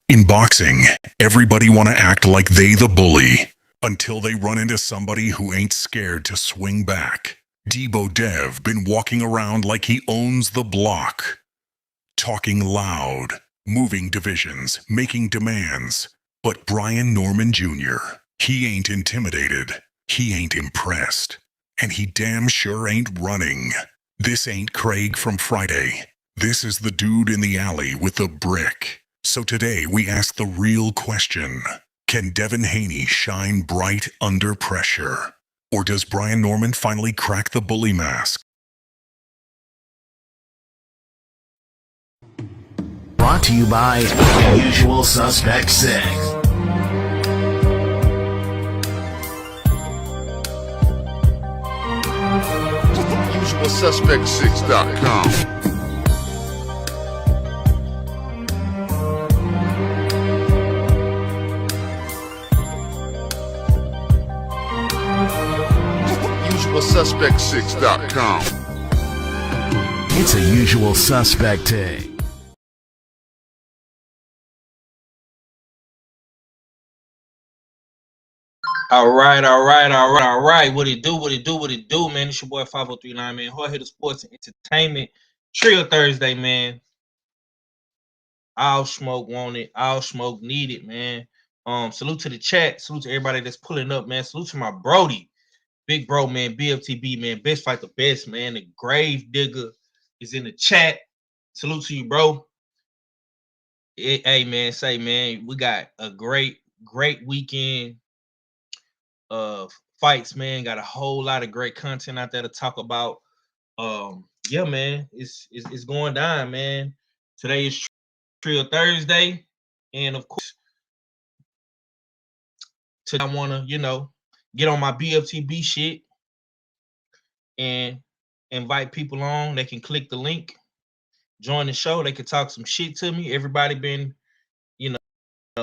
In boxing, everybody want to act like they the bully until they run into somebody who ain't scared to swing back. Debo Dev been walking around like he owns the block, talking loud, moving divisions, making demands. But Brian Norman Jr., he ain't intimidated, he ain't impressed, and he damn sure ain't running. This ain't Craig from Friday. This is the dude in the alley with the brick. So today we ask the real question: can Devin Haney shine bright under pressure? Or does Brian Norman finally crack the bully mask? Brought to you by Usual Suspect 6. UsualSuspect6.com. UsualSuspect6.com. It's a Usual Suspect day. All right. What it do, man? It's your boy 5039, man. Hard hitter sports and entertainment. Trill Thursday, man. All smoke wanted, all smoke needed, man. Salute to the chat. Salute to everybody that's pulling up, man. Salute to my Brody. Big bro, man. BFTB, man. Best fight the best, man. The grave digger is in the chat. Salute to you, bro. Hey, man. Say, man, we got a great weekend of fights, man. Got a whole lot of great content out there to talk about. Yeah, man, it's going down, man. Today is Trill Thursday, and of course, today I want to, get on my BFTB shit and invite people on. They can click the link, join the show. They can talk some shit to me. Everybody been,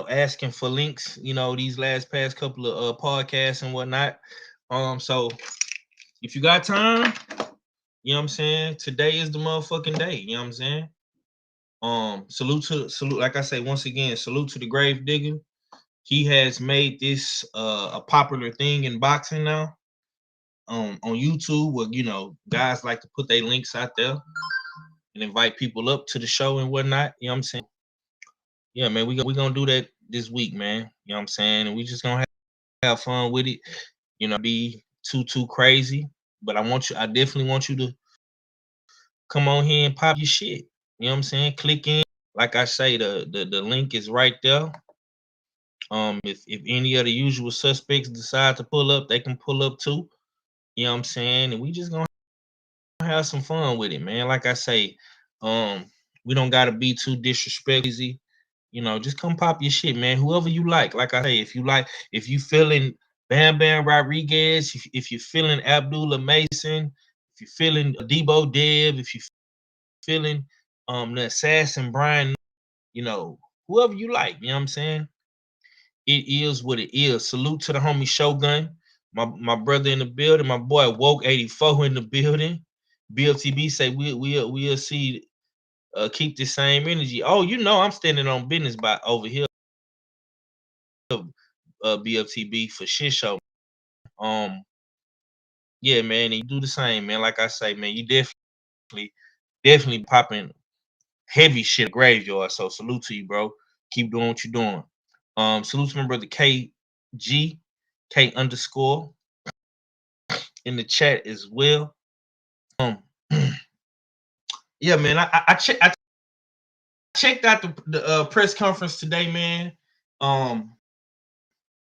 asking for links, these past couple of podcasts and whatnot. So if you got time, you know what I'm saying, today is the motherfucking day. You know what I'm saying? Salute, like I say once again, salute to the grave digger. he has made this a popular thing in boxing now. On YouTube, where guys like to put their links out there and invite people up to the show and whatnot. You know what I'm saying? Yeah, man, we gonna do that this week, man. You know what I'm saying? And we just gonna have fun with it. Be too crazy. But I definitely want you to come on here and pop your shit. You know what I'm saying? Click in. Like I say, the link is right there. If any of the usual suspects decide to pull up, they can pull up too. You know what I'm saying? And we just gonna have some fun with it, man. Like I say, we don't gotta be too disrespectful. Just come pop your shit, man. Whoever you like. Like I say, if you feeling Bam Bam Rodriguez, if you're feeling Abdullah Mason, if you're feeling Debo Dev, if you're feeling the assassin Brian, whoever you like, you know what I'm saying? It is what it is. Salute to the homie Shogun, my brother in the building, my boy Woke 84 in the building. BLTB say we'll see keep the same energy. Oh, I'm standing on business by over here. BFTB for shit show. Yeah, man, and you do the same, man. Like I say, man, you definitely popping heavy shit graveyard. So salute to you, bro. Keep doing what you're doing. Salute to my brother KG, K underscore in the chat as well. Yeah, man. I checked out the press conference today, man.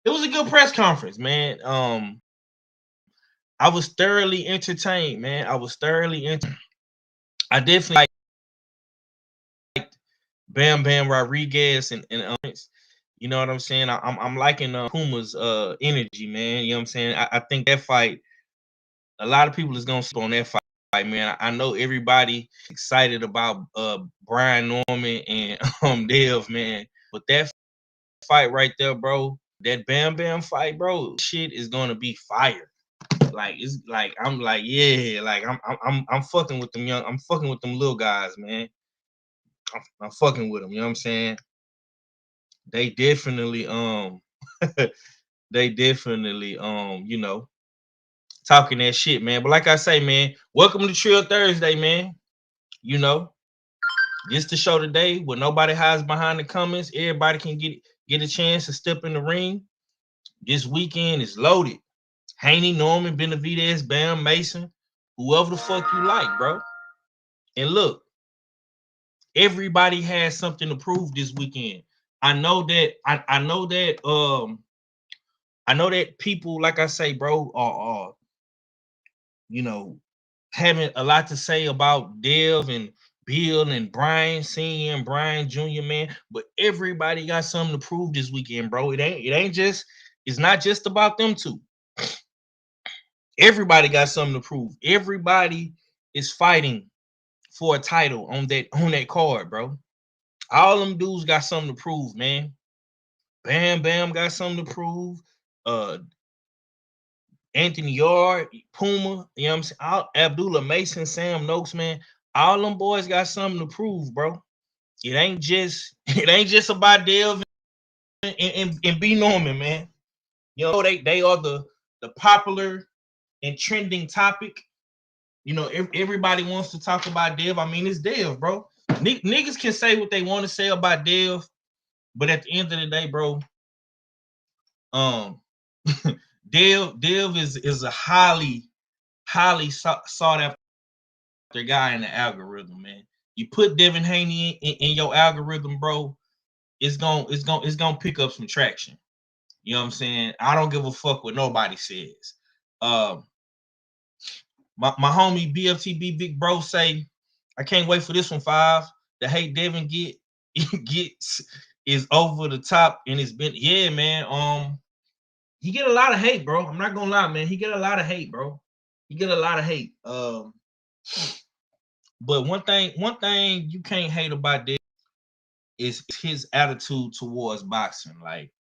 It was a good press conference, man. I was thoroughly entertained, man. I definitely like Bam Bam Rodriguez and you know what I'm saying? I'm liking Puma's energy, man. You know what I'm saying? I think that fight, a lot of people is gonna sleep on that fight, man. I know everybody excited about Brian Norman and Dev, man. But that fight right there, bro, that Bam Bam fight, bro, shit is gonna be fire. Like it's like I'm like, yeah, like I'm fucking with them I'm fucking with them little guys, man. I'm fucking with them, you know what I'm saying? They definitely they definitely talking that shit, man. But like I say, man, welcome to Trill Thursday, man. Just the show today where nobody hides behind the comments. Everybody can get a chance to step in the ring. This weekend is loaded. Haney, Norman, Benavidez, Bam, Mason, whoever the fuck you like, bro. And look, everybody has something to prove this weekend. I know that people, like I say, bro, are having a lot to say about Dev and Bill and Brian Senior and Brian Jr., man. But everybody got something to prove this weekend, bro. It's not just about them two. Everybody got something to prove. Everybody is fighting for a title on that card, bro. All them dudes got something to prove, man. Bam Bam got something to prove. Anthony Yard, Puma, you know what I'm saying? Abdullah Mason, Sam Noakes, man. All them boys got something to prove, bro. It ain't just about Dev and B Norman, man. They are the popular and trending topic. Everybody wants to talk about Dev. I mean, it's Dev, bro. Niggas can say what they want to say about Dev, but at the end of the day, bro, Dev is a highly sought after guy in the algorithm, man. You put Devin Haney in your algorithm, bro, it's gonna pick up some traction. You know what I'm saying? I don't give a fuck what nobody says. My homie BFTB Big Bro say, I can't wait for this one, 5. The hate Devin gets is over the top, and it's been, yeah, man. He get a lot of hate, bro. I'm not gonna lie, man. He get a lot of hate, bro. He get a lot of hate. But one thing you can't hate about this is his attitude towards boxing. Like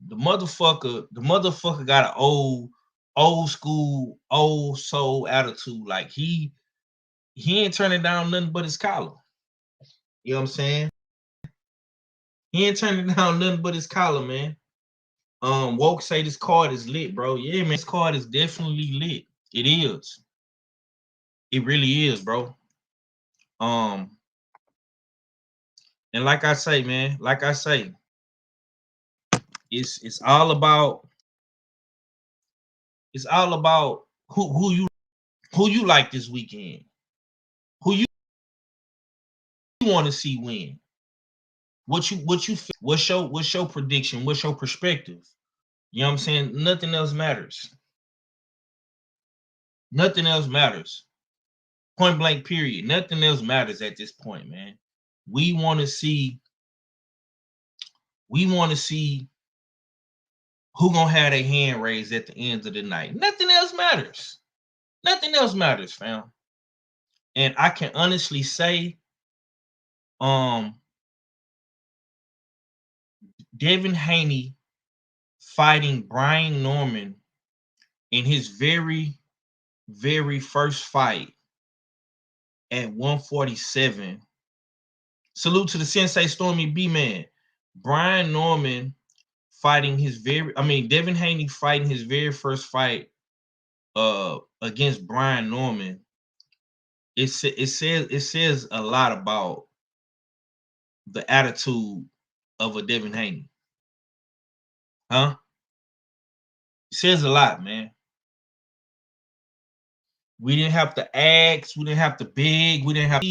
the motherfucker got an old school, old soul attitude. Like he ain't turning down nothing but his collar. You know what I'm saying? He ain't turning down nothing but his collar, man. Woke say this card is lit, bro. Yeah, man, this card is definitely lit. It is. It really is, bro. And like I say, man, it's all about who you like this weekend, who you want to see win, what you what's your prediction, what's your perspective. You know what I'm saying? Nothing else matters. Nothing else matters. Point blank, period. Nothing else matters at this point, man. We want to see who gonna have their hand raised at the end of the night. Nothing else matters. Nothing else matters, fam. And I can honestly say, Devin Haney fighting Brian Norman in his very, very first fight at 147. Salute to the Sensei Stormy B-Man. Brian Norman fighting Devin Haney fighting his very first fight against Brian Norman. It says a lot about the attitude of a Devin Haney. Huh? It says a lot, man. We didn't have to ask, we didn't have to beg, we didn't have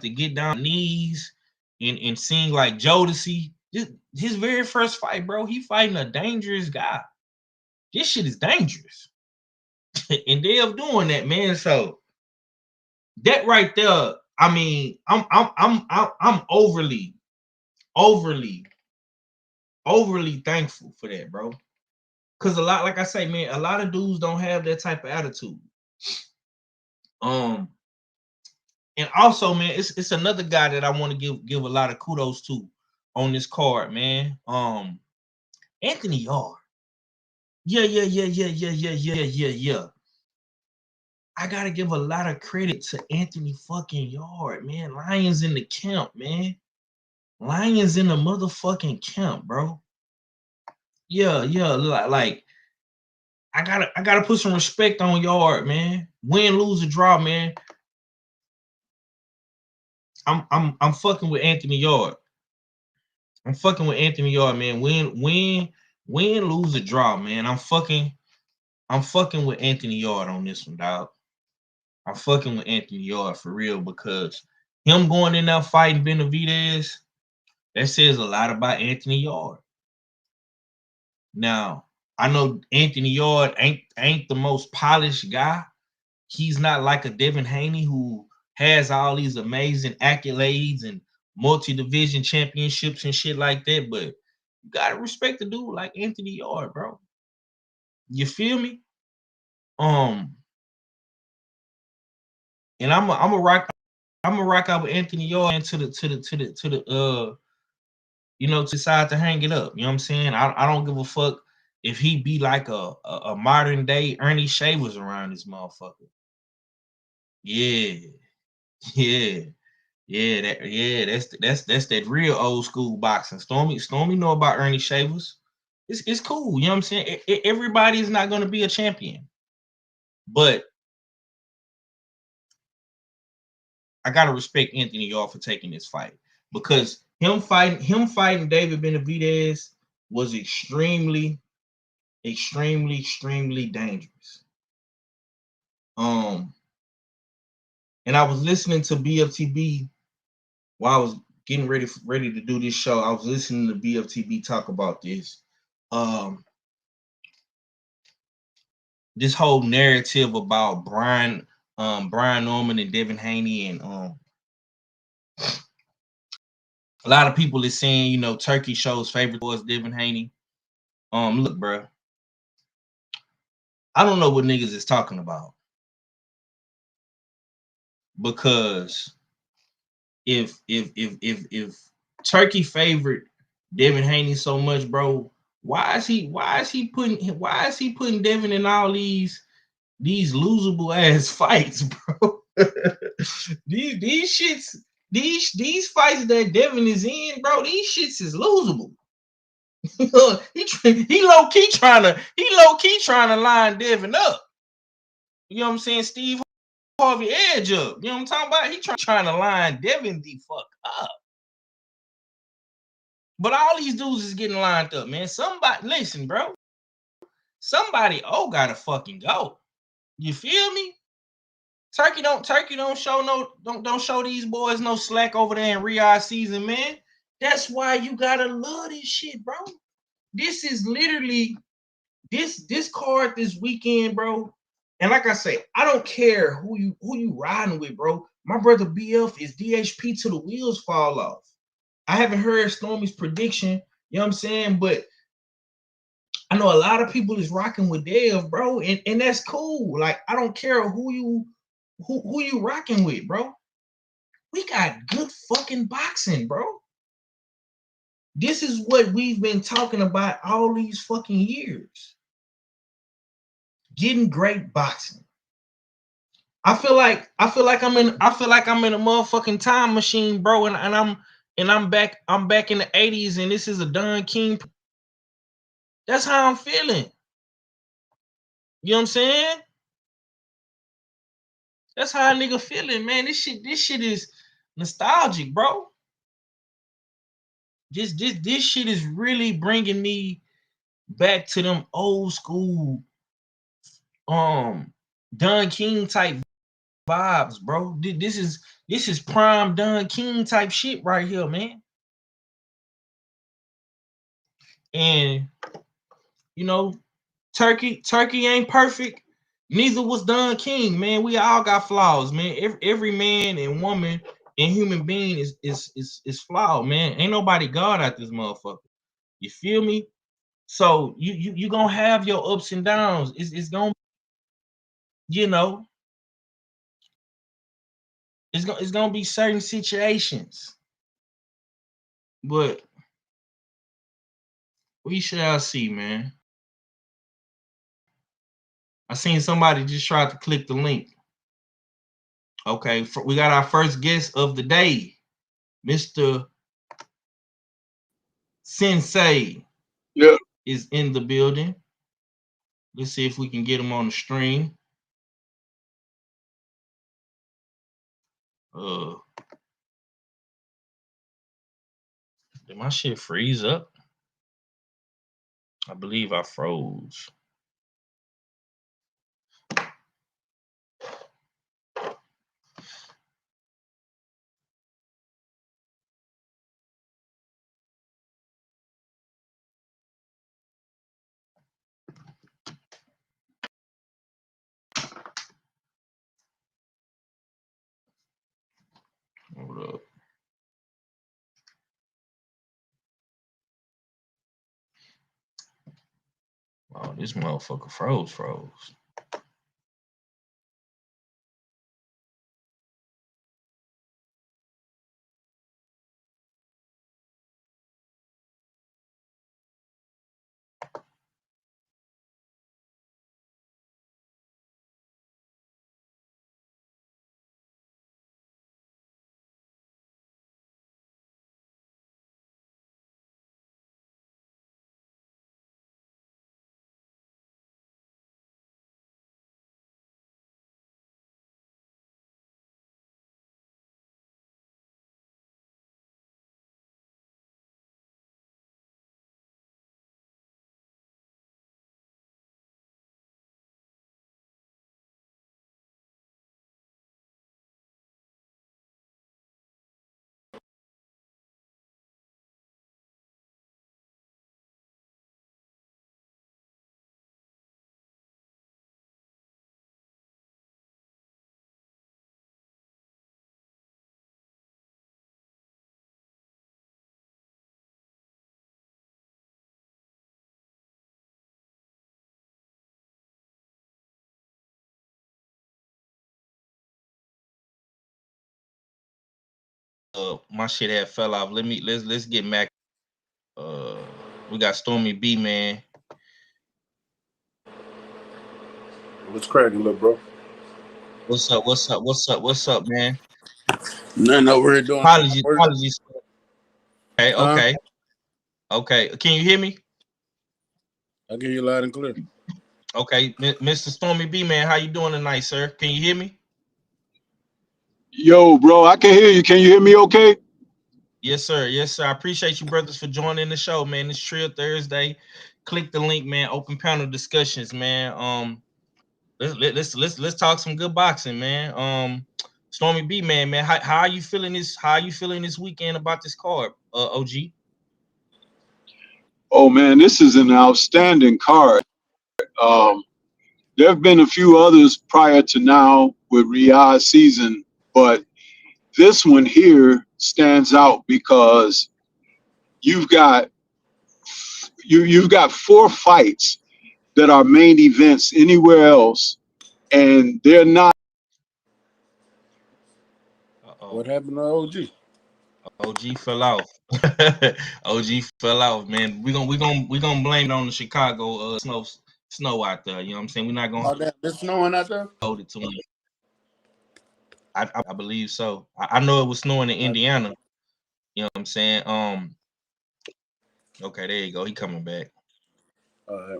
to get down on knees and sing like Jodeci. His very first fight, bro, he fighting a dangerous guy. This shit is dangerous. And they're doing that, man. So that right there, I mean, I'm overly thankful for that, bro. Cause a lot, like I say, man, a lot of dudes don't have that type of attitude. And also, man, it's another guy that I want to give a lot of kudos to on this card, man. Anthony Yarde. Yeah. I gotta give a lot of credit to Anthony fucking Yarde, man. Lions in the camp, man. Lions in the motherfucking camp, bro. Yeah. Like I gotta put some respect on Yarde, man. Win, lose, or draw, man. I'm fucking with Anthony Yarde. I'm fucking with Anthony Yarde, man. Win, lose, or draw, man. I'm fucking with Anthony Yarde on this one, dog. I'm fucking with Anthony Yarde for real, because him going in there fighting Benavidez, that says a lot about Anthony Yarde. Now, I know Anthony Yarde ain't the most polished guy. He's not like a Devin Haney who has all these amazing accolades and multi-division championships and shit like that, but you gotta respect the dude like Anthony Yarde, bro. You feel me? And I'm a rock out with Anthony Yarde to the decide to hang it up. You know what I'm saying? I don't give a fuck if he be like a modern day Ernie Shavers around this motherfucker. Yeah. That's that real old school boxing. Stormy know about Ernie Shavers. It's cool. You know what I'm saying? Everybody's not gonna be a champion, but I gotta respect Anthony Yarde for taking this fight, because him fighting David Benavidez was extremely dangerous. And I was listening to BFTB while I was getting ready to do this show. I was listening to BFTB talk about this. This whole narrative about Brian Norman and Devin Haney, and a lot of people is saying, Turkey shows favor towards Devin Haney. Look, bro, I don't know what niggas is talking about, because if Turkey favored Devin Haney so much, bro, why is he putting Devin in all these losable ass fights, bro? these shits these fights that Devin is in, bro, these shits is losable. he low key trying to line Devin up. You know what I'm saying? Steve Harvey edge up. You know what I'm talking about? He trying to line Devin the fuck up. But all these dudes is getting lined up, man. Somebody listen, bro. Somebody gotta fucking go. You feel me? Turkey don't show these boys no slack over there in Riyadh season, man. That's why you gotta love this shit, bro. This is literally this card this weekend, bro. And like I say, I don't care who you riding with, bro. My brother BF is DHP till the wheels fall off. I haven't heard Stormy's prediction, you know what I'm saying? But I know a lot of people is rocking with Dev, bro, and that's cool. Like, I don't care who you rocking with, bro. We got good fucking boxing, bro. This is what we've been talking about all these fucking years. Getting great boxing. I feel like I'm in a motherfucking time machine, bro, and I'm back in the 80s, and this is a Don King. That's how I'm feeling. You know what I'm saying? That's how a nigga feeling, man. This shit is nostalgic, bro. This shit is really bringing me back to them old school Don King type vibes, bro. This is prime Don King type shit right here, man. And you know, Turkey ain't perfect. Neither was Don King, man. We all got flaws, man. Every man and woman and human being is flawed, man. Ain't nobody God out this motherfucker. You feel me? So you gonna have your ups and downs. It's gonna, you know, it's gonna be certain situations, but we shall see, man. I seen somebody just tried to click the link. Okay, we got our first guest of the day, Mr. Sensei. Yeah. Is in the building. Let's see if we can get him on the stream. Did my shit freeze up? I believe I froze. Hold up. Oh, this motherfucker froze. My shit had fell off. Let's get back. We got Stormy B, man. What's cracking, little bro? What's up, man? Nothing over here doing. Apologies. Okay, Huh? okay. Can you hear me? I'll give you loud and clear. Okay, Mr. Stormy B, man, how you doing tonight, sir? Can you hear me? Yo, bro, I can hear you. Can you hear me okay? Yes, sir. Yes, sir. I appreciate you, brothers, for joining the show, man. It's Trill Thursday. Click the link, man. Open panel discussions, man. Let's talk some good boxing, man. Stormy B, man, how are you feeling this? How are you feeling this weekend about this card, OG? Oh man, this is an outstanding card. Um, there have been a few others prior to now with Riyadh season, but this one here stands out because you've got you've got four fights that are main events anywhere else, and they're not. What happened to OG? OG fell off. OG fell off, man. We gonna blame it on the Chicago snow out there. You know what I'm saying? We're not gonna Oh, damn, it's snowing out there? hold it to him. I believe so. I know it was snowing in Indiana. You know what I'm saying? Okay, there you go. He coming back. All right.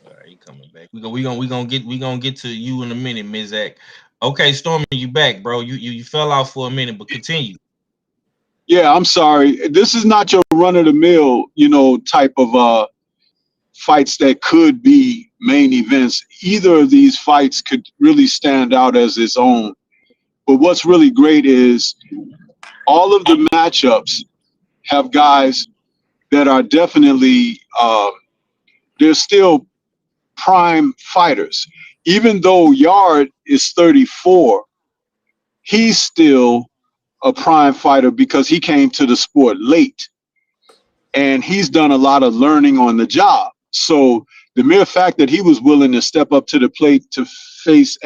All right, he coming back. We gonna get to you in a minute, Mizak. Okay, Stormy, you back, bro. You fell off for a minute, but continue. Yeah, I'm sorry. This is not your run of the mill, type of fights that could be main events. Either of these fights could really stand out as its own. But what's really great is all of the matchups have guys that are definitely they're still prime fighters. Even though Yard is 34, he's still a prime fighter because he came to the sport late and he's done a lot of learning on the job. So the mere fact that he was willing to step up to the plate to face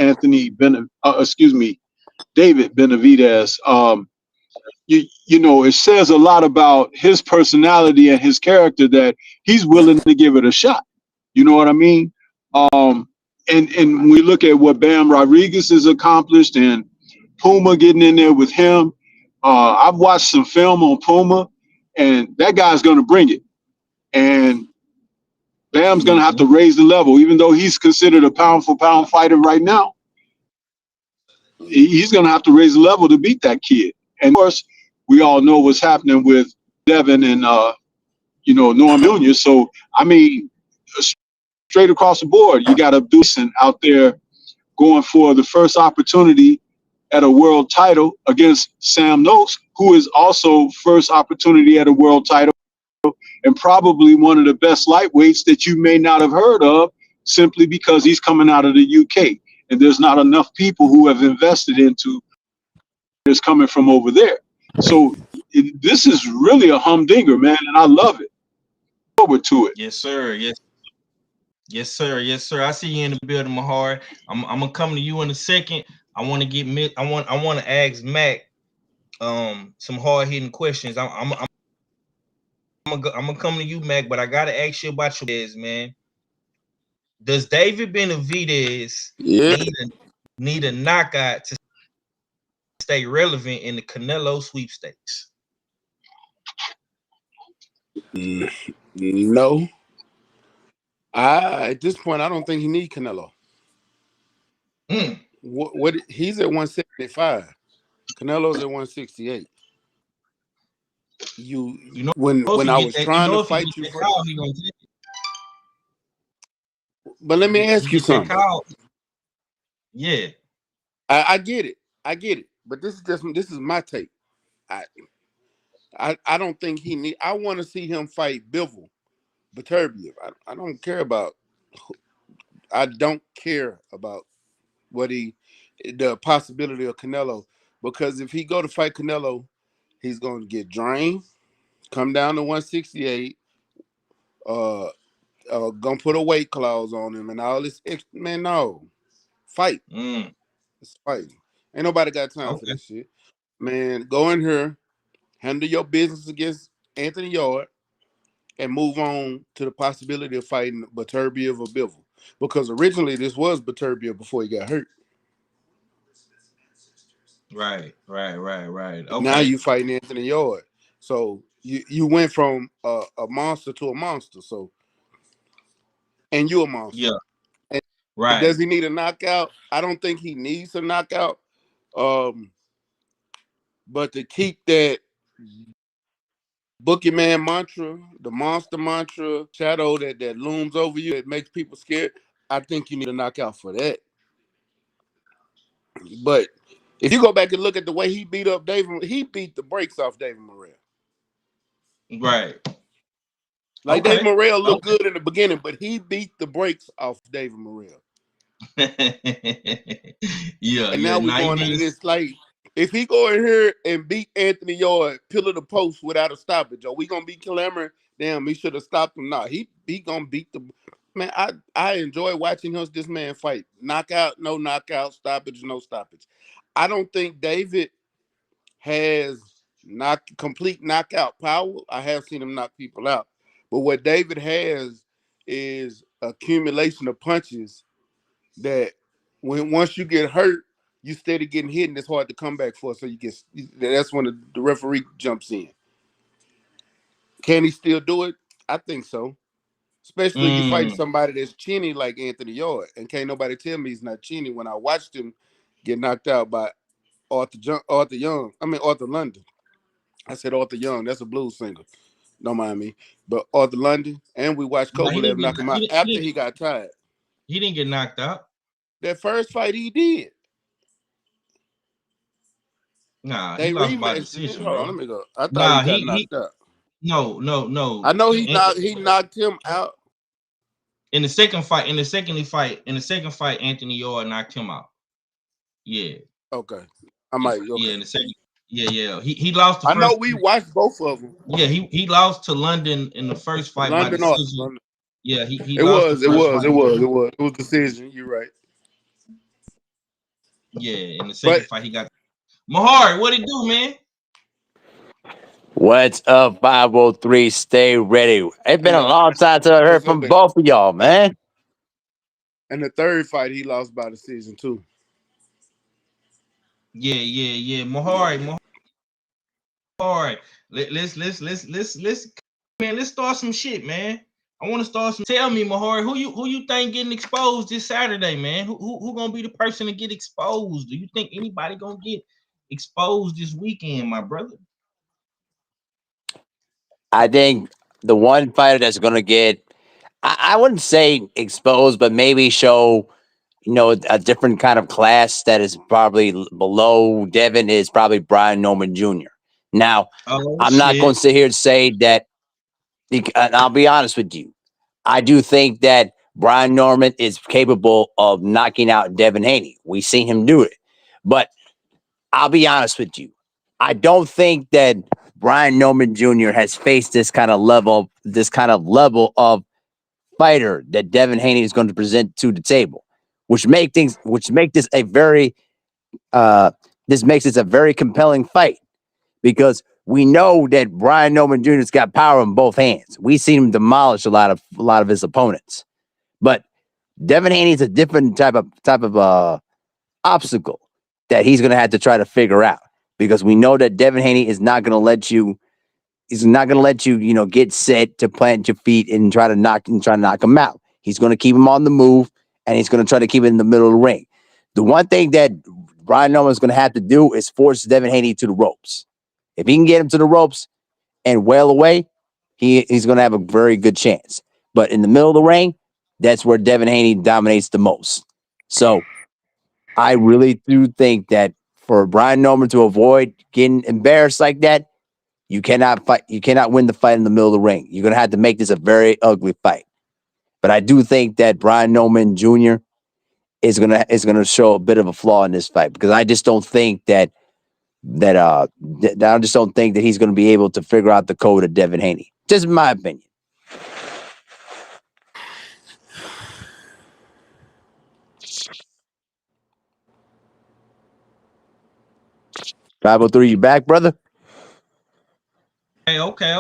David Benavidez, it says a lot about his personality and his character that he's willing to give it a shot. You know what I mean? And when we look at what Bam Rodriguez has accomplished and Puma getting in there with him, I've watched some film on Puma, and that guy's going to bring it. And Bam's going to have to raise the level, even though he's considered a pound-for-pound fighter right now. He's going to have to raise the level to beat that kid. And of course, we all know what's happening with Devin and Norm Jr. So I mean, straight across the board, you got Abdullah out there going for the first opportunity at a world title against Sam Noakes, who is also first opportunity at a world title and probably one of the best lightweights that you may not have heard of simply because he's coming out of the UK. And there's not enough people who have invested into this coming from over there. So this is really a humdinger, man, and I love it. Forward to it. Yes, sir. Yes, sir. Yes, sir. I see you in the building, Mahar. I'm gonna come to you in a second. I want to ask Mac some hard hitting questions. I'm gonna come to you, Mac, but I gotta ask you about your Benavidez, man. Does David Benavidez need a knockout to stay relevant in the Canelo sweepstakes? No. At this point, I don't think he needs Canelo. What he's at 175. Canelo's at 168. When I was trying to fight you first. But let me ask you something. Yeah. I get it. But this is my take. I don't think he need. I want to see him fight Bivol, Beterbiev. I don't care about. I don't care about the possibility of Canelo, because if he go to fight Canelo, he's going to get drained, come down to 168, gonna put a weight clause on him and all this. Man, no, fight. It's fighting. Ain't nobody got time for this shit. Man, go in here, handle your business against Anthony Yard, and move on to the possibility of fighting Beterbiev or Bivol. Because originally this was Beterbiev before he got hurt. Right. Now Okay. you fighting Anthony Yard. So you went from a monster to a monster. So and you a monster. Yeah. And does Right. he need a knockout? I don't think he needs a knockout. Um, but to keep that boogeyman mantra, the monster mantra, shadow that looms over you, that makes people scared, I think you need a knockout for that. But if you go back and look at the way he beat up David, he beat the brakes off David Morrell. Right. Like David Okay. Morrell looked Okay. good in the beginning, but he beat the brakes off David Morrell. And Yeah. now we're Now he going into didn't. this. Like, if he go in here and beat Anthony Yard, pillar the post without a stoppage, are we gonna be clamoring? Damn, he should have stopped him. Nah, he gonna beat the man. I enjoy watching this man fight. Knockout, stoppage, no stoppage. I don't think David has complete knockout power. I have seen him knock people out, but what David has is accumulation of punches that once you get hurt, you steady getting hit, and it's hard to come back for. So that's when the referee jumps in. Can he still do it? I think so. Especially you fighting Mm. somebody that's chinny like Anthony Yard, and can't nobody tell me he's not chinny. When I watched him get knocked out by Arthur London. I said Arthur Young. That's a blues singer. Don't mind me. But Arthur London, and we watched But he Kovalev didn't get. knock him out after he got tired. He didn't get knocked out. That first fight he did. Nah, he They lost by rematched it. decision, Hold on, bro. let me go. I thought he Nah, got he knocked out. no. I know he knocked him out. In the second fight, Anthony Yard knocked him out. Yeah. Okay. I might Yeah, okay. in the second. Yeah. He lost the I know first. we watched both of them. Yeah, he lost to London in the first fight by London Arthur. decision. Yeah, he It lost the was, it first was, fight. it was, it was. It was decision. You're right. Yeah, in the second But fight he got Mahari. What it do, man? What's up, 503? Stay ready. It's been and a the, long time since I heard what's up, from baby? both of y'all, man. And the third fight he lost by decision too. Yeah. Yeah. Mahari. Let's start some shit, man. I want to start some. Tell me, Mahari, who you think getting exposed this Saturday, man? Who gonna be the person to get exposed? Do you think anybody gonna get exposed this weekend, my brother? I think the one fighter that's going to get, I wouldn't say exposed, but maybe show, a different kind of class that is probably below Devin is probably Brian Norman Jr. Now, Oh I'm not going shit. to sit here and say that, and I'll be honest with you. I do think that Brian Norman is capable of knocking out Devin Haney. We've seen him do it. But I'll be honest with you. I don't think that Brian Norman Jr. has faced this kind of level of fighter that Devin Haney is going to present to the table, which make this a very this makes this a very compelling fight because we know that Brian Norman Jr.'s got power in both hands. We've seen him demolish a lot of his opponents, but Devin Haney is a different type of obstacle that he's going to have to try to figure out because we know that Devin Haney is not going to let you. He's not going to let you, get set to plant your feet and try to knock him out. He's going to keep him on the move, and he's going to try to keep it in the middle of the ring. The one thing that Brian Norman is going to have to do is force Devin Haney to the ropes. If he can get him to the ropes and wail away, he's going to have a very good chance. But in the middle of the ring, that's where Devin Haney dominates the most. So I really do think that for Brian Norman to avoid getting embarrassed like that, you cannot fight. You cannot win the fight in the middle of the ring. You're gonna have to make this a very ugly fight. But I do think that Brian Norman Jr. is gonna show a bit of a flaw in this fight because I just don't think I just don't think that he's gonna be able to figure out the code of Devin Haney. Just in my opinion. 503, you back, brother? Okay.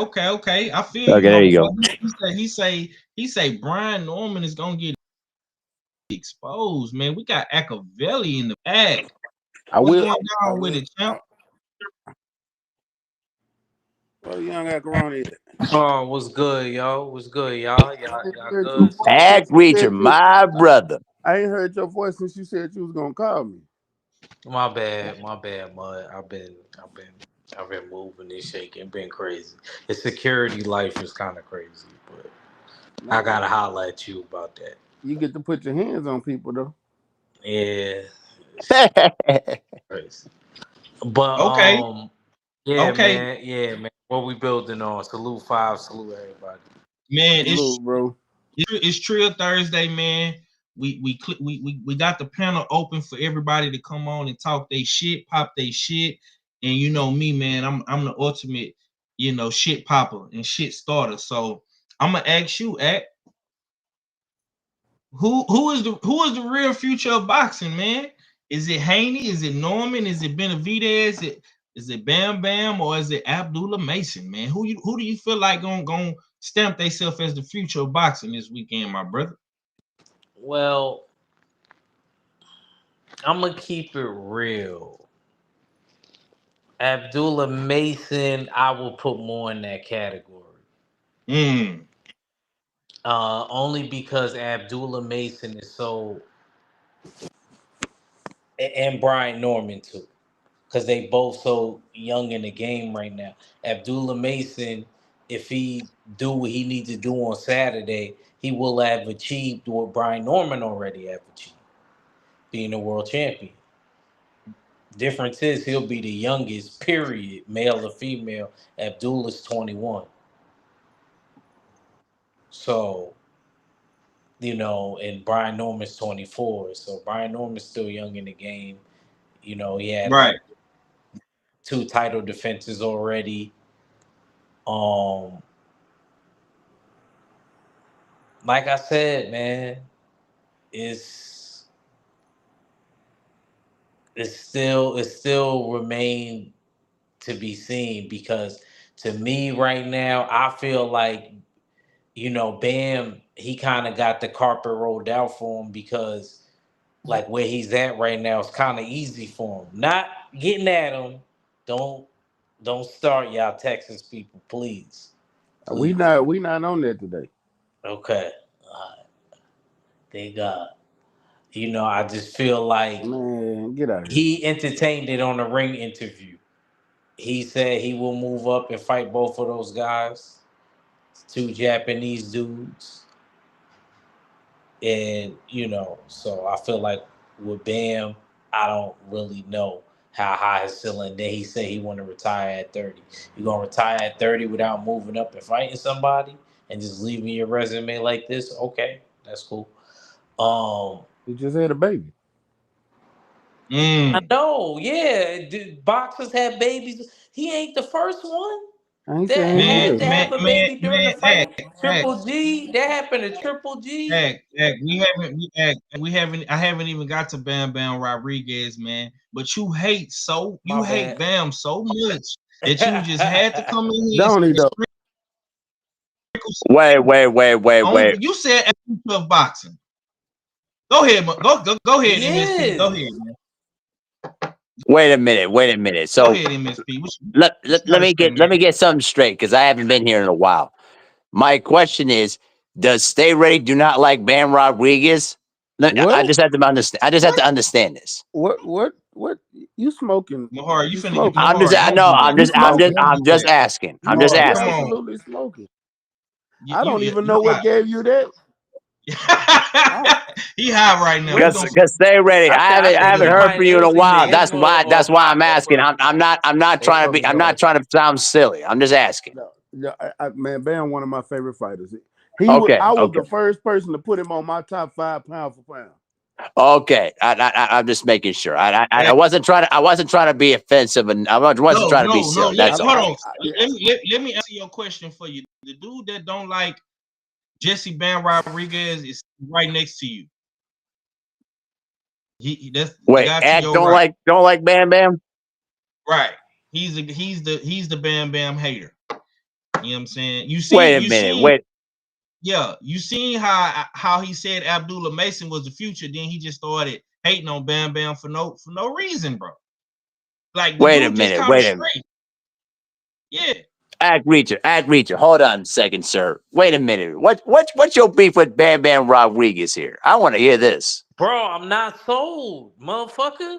I feel Okay, you, my there you boy. go. He say Brian Norman is gonna get exposed, man. We got Acavelli in the back. I What's will. going I on with will. it, champ? Well, young got corona yet. Oh, what's good, yo? What's good, y'all? I ain't Y'all heard your good? voice Ag since you Reacher, said you. my brother. I ain't heard your voice since you said you was gonna call me. My bad, mud. I've been moving and shaking, been crazy. The security life is kind of crazy, but I Nah, gotta holler at you about that. you get to put your hands on people though. Yeah, it's crazy. But Okay, okay, yeah, man. What we building on? Salute five, salute everybody. man. Salute, bro. It's Trill Thursday, man. We got the panel open for everybody to come on and talk they shit, pop they shit. And you know me, man. I'm the ultimate, shit popper and shit starter. So I'm gonna ask you, who is the real future of boxing, man? Is it Haney? Is it Norman? Is it Benavidez? Is it Bam Bam or is it Abdullah Mason, man? Who do you feel like gonna stamp themselves as the future of boxing this weekend, my brother? Well, I'm gonna keep it real. Abdullah Mason, I will put more in that category. Mm, Only because Abdullah Mason is so, and Brian Norman too, because they both so young in the game right now. Abdullah Mason, if he do what he needs to do on Saturday, he will have achieved what Brian Norman already have achieved, being a world champion. Difference is he'll be the youngest, period, male or female. Abdullah's 21. So, and Brian Norman's 24. So Brian Norman's still young in the game. He had right. like 2 title defenses already. Um, like I said, man, it's it still remain to be seen because to me right now, I feel like Bam, he kind of got the carpet rolled out for him because like where he's at right now is kind of easy for him. Not getting at him. Don't don't start y'all Texas people, please. We Please. not on that today. Okay. Thank God. I just feel like Man, get out of here. he entertained it on the ring interview. He said he will move up and fight both of those guys, 2 Japanese dudes. And so I feel like with Bam, I don't really know how high his ceiling. Then he said he want to retire at 30. You gonna retire at 30 without moving up and fighting somebody and just leaving your resume like this? Okay, that's cool. He just had a baby. I Mm. know, yeah. Boxers have babies. He ain't the first one I ain't that saying he Man, had to is. man, have a man, baby during man, the fight. Act, Triple G, that happened to Triple G. I haven't even got to Bam Bam Rodriguez, man. But you My hate bad. Bam so much that you just had to come in here and Don't he though? Wait. you said a future of boxing. Go ahead, go ahead, He MSP. Go ahead, is. man. Wait a minute. Go So ahead, MSP. What let, you let, got let to me say, get man? let me get something straight because I haven't been here in a while. My question is, does Stay Ready do not like Bam Rodriguez? I What? just have to understand. I just have What? to understand this. What? You smoking? Mahar, you You finna get smoking? I'm just. Mahar. I Don't know. do that. You smoking? Don't I'm do just that. asking. I'm just You Come asking. on. absolutely smoking. I don't even know You what gave you that. I, he high right now. We What? gonna Because Stay Ready. I I think haven't he heard might from you in a listen to while. his That's why I'm podcast asking. first. I'm not They trying to supposed be. to I'm not talk. trying to sound silly. I'm just asking. no, man, Bam, one of my favorite fighters. Okay. I was the first person to put him on my top 5 pound for pound. Okay, I'm just making sure. hey, I wasn't trying to. I wasn't trying to be offensive, and I wasn't trying to be no. silly. That's Hold all. on. Let me answer your question for you. The dude that don't like Jesse Bam Rodriguez is right next to you. That's the Wait, guy to Act your right. don't like Bam Bam. Right. He's the Bam Bam hater. You know what I'm saying? Wait a minute. Wait. You seen how he said Abdullah Mason was the future, then he just started hating on Bam Bam for no reason, bro. Like the Wait a dude just minute. kind of Wait a minute. straight. Yeah. Act Reacher. Hold on a second, sir. Wait a minute. What's your beef with Bam Bam Rodriguez here? I want to hear this. Bro, I'm not sold, motherfucker.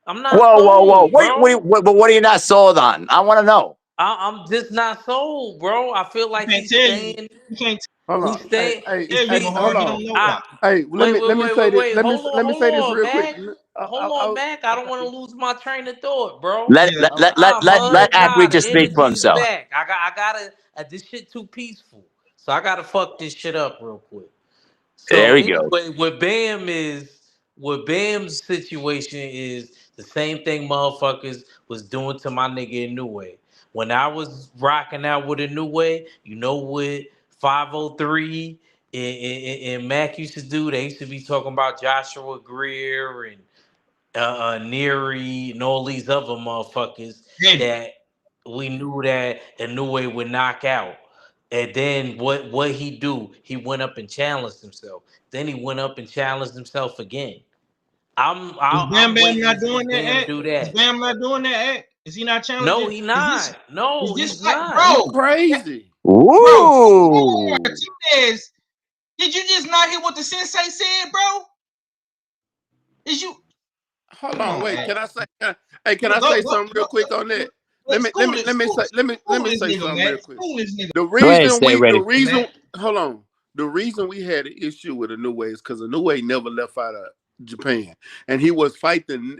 I'm not Whoa. sold, bro. What are you not sold on? I want to know. I'm just not sold, bro. I feel like Can't he's tell you. staying. You can't Hold He's on. Hey, staying. hey, He's tell you, hey, staying. hold Mahar. You on. don't know I, why. Hey, let me say this. Hold Let me say this on, real quick. Mac. Hold on, Mac. I don't want to lose my train of thought, bro. Let Yeah. let let let let Nah, Act Reacher the speak for energy is himself. back. I gotta. This shit too peaceful, so I gotta fuck this shit up real quick. There So we go. anyway, what Bam's situation is the same thing motherfuckers was doing to my nigga in New Way. When I was rocking out with a New Way, you know what 503 and Mac used to do? They used to be talking about Joshua Greer and Neary and all these other motherfuckers Hey, that we knew that Inoue would knock out. And then what he do? He went up and challenged himself. Then he went up and challenged himself again. is Bam I'm Bam waiting not to see doing that Bam act? do Is that. Bam not doing that act? Is he not No, challenging? he Is not. No, this he's fight, not. You bro? crazy. Bro, Woo! Martinez, did you just not hear what the sensei said, bro? Is you Hold come on, on, wait. act. Can I Go, say go, something go, real quick on that? go. School this, Let school me this say nigga, something man. real quick. School this nigga, Go ahead, stay ready. man. Hold on. The reason we had an issue with Inoue is because Inoue never left out of Japan, and he was fighting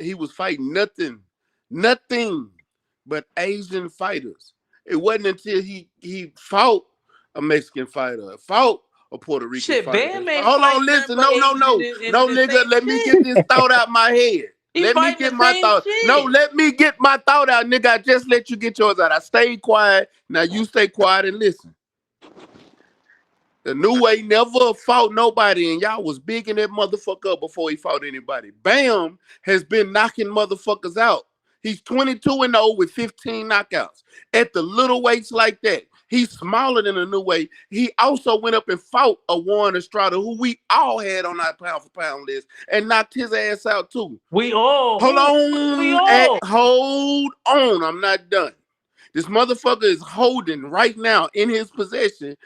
nothing but Asian fighters. It wasn't until he fought a Mexican fighter, fought a Puerto Rican Shit, fighter. Bam ain't Hold on, fighting nothing listen, but Asian no, and the nigga. same Let me get shit. this thought out my head. He Let me fighting get the my same thought. No, shit. let me get my thought out, nigga. I just let you get yours out. I stayed quiet. Now you stay quiet and listen. The New Way never fought nobody, and y'all was bigging that motherfucker up before he fought anybody. Bam has been knocking motherfuckers out. He's 22-0 with 15 knockouts. At the little weights like that, he's smaller than a New Way. He also went up and fought a Warren Estrada, who we all had on our pound for pound list, and knocked his ass out too. We all. We all. Hold on. I'm not done. This motherfucker is holding right now in his possession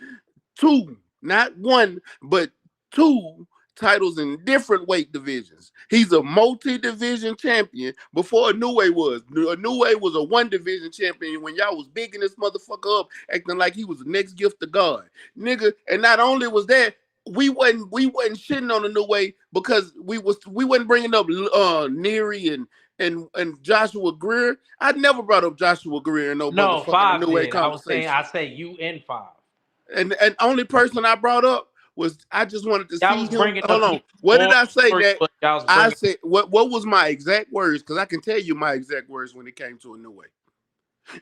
two, not one, but two titles in different weight divisions. He's a multi-division champion before Inoue was. Inoue was a one-division champion when y'all was bigging this motherfucker up, acting like he was the next gift of God. Nigga, and not only was that, we wasn't shitting on Inoue because we wasn't bringing up Neary and Joshua Greer. I never brought up Joshua Greer in no No, motherfucking five Inoue did. I conversation. say you in five. And only person I brought up was I just wanted to Y'all see was him. bringing Hold up on. people What did more I say first, that but y'all was I bringing. said what was my exact words? Because I can tell you my exact words when it came to a new way.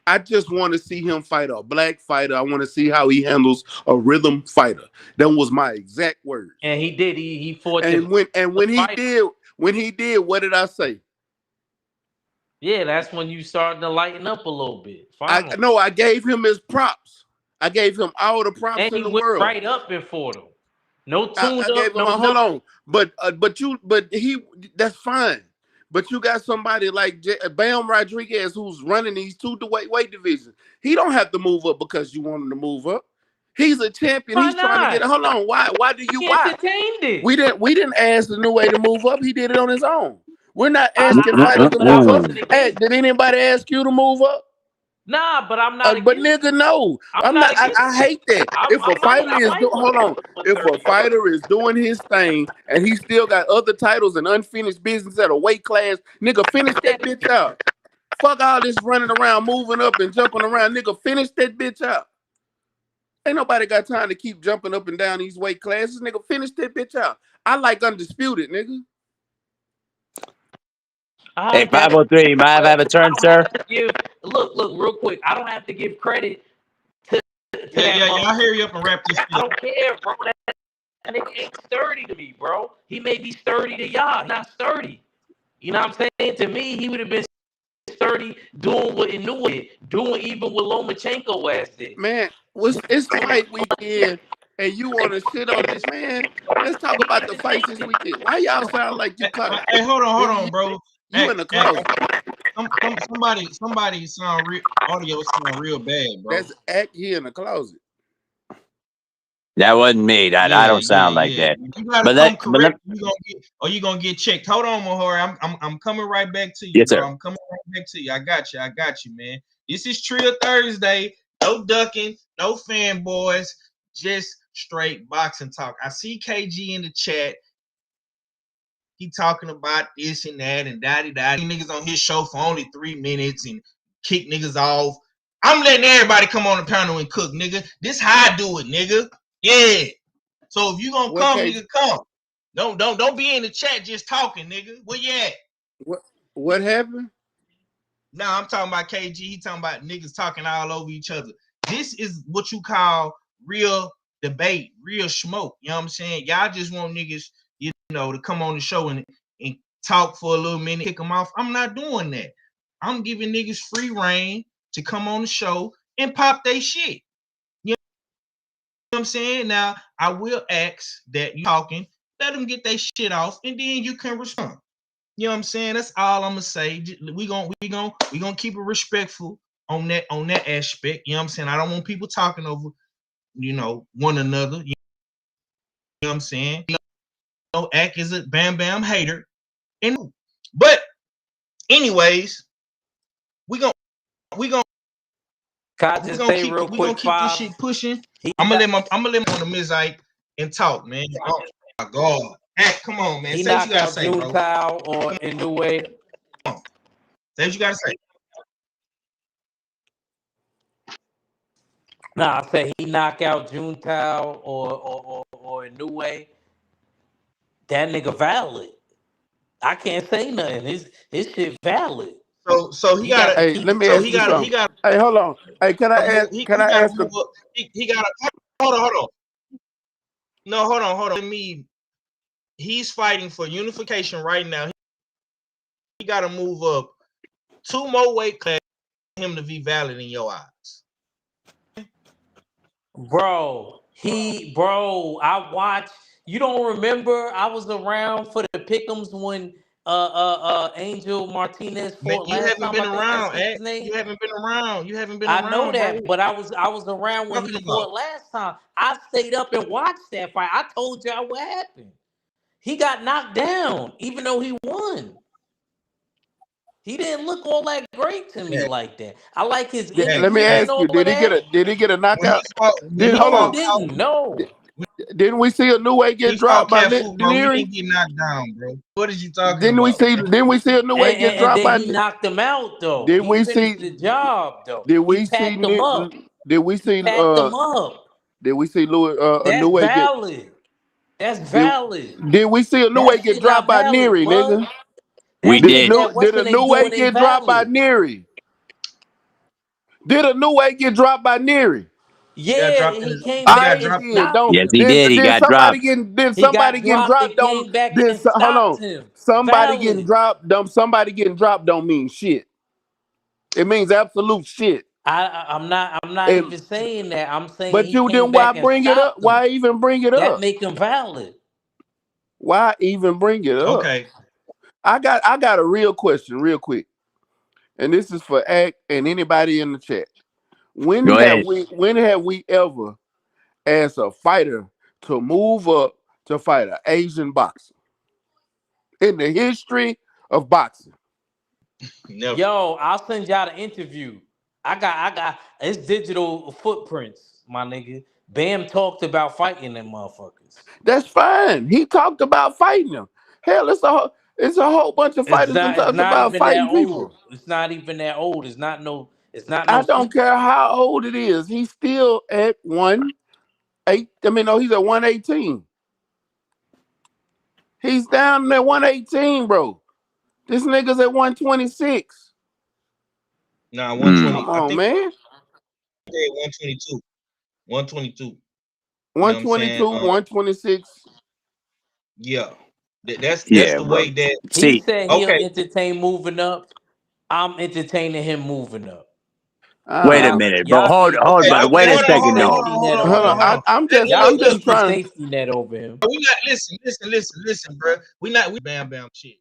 I just want to see him fight a black fighter. I want to see how he handles a rhythm fighter. That was my exact words. And he did. He fought your And when he fight. did, what did I say? Yeah, that's when you started to lighten up a little bit. I Finally. no, I gave him his props. I gave him all the props And in he the went world. right up and fought him. No tuned I gave up, him no hold nothing. on, but that's fine. But you got somebody like Bam Rodriguez who's running these two weight divisions. He don't have to move up because you want him to move up. He's a champion. Why He's trying to get. not? Hold on, He why? entertained We it. didn't ask the new way to move up. He did it on his own. We're not asking I fighters know, to but I move up. wasn't Hey, against did it. anybody ask you to move up? Nah, but I'm not But against nigga, it. no, I'm I'm not not. against I it. hate that. If a fighter I is might want hold on, if a 30. fighter is doing his thing and he still got other titles and unfinished business at a weight class, nigga, finish that bitch out. Fuck all this running around, moving up and jumping around, nigga. Finish that bitch out. Ain't nobody got time to keep jumping up and down these weight classes, nigga. Finish that bitch out. I like undisputed, nigga. I Hey, guess, 503, you might have a I turn, don't have sir? to give. Look, real quick. I don't have to give credit to that. Yeah. Y'all hurry up and wrap this I shit up. don't care, bro. That nigga ain't sturdy to me, bro. He may be sturdy to y'all, not sturdy. You know what I'm saying? To me, he would have been sturdy doing what he knew it, doing even what Lomachenko ass did. Man, it's fight weekend. and you want to shit on this man. Let's talk about the fights this weekend. Why y'all sound like you caught? Hey, hold Nigga, on, bro. you in the closet. Somebody sound audio sound real bad, bro. That's act here in the closet. That wasn't me. I don't sound like that. You gotta come correct. You gonna get checked. Hold on, Mahori. I'm coming right back to you, yes, bro. sir. I'm coming right back to you. I got you, man. This is Trill Thursday. No ducking, no fanboys, just straight boxing talk. I see KG in the chat. He talking about this and that and da-di-da. Niggas on his show for only 3 minutes and kick niggas off. I'm letting everybody come on the panel and cook, nigga. This how I do it, nigga. Yeah. So if you gonna come, nigga, come. Don't be in the chat just talking, nigga. Where you at? What happened? Nah, I'm talking about KG. He talking about niggas talking all over each other. This is what you call real debate, real smoke. You know what I'm saying? Y'all just want niggas, you know, to come on the show and talk for a little minute, kick them off. I'm not doing that. I'm giving niggas free reign to come on the show and pop they shit. You know what I'm saying? Now, I will ask that you talking, let them get their shit off, and then you can respond. You know what I'm saying? That's all I'm gonna say. We gonna keep it respectful on that aspect. You know what I'm saying? I don't want people talking over, you know, one another. You know what I'm saying? You know, Act is a bam bam hater. But anyways, we gonna Can I just say real quick, keep this shit pushing. I'm gonna let him on the mid and talk, man. Oh my God. Act, come on, man. He Say what you knocked gotta out say, bro. Juntao or Inoue. Say what you gotta say. Nah, I said he knocked out Juntao or Inoue. That nigga valid. I can't say nothing. His shit valid. So he gotta. Hey, let me ask you something. Hey, hold on. Hey, can I ask? Can I ask? He gotta. Hold on. No, hold on. He's fighting for unification right now. He got to move up 2 more weight classes for him to be valid in your eyes. Bro, I watched. You don't remember? I was around for the pick'ems when Angel Martinez fought last time. Been I think around, that's his name. You haven't been around. I know that, bro. But I was around when he fought last time. I stayed up and watched that fight. I told y'all what happened. He got knocked down, even though he won. He didn't look all that great to me like that. I like his energy. Let me ask you: Did he get a knockout? Hold on. Didn't. No. Didn't we see a new way get dropped by Neri? He didn't get knocked down, bro. What is you talking Didn't about? Didn't we see a new way get dropped by? He knocked him out though. Did he we finished see the job though? Did we he packed see? him up. Did we see? Packed him up. Did we see Louis a That's new way valid. That's valid. Did we see a new way get dropped by Neri, nigga? We did. Did a new way get dropped by Neri? Did a new way get dropped by Neri? Yeah, he came back and stopped him. Yes, he did. He got dropped. Then somebody getting dropped don't. Then hold on. Somebody getting dropped. Somebody getting dropped don't mean shit. It means absolute shit. I'm not even saying that. I'm saying. But you then why bring it up? Why even bring it up? That make him valid. Why even bring it up? Okay. I got a real question, real quick, and this is for Act and anybody in the chat. When have we ever asked a fighter to move up to fight an Asian boxer in the history of boxing? Never. Yo, I'll send y'all the interview. I got it's digital footprints, my nigga. Bam talked about fighting them motherfuckers. That's fine. He talked about fighting them. Hell, it's a whole bunch of fighters that talked about fighting people. It's not even that old. It's not no. I don't care how old it is. He's still at 1-8. I mean, no, he's at 118. He's down at 118, bro. This nigga's at 126. Nah, 120. Come on, man. 122. 122. 122, 126. Yeah. That's the way that he said he'll entertain moving up. I'm entertaining him moving up. Wait a Uh, minute, bro. Y'all Hold, keep hold, Okay, but okay, wait a y'all hold on, keep second, hold on, though. hold safety on, net hold on, over hold hold on. on, hold him. on. I'm Let, just, let, Y'all I'm look, just keep the trying. safety net over him. we not listen, bro. We Bam Bam shit.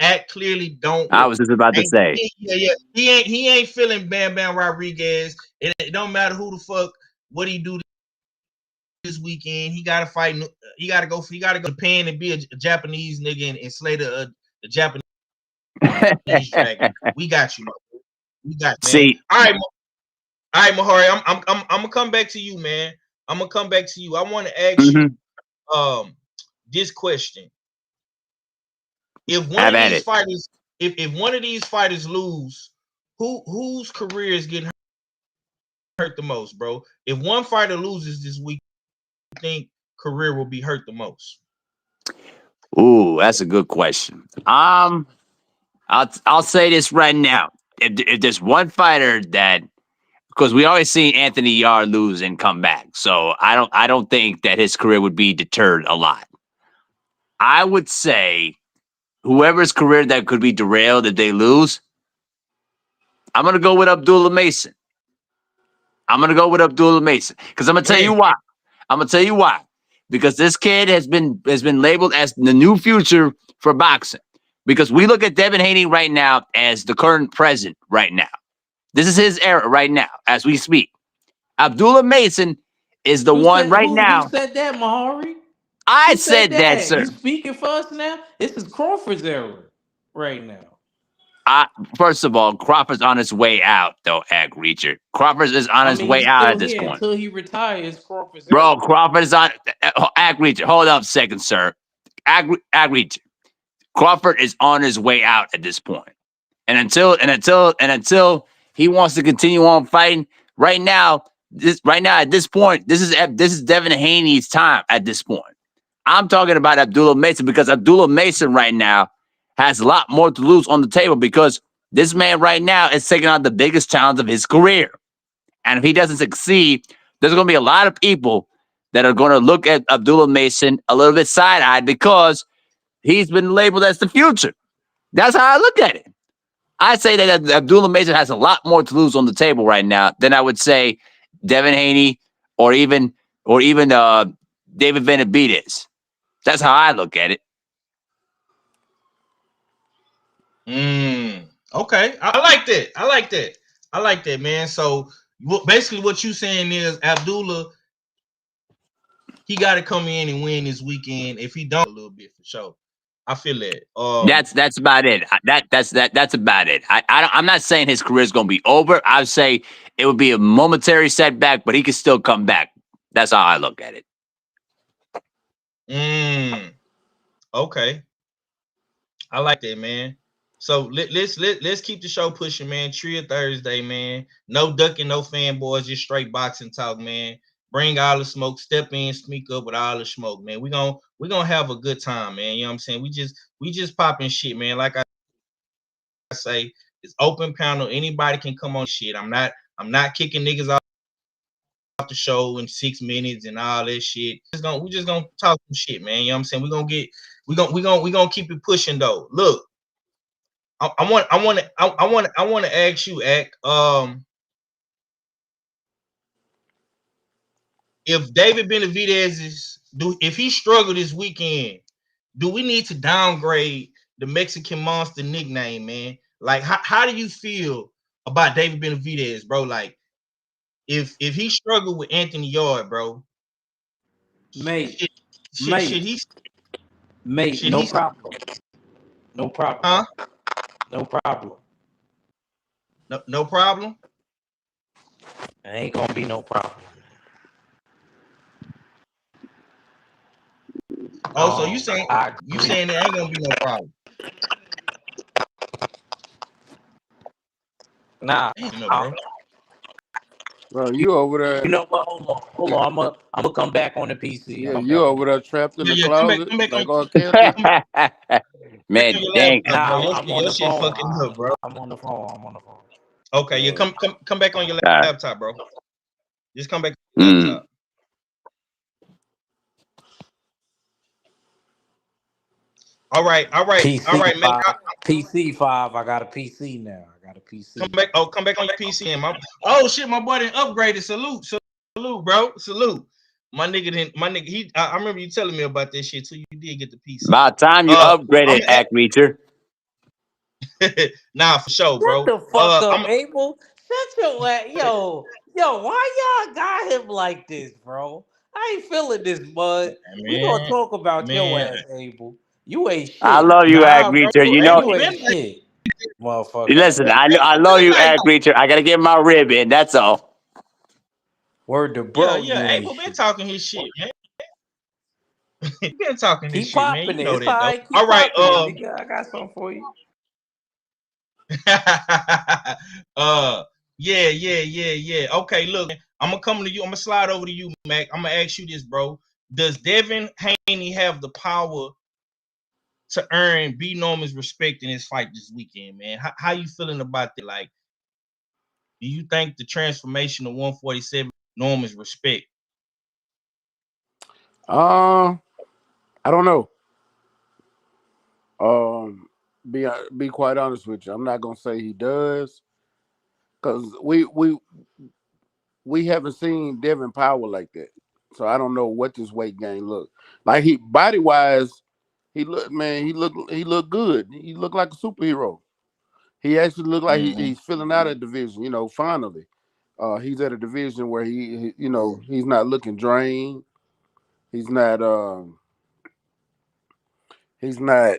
Act clearly don't I was just about to ain't say. yeah. He ain't feeling Bam Bam Rodriguez. It don't matter who the fuck what he do this weekend. He gotta fight. He gotta go to Japan and be a Japanese nigga and slay the Japanese dragon. We got you, man. We got you, man. See, All right, Mahari. I'm gonna come back to you, man. I'm gonna come back to you. I want to ask mhm, you this question. If one have of at these it. fighters, if one of these fighters lose, whose career is getting hurt the most, bro? If one fighter loses this week, you think career will be hurt the most? Ooh, that's a good question. I'll say this right now. If there's one fighter that, because we always seen Anthony Yarde lose and come back, so I don't think that his career would be deterred a lot. I would say whoever's career that could be derailed if they lose, I'm gonna go with Abdullah Mason. I'm gonna go with Abdullah Mason because I'm gonna tell Man, you why. I'm gonna tell you why. Because this kid has been labeled as the new future for boxing. Because we look at Devin Haney right now as the current president right now. This is his era right now as we speak. Abdullah Mason is the one right Who now. said that, Mahari? I Who said said that, that? You sir. speaking for us now? This is Crawford's era right now. First of all, Crawford's on his way out, though, Ag Reacher. Crawford is on I his mean, way he's out still at this here point. until he retires. Crawford's era. Bro, Crawford is on Ag Reacher. Hold up a second, sir. Ag Reacher. Crawford is on his way out at this point. And until he wants to continue on fighting, at this point, this is Devin Haney's time at this point. I'm talking about Abdullah Mason because Abdullah Mason right now has a lot more to lose on the table because this man right now is taking on the biggest challenge of his career. And if he doesn't succeed, there's going to be a lot of people that are going to look at Abdullah Mason a little bit side-eyed because he's been labeled as the future. That's how I look at it. I say that Abdullah Mason has a lot more to lose on the table right now than I would say Devin Haney or even David Benavidez. That's how I look at it. Okay, I like that. I like that, man. So basically, what you saying is Abdullah, he got to come in and win this weekend. If he don't, a little bit for sure. I feel that. That's about it. That's about it. I'm not saying his career is going to be over. I would say it would be a momentary setback, but he can still come back. That's how I look at it. Okay, I like that, man. So let's keep the show pushing, man. Trill Thursday, man. No ducking, no fanboys, just straight boxing talk, man. Bring all the smoke, step in, sneak up with all the smoke, man. We gonna have a good time, man. You know what I'm saying? We just popping shit, man. Like I say, it's open panel. Anybody can come on shit. I'm not kicking niggas off the show in 6 minutes and all that shit. We just gonna talk some shit, man. You know what I'm saying? We gonna keep it pushing though. Look, I want to ask you, Act. If David Benavidez if he struggled this weekend, do we need to downgrade the Mexican Monster nickname, man? Like, how do you feel about David Benavidez, bro? Like, if he struggled with Anthony Yarde, bro, Mate, should mate, he mate, should no he problem. No problem. huh? No problem. No problem. It ain't gonna be no problem. Oh, so you saying I agree. there ain't gonna be no problem? Nah, You know, bro. bro, you over you there? know what? Hold on. I'm gonna come back on the PC. I'm Yeah, come you back on over the there trapped in Yeah, the yeah. closet Come back like on. R. Kelly? Come back on Man, your dang. laptop, bro. Nah, I'm on Your the shit phone. fucking up, bro. I'm on the phone. I'm on the phone. Okay, yeah. Come back on your laptop, bro. Just come back on your Mm. laptop. All right, PC Mac. five, PC 5. I got a PC now. I got a Come PC. back. Oh, come back on your PC. And oh shit, my boy didn't upgraded. Salute, bro. Salute. My nigga didn't. My nigga, I remember you telling me about this shit too. You did get the PC. About time you upgraded, Act Reacher. Nah, for sure, Shut bro. the fuck up, I'm Abel. Shut your ass. Yo, why y'all got him like this, bro? I ain't feeling this, bud. We gonna man, talk about your man. ass, Abel. You ain't I shit. love you, Act Nah, bro. Reacher. You know, You Been ain't shit, motherfucker. listen, I love you, like, Act Reacher. I gotta get my rib in. That's all. Word to yeah, bro, yeah. you ain't Abel been shit. talking his shit, man. He been talking his Keep shit, man. You popping it. know It's that all though. right. Keep All right, popping it, nigga. I got something for you. Yeah. Okay, look, man, I'm gonna come to you. I'm gonna slide over to you, Mac. I'm gonna ask you this, bro. Does Devin Haney have the power to earn B Norman's respect in his fight this weekend, man? How you feeling about that? Like, do you think the transformation of 147 Norman's respect? I don't know. Be quite honest with you. I'm not gonna say he does because we haven't seen Devin Power like that. So I don't know what this weight gain look like. He body wise, he looked good. He looked like a superhero. He actually looked like Mm-hmm. he's filling out a division. Finally, he's at a division where he's not looking drained. He's not. He's not.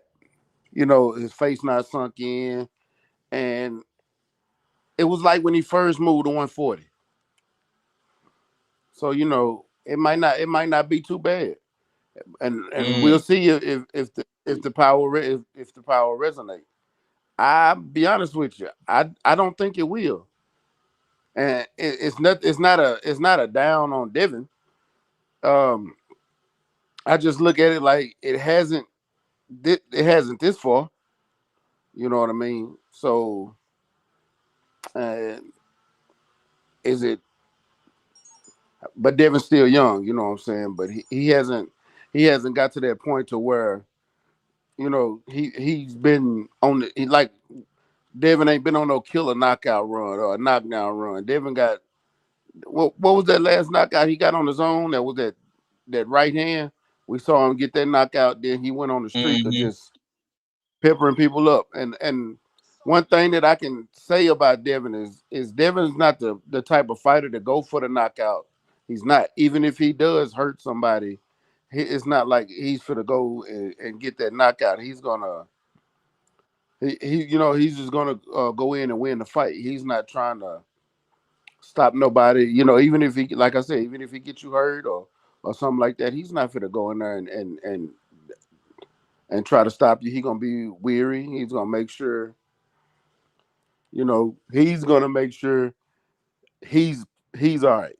His face not sunk in, and it was like when he first moved to 140. So it might not be too bad, and we'll Mm. see if the power resonates. I'll be honest with you, I don't think it will, and it's not a down on Devin. Um, I just look at it like it hasn't this far. You know what I mean? So, uh, is it? But Devin's still young. You know what I'm saying? But he hasn't got to that point to where he's been on like Devin ain't been on no killer knockout run or a knockdown run. Devin got what was that last knockout he got on his own? That was that right hand. We saw him get that knockout. Then he went on the streak of Mm-hmm. just peppering people up. And one thing that I can say about Devin is Devin's not the type of fighter to go for the knockout. He's not. Even if he does hurt somebody, it's not like he's for to go and get that knockout. He's just gonna go in and win the fight. He's not trying to stop nobody. Even if he, like I said, even if he gets you hurt or something like that, he's not for to go in there and try to stop you. He's gonna be weary. He's gonna make sure. He's gonna make sure he's he's all right.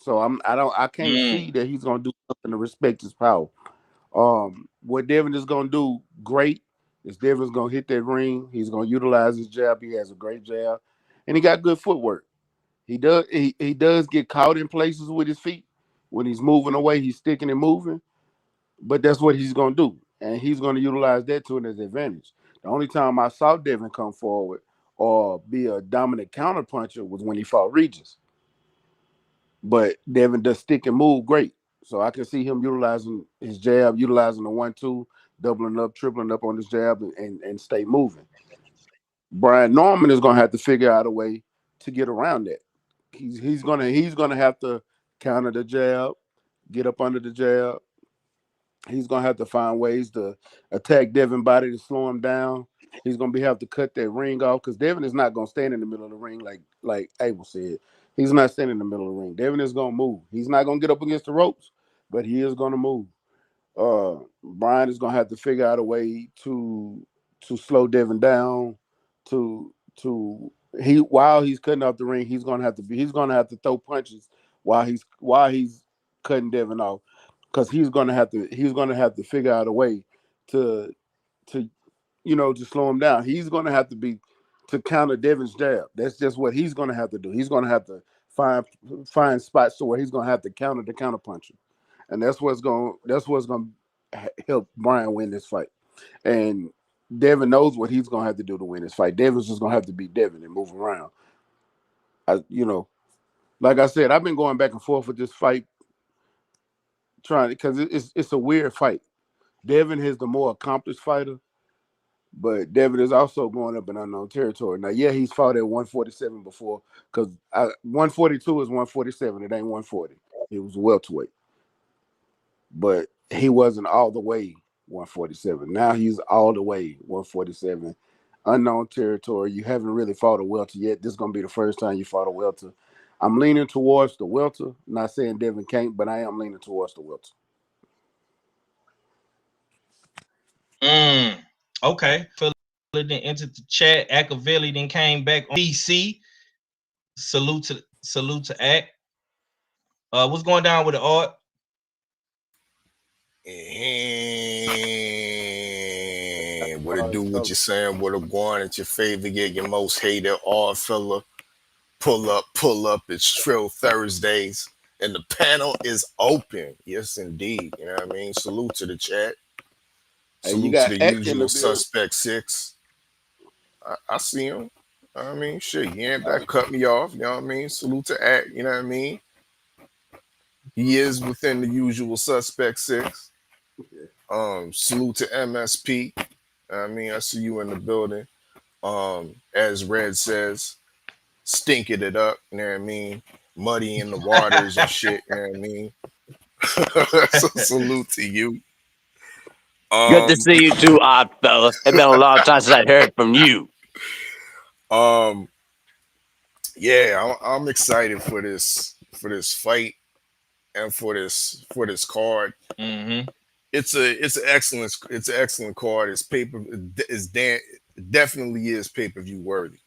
So I can't Mm. see that he's gonna do something to respect his power. What Devin is gonna do great is Devin's gonna hit that ring. He's gonna utilize his jab. He has a great jab, and he got good footwork. He does get caught in places with his feet when he's moving away. He's sticking and moving, but that's what he's gonna do, and he's gonna utilize that to his advantage. The only time I saw Devin come forward or be a dominant counterpuncher was when he fought Regis. But Devin does stick and move great. So I can see him utilizing his jab, utilizing the 1-2, doubling up, tripling up on his jab, and stay moving. Brian Norman is gonna have to figure out a way to get around that. He's gonna have to counter the jab, get up under the jab. He's gonna have to find ways to attack Devin body to slow him down. He's gonna have to cut that ring off because Devin is not gonna stand in the middle of the ring like Abel said. He's not standing in the middle of the ring. Devin is gonna move. He's not gonna get up against the ropes, but he is gonna move. Brian is gonna have to figure out a way to slow Devin down. To he while he's cutting off the ring, he's gonna have to throw punches while he's cutting Devin off because he's gonna have to figure out a way to to to slow him down. He's gonna have to counter Devin's jab. That's just what he's gonna have to do. He's gonna have to find spots to where he's gonna have to counter the counter puncher, and that's what's gonna help Brian win this fight. And Devin knows what he's gonna have to do to win this fight. Devin's just gonna have to beat Devin and move around. Like I said, I've been going back and forth with this fight, trying because it's a weird fight. Devin is the more accomplished fighter, but Devin is also going up in unknown territory. Now, yeah, he's fought at 147 before, because 142 is 147. It ain't 140. It was welterweight, but he wasn't all the way 147. Now he's all the way 147. Unknown territory. You haven't really fought a welter yet. This is gonna be the first time you fought a welter. I'm leaning towards the welter. Not saying Devin can't, but I am leaning towards the welter. Okay. Philip then entered the chat. Akavelli then came back on DC. Salute to Ak. What's going down with the art? And what it do, what you saying, what it going at your favorite, get your most hated odd fella. Pull up, it's Trill Thursdays. And the panel is open. Yes, indeed. You know what I mean? Salute to the chat. Salute to the usual suspect 6. I see him. I mean, shit, he ain't that cut me off. You know what I mean? Salute to Act. You know what I mean? He is within the usual suspect 6. Salute to MSP. I mean, I see you in the building. As Red says, stinking it up. You know what I mean? Muddy in the waters and shit. You know what I mean? So salute to you. Good to see you too, odd fella. It's been a long time since I heard from you. Yeah, I'm excited for this fight and for this card. Mm-hmm. It's an excellent card. It's definitely is pay-per-view worthy,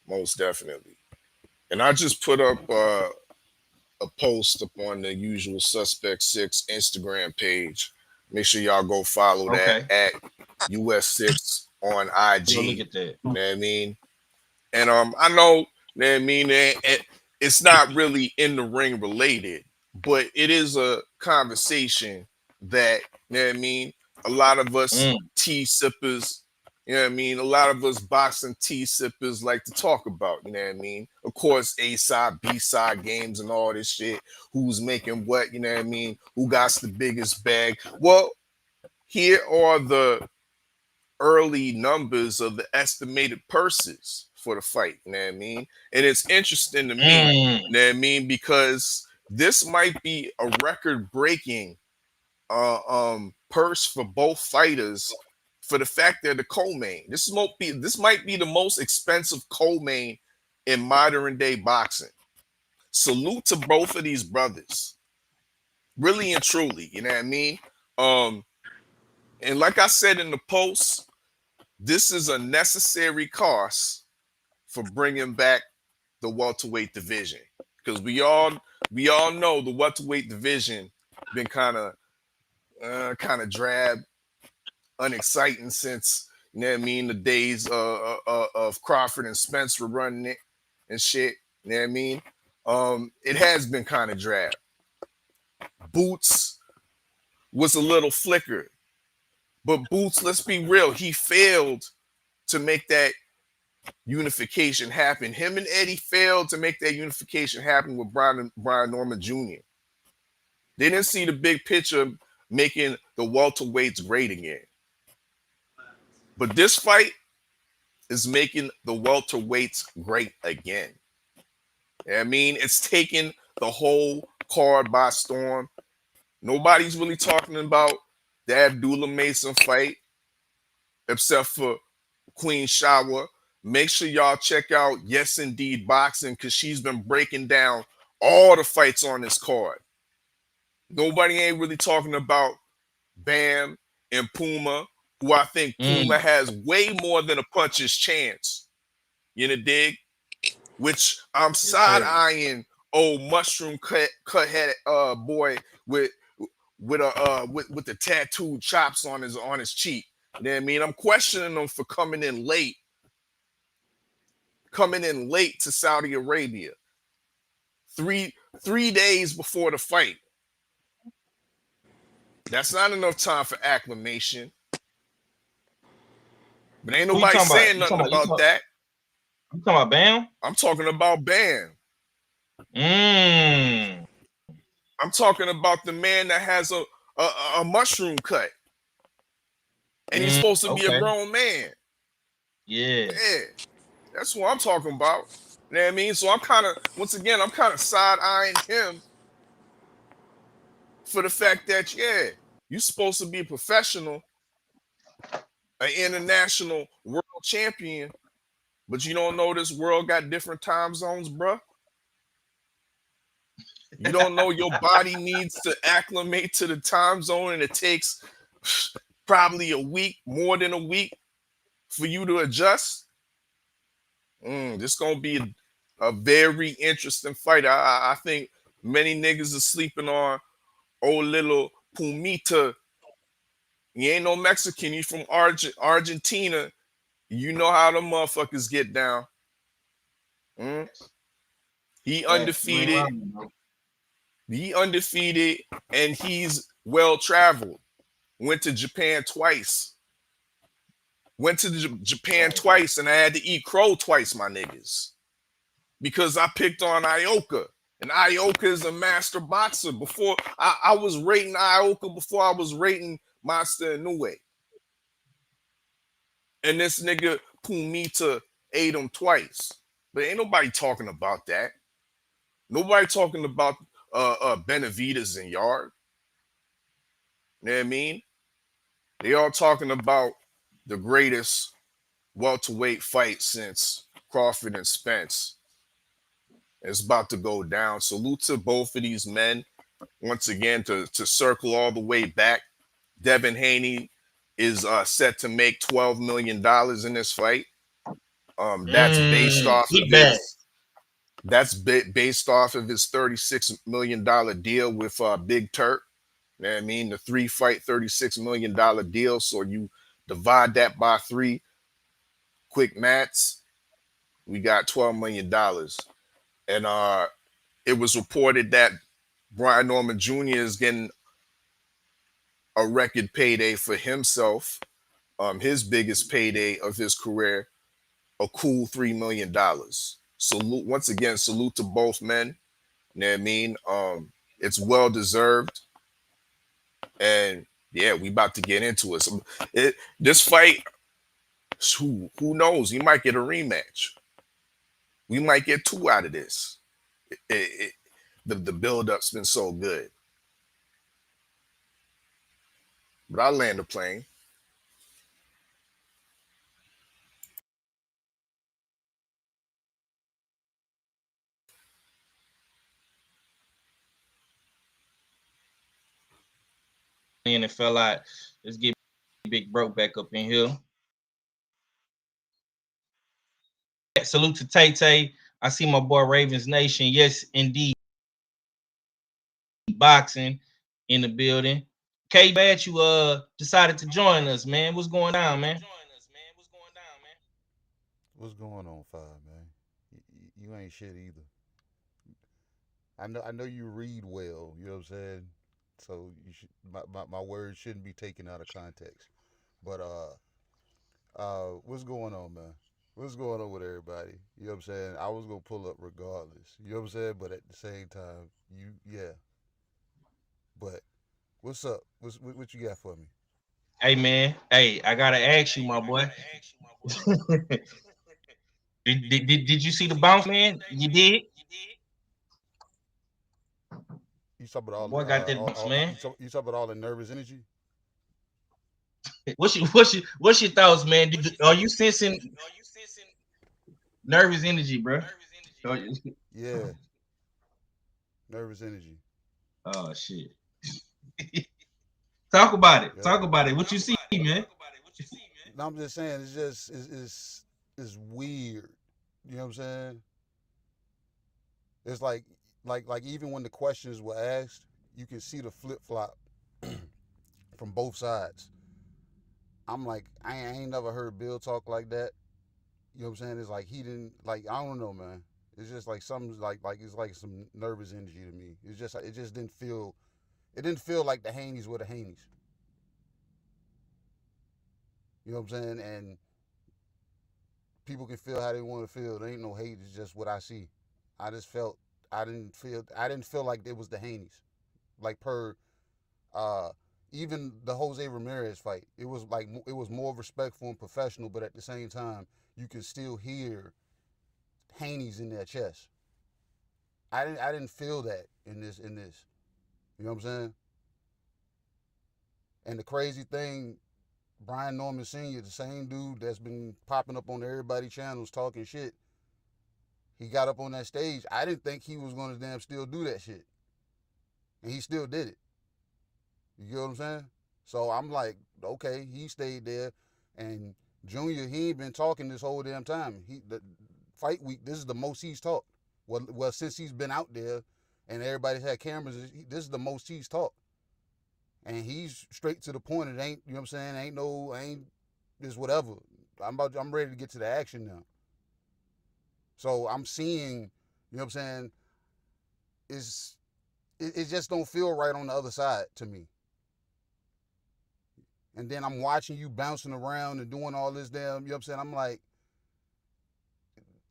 most definitely. And I just put up a post up on the usual suspect 6 Instagram page. Make sure y'all go follow that at US6 on IG. Look at that. You know what I mean? And I know, you know what I mean, it's not really in the ring related, but it is a conversation that, you know what I mean, a lot of us tea sippers, you know what I mean, a lot of us boxing tea sippers like to talk about, you know what I mean? Of course, A-side, B-side games and all this shit, who's making what, you know what I mean, who got the biggest bag. Well, here are the early numbers of the estimated purses for the fight, you know what I mean? And it's interesting to me, you know what I mean, because this might be a record-breaking purse for both fighters for the fact they're the co-main. This might be the most expensive co-main in modern day boxing. Salute to both of these brothers. Really and truly, you know what I mean? And like I said in the post, this is a necessary cost for bringing back the welterweight division, because we all know the welterweight division been kind of drab, unexciting since, you know what I mean, the days of Crawford and Spence were running it and shit. You know what I mean? It has been kind of drab. Boots was a little flickered, but Boots, let's be real, he failed to make that unification happen. Him and Eddie failed to make that unification happen with Brian Norman Jr. They didn't see the big picture making the welterweights great again. But this fight is making the welterweights great again. I mean, it's taking the whole card by storm. Nobody's really talking about the Abdullah Mason fight, except for Queen Shawa. Make sure y'all check out Yes Indeed Boxing, because she's been breaking down all the fights on this card. Nobody ain't really talking about Bam and Puma, who I think Puma has way more than a puncher's chance. You know, dig? Which I'm side-eyeing old mushroom cut head boy with the tattooed chops on his cheek. You know what I mean? I'm questioning him for coming in late to Saudi Arabia. Three days before the fight. That's not enough time for acclimation. But ain't Who you nobody talking about? saying nothing about that. You talking about Bam? I'm talking about Bam. Mmm. I'm talking about the man that has a mushroom cut. And he's supposed to be a Okay. grown man. Yeah. Yeah. That's what I'm talking about. You know what I mean? So I'm kind of side-eyeing him for the fact that, yeah, you're supposed to be a professional, an international world champion, but you don't know this world got different time zones, bruh. You don't know your body needs to acclimate to the time zone, and it takes probably a week, more than a week, for you to adjust. This gonna be a very interesting fight. I think many niggas are sleeping on old little Pumita. He ain't no Mexican. He from Argentina. You know how the motherfuckers get down. He undefeated. He undefeated, and he's well traveled. Went to Japan twice. Went to Japan twice, and I had to eat crow twice, my niggas, because I picked on Ioka. And Ioka is a master boxer. Before I was rating Ioka before I was rating Master Inoue. And this nigga Pumita ate him twice. But ain't nobody talking about that. Nobody talking about Benavidez and Yard. You know what I mean? They all talking about the greatest welterweight fight since Crawford and Spence. It's about to go down. Salute to both of these men. Once again, to circle all the way back, Devin Haney is set to make $12 million in this fight. That's based off of based off of his $36 million deal with Big Turk. You know what I mean? The 3-fight, $36 million deal. So you divide that by 3, quick maths, we got $12 million. And it was reported that Brian Norman Jr. is getting a record payday for himself, his biggest payday of his career, a cool $3 million. Salute, once again, salute to both men. You know what I mean? It's well deserved. And yeah, we about to get into it. So this fight, who knows? He might get a rematch. We might get 2 out of this. The build-up's been so good. But I land the plane. And it fell out. Let's get Big Broke back up in here. Salute to Tay Tay. I see my boy Ravens Nation. Yes, indeed. Boxing in the building. K Bad, you decided to join us, man. What's going on, man? What's going on, Five, man? You ain't shit either. I know you read well. You know what I'm saying. So you should my words shouldn't be taken out of context. But what's going on, man? What's going on with everybody? You know what I'm saying. I was gonna pull up regardless. You know what I'm saying. But at the same time, yeah. But what's up? What you got for me? Hey, man. Hey, I gotta ask you, my boy. Did you see the bounce, man? You did. You talk about all Boy got that bounce, all man. you talk about all the nervous energy. What's your thoughts, man? Are you sensing nervous energy, bro? Yeah, nervous energy. Oh shit. Talk about it. Yep. Talk about it. What you see, man? No, I'm just saying it's just it's weird. You know what I'm saying? It's like even when the questions were asked, you can see the flip flop from both sides. I'm like, I ain't never heard Bill talk like that. You know what I'm saying? It's like he didn't like I don't know, man. It's just like something like it's like some nervous energy to me. It just didn't feel like the Haneys were the Haneys. You know what I'm saying? And people can feel how they want to feel. There ain't no hate. It's just what I see. I just felt I didn't feel like it was the Haneys, like per even the Jose Ramirez fight. It was like it was more respectful and professional, but at the same time, you can still hear Haney's in their chest. I didn't feel that in this. You know what I'm saying? And the crazy thing, Brian Norman Sr., the same dude that's been popping up on everybody's channels talking shit, he got up on that stage. I didn't think he was going to damn still do that shit. And he still did it. You get what I'm saying? So I'm like, okay, he stayed there. And Junior, he ain't been talking this whole damn time. The fight week, this is the most he's talked. Well, since he's been out there and everybody's had cameras, this is the most he's talked. And he's straight to the point. It ain't, you know what I'm saying? Ain't just whatever. I'm ready to get to the action now. So I'm seeing, you know what I'm saying? It just don't feel right on the other side to me. And then I'm watching you bouncing around and doing all this damn, you know what I'm saying? I'm like,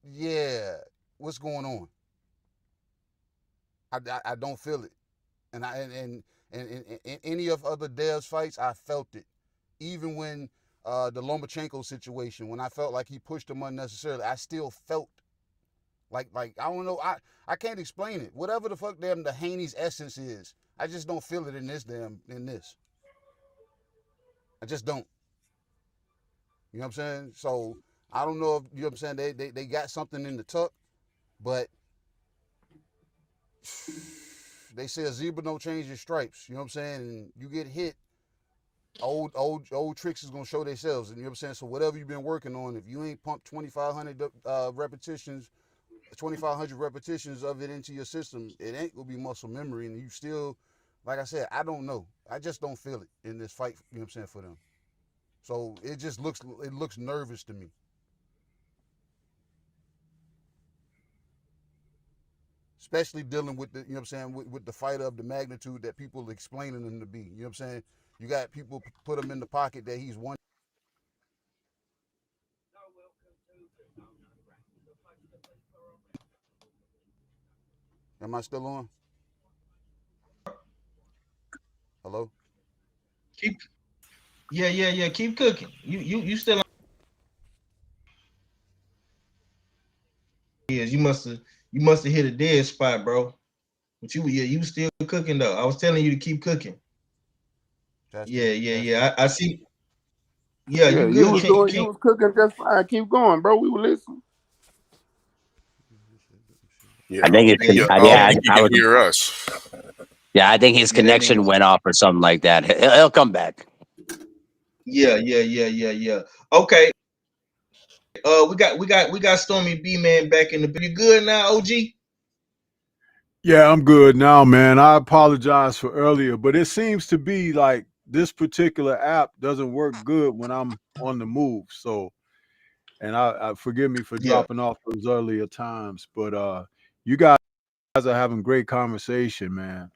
yeah, what's going on? I don't feel it. And in any of other Dev's fights, I felt it. Even when the Lomachenko situation, when I felt like he pushed him unnecessarily, I still felt like I don't know, I can't explain it. Whatever the fuck the Haney's essence is, I just don't feel it in this. I just don't. You know what I'm saying? So I don't know if, you know what I'm saying, they got something in the tuck, but they say a zebra don't change your stripes. You know what I'm saying? And you get hit, old tricks is gonna show themselves. And you know what I'm saying? So whatever you've been working on, if you ain't pumped 2,500 repetitions, 2,500 repetitions of it into your system, it ain't gonna be muscle memory. And you still, like I said, I don't know. I just don't feel it in this fight. You know what I'm saying, for them. So it just looks nervous to me. Especially dealing with the, you know what I'm saying, with the fighter of the magnitude that people are explaining him to be. You know what I'm saying? You got people put him in the pocket that he's one. Am I still on? Hello? Yeah. Keep cooking. You still on. Yes, you must have hit a dead spot, bro. But you still cooking though. I was telling you to keep cooking. Yeah. I see. Yeah, Yeah, you you good. was doing, you was cooking just fine. Keep going, bro. We were listening. Yeah, I I don't think think, it's I don't think he I can was hear us. yeah, I think his Yeah, that connection nigga. went off or something like that. He'll come back. Yeah. Okay. We got Stormy B man back in the. You good now, OG? Yeah, I'm good now, man. I apologize for earlier, but it seems to be like this particular app doesn't work good when I'm on the move. So, and I forgive me for Yeah. dropping off those earlier times, but you guys are having great conversation, man.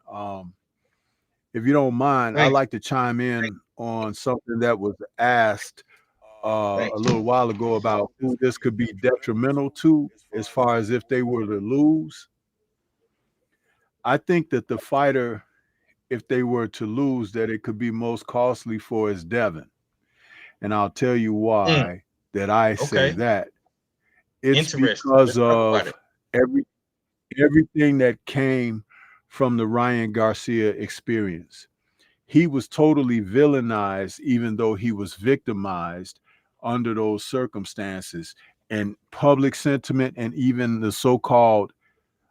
If you don't mind, I'd Thanks. like to chime in on something that was asked a Thanks. little while ago about who this could be detrimental to as far as if they were to lose. I think that the fighter, if they were to lose, that it could be most costly for is Devin. And I'll tell you Mm, why that I say okay. that. It's Interesting. because Let's talk about of it. everything that came from the Ryan Garcia experience. He was totally villainized, even though he was victimized under those circumstances. And public sentiment and even the so-called,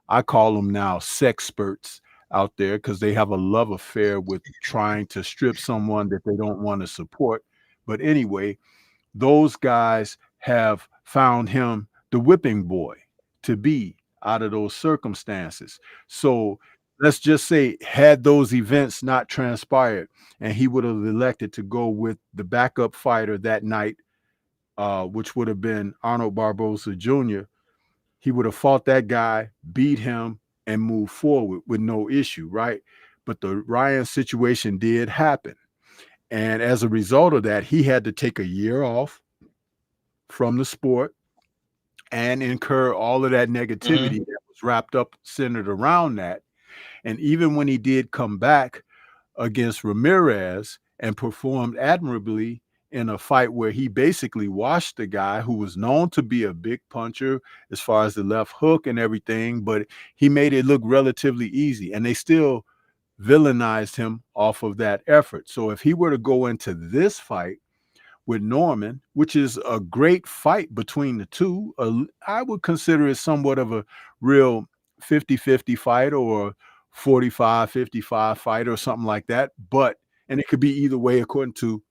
I call them now sexperts out there, because they have a love affair with trying to strip someone that they don't want to support. But anyway, those guys have found him the whipping boy to be out of those circumstances. So let's just say, had those events not transpired and he would have elected to go with the backup fighter that night, which would have been Arnold Barboza Jr., he would have fought that guy, beat him, and moved forward with no issue, right? But the Ryan situation did happen. And as a result of that, he had to take a year off from the sport. and incur all of that negativity that was wrapped up, centered around that. And even when he did come back against Ramirez and performed admirably in a fight where he basically washed the guy who was known to be a big puncher as far as the left hook and everything, but he made it look relatively easy. And they still villainized him off of that effort. So if he were to go into this fight with Norman, which is a great fight between the two, I would consider it somewhat of a real 50-50 fight or 45-55 fight or something like that. And it could be either way according to,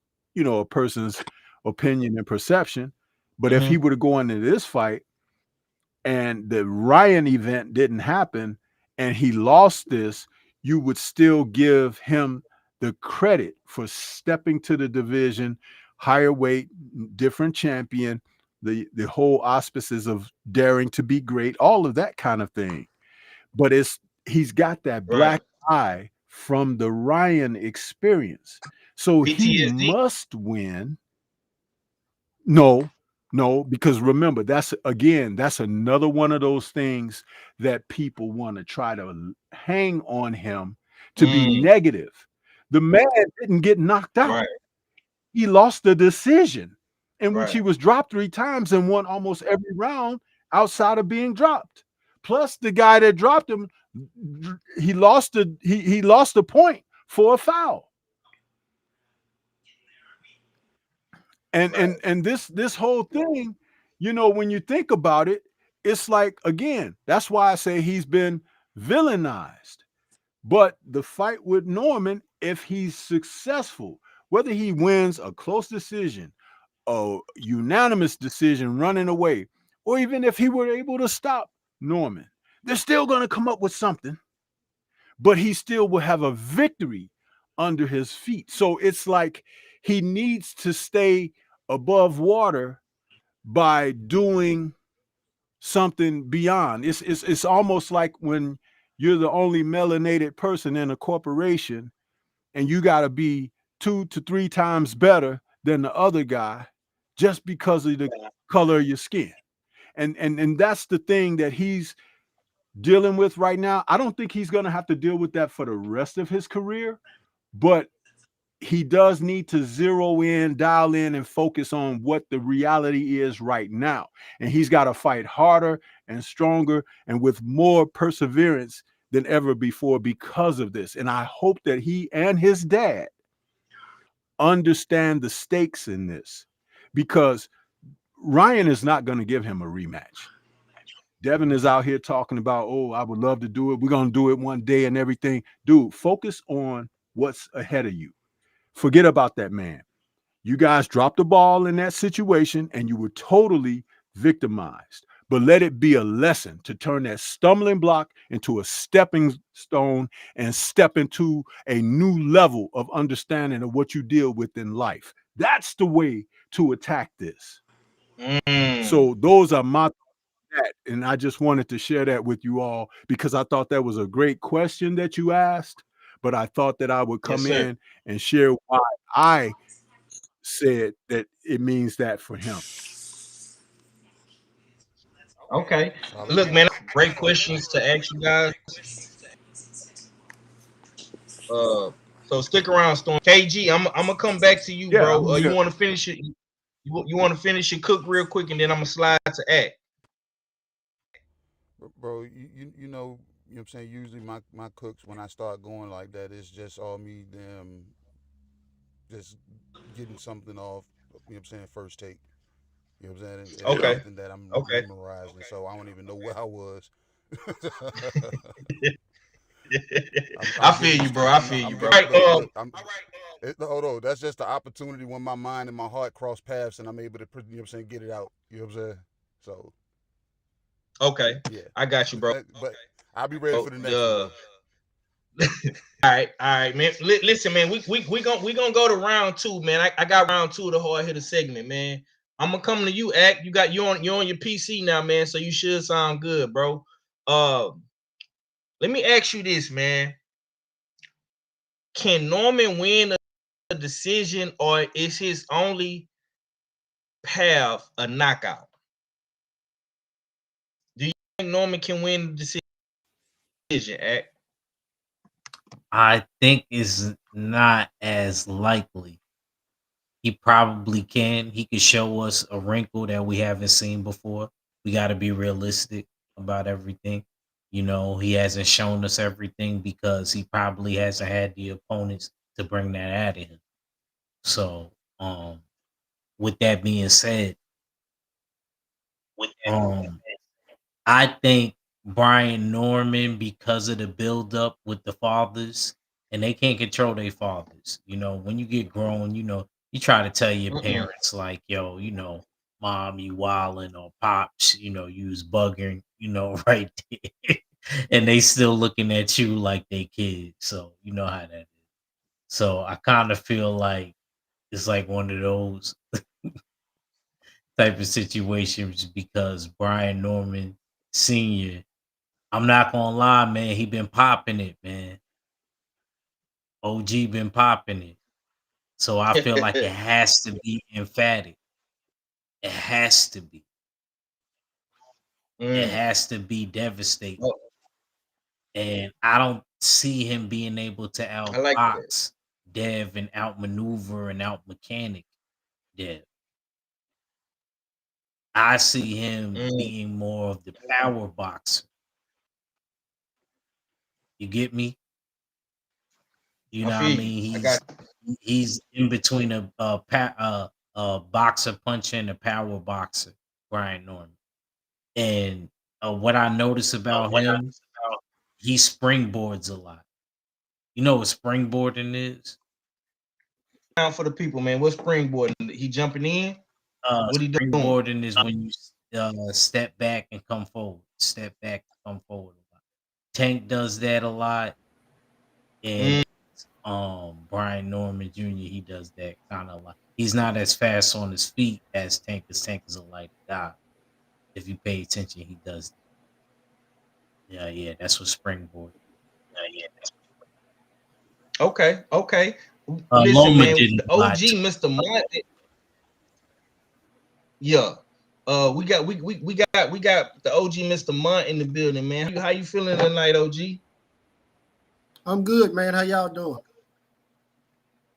a person's opinion and perception. But if he were to go into this fight and the Ryan event didn't happen and he lost this, you would still give him the credit for stepping to the division, higher weight, different champion, the whole auspices of daring to be great, all of that kind of thing. But he's got that black eye from the Ryan experience. So he must win. No, because remember, that's another one of those things that people want to try to hang on him to be negative. The man didn't get knocked out. Right. He lost the decision in which he was dropped 3 times and won almost every round outside of being dropped. Plus, the guy that dropped him, he lost the point for a foul. And this whole thing, when you think about it, it's like, again, that's why I say he's been villainized. But the fight with Norman, if he's successful, whether he wins a close decision, a unanimous decision running away, or even if he were able to stop Norman, they're still going to come up with something, but he still will have a victory under his feet. So it's like he needs to stay above water by doing something beyond. It's almost like when you're the only melanated person in a corporation and you got to be 2 to 3 times better than the other guy just because of the color of your skin. And that's the thing that he's dealing with right now. I don't think he's going to have to deal with that for the rest of his career, but he does need to zero in, dial in, and focus on what the reality is right now. And he's got to fight harder and stronger and with more perseverance than ever before because of this. And I hope that he and his dad understand the stakes in this, because Ryan is not going to give him a rematch. Devin is out here talking about, I would love to do it. We're going to do it one day and everything. Dude, focus on what's ahead of you. Forget about that man. You guys dropped the ball in that situation and you were totally victimized. But let it be a lesson to turn that stumbling block into a stepping stone and step into a new level of understanding of what you deal with in life. That's the way to attack this. So those are my thoughts, and I just wanted to share that with you all because I thought that was a great question that you asked, but I thought that I would come in and share why I said that it means that for him. Okay. Look, man, great questions to ask you guys. So stick around, Storm. KG, I'm gonna come back to you, bro. You want to finish it? You want to finish your cook real quick, and then I'm gonna slide to Act. Bro, you know what I'm saying? Usually my cooks, when I start going like that, it's just all me them just getting something off, first take. You know what I'm saying? And Okay. something that I'm memorizing, so I don't even know where I was. I feel you, bro. Right, hold on. That's just the opportunity when my mind and my heart cross paths and I'm able to, get it out. You know what I'm saying? So. Okay. Yeah. I got you, bro. But I'll be ready for the next one. All right, man. Listen, man. We gonna go to round 2, man. I got round 2 of the hard hitter segment, man. I'm gonna come to you, Act. You're on your PC now, man. So you should sound good, bro. Let me ask you this, man. Can Norman win a decision, or is his only path a knockout? Norman can win the decision? I think it's not as likely. He probably can. He could show us a wrinkle that we haven't seen before. We got to be realistic about everything. You know, he hasn't shown us everything because he probably hasn't had the opponents to bring that out of him. So, with that being said, um, I think Brian Norman, because of the buildup with the fathers, and they can't control their fathers. You know, when you get grown, you know, you try to tell your parents, like, yo, you know, mom, you wildin', or pops, you know, you was bugging, you know, right there. And they still looking at you like they kids. So, you know how that is. So I kind of feel like it's like one of those type of situations because Brian Norman Sr., I'm not gonna lie, man. He been popping it, man. OG been popping it. So I feel like it has to be emphatic. It has to be. It has to be devastating. Oh, And I don't see him being able to I like that. outbox Dev and outmaneuver and outmechanic Dev. I see him being more of the power boxer. You get me? You I know what I feel you. mean? I got He's in between a boxer puncher and a power boxer, Brian Norman. And what I notice about him, he springboards a lot. You know what springboarding is? time for the people, man. What's springboarding? He jumping in? What he doing? Springboarding is when you step back and come forward. Step back and come forward a lot. Tank does that a lot, and Brian Norman Jr. he does that kind of like he's not as fast on his feet as Tank, because Tank is a light guy. If you pay attention, he does. Yeah, that's what springboard. Okay. Listen, Loma man. didn't The lie OG, to. Mr. Monty. Yeah. We got the OG Mr. Munt in the building, man. How you feeling tonight, OG? I'm good, man. How y'all doing?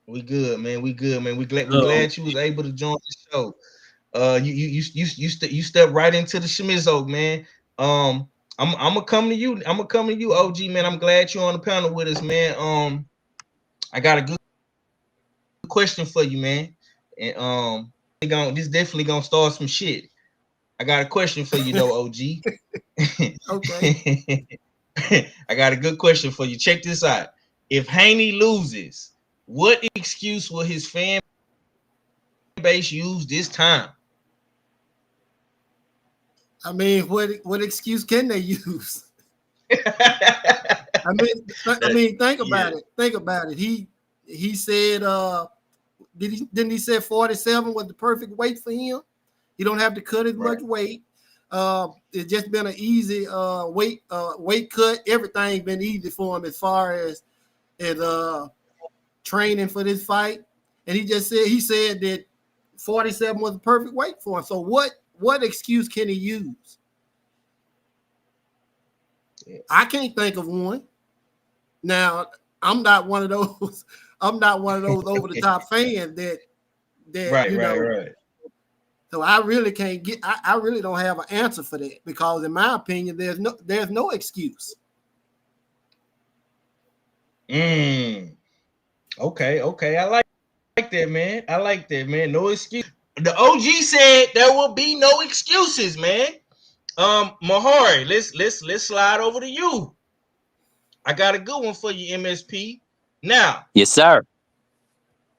We good, man. We glad Oh, you was able to join the show. You step right into the Schmizzo, man. I'm gonna come to you. I'm gonna come to you, OG, man. I'm glad you're on the panel with us, man. I got a good question for you, man. And this definitely gonna start some shit. I got a question for you though, OG. Okay. I got a good question for you. Check this out. If Haney loses, what excuse will his fan base use this time? I mean, what excuse can they use? I mean, think about it. Think about it. He said, didn't he say 47 was the perfect weight for him? He don't have to cut as much weight. It's just been an easy weight cut. Everything's been easy for him as far as training for this fight. And he said that 47 was the perfect weight for him. So what excuse can he use? I can't think of one. Now, I'm not one of those over the top fans that right. So I really can't I really don't have an answer for that, because in my opinion, there's no excuse. Okay. I like that, man. No excuse. The OG said there will be no excuses, man. Mahari, let's slide over to you. I got a good one for you, MSP. Now, Yes, sir.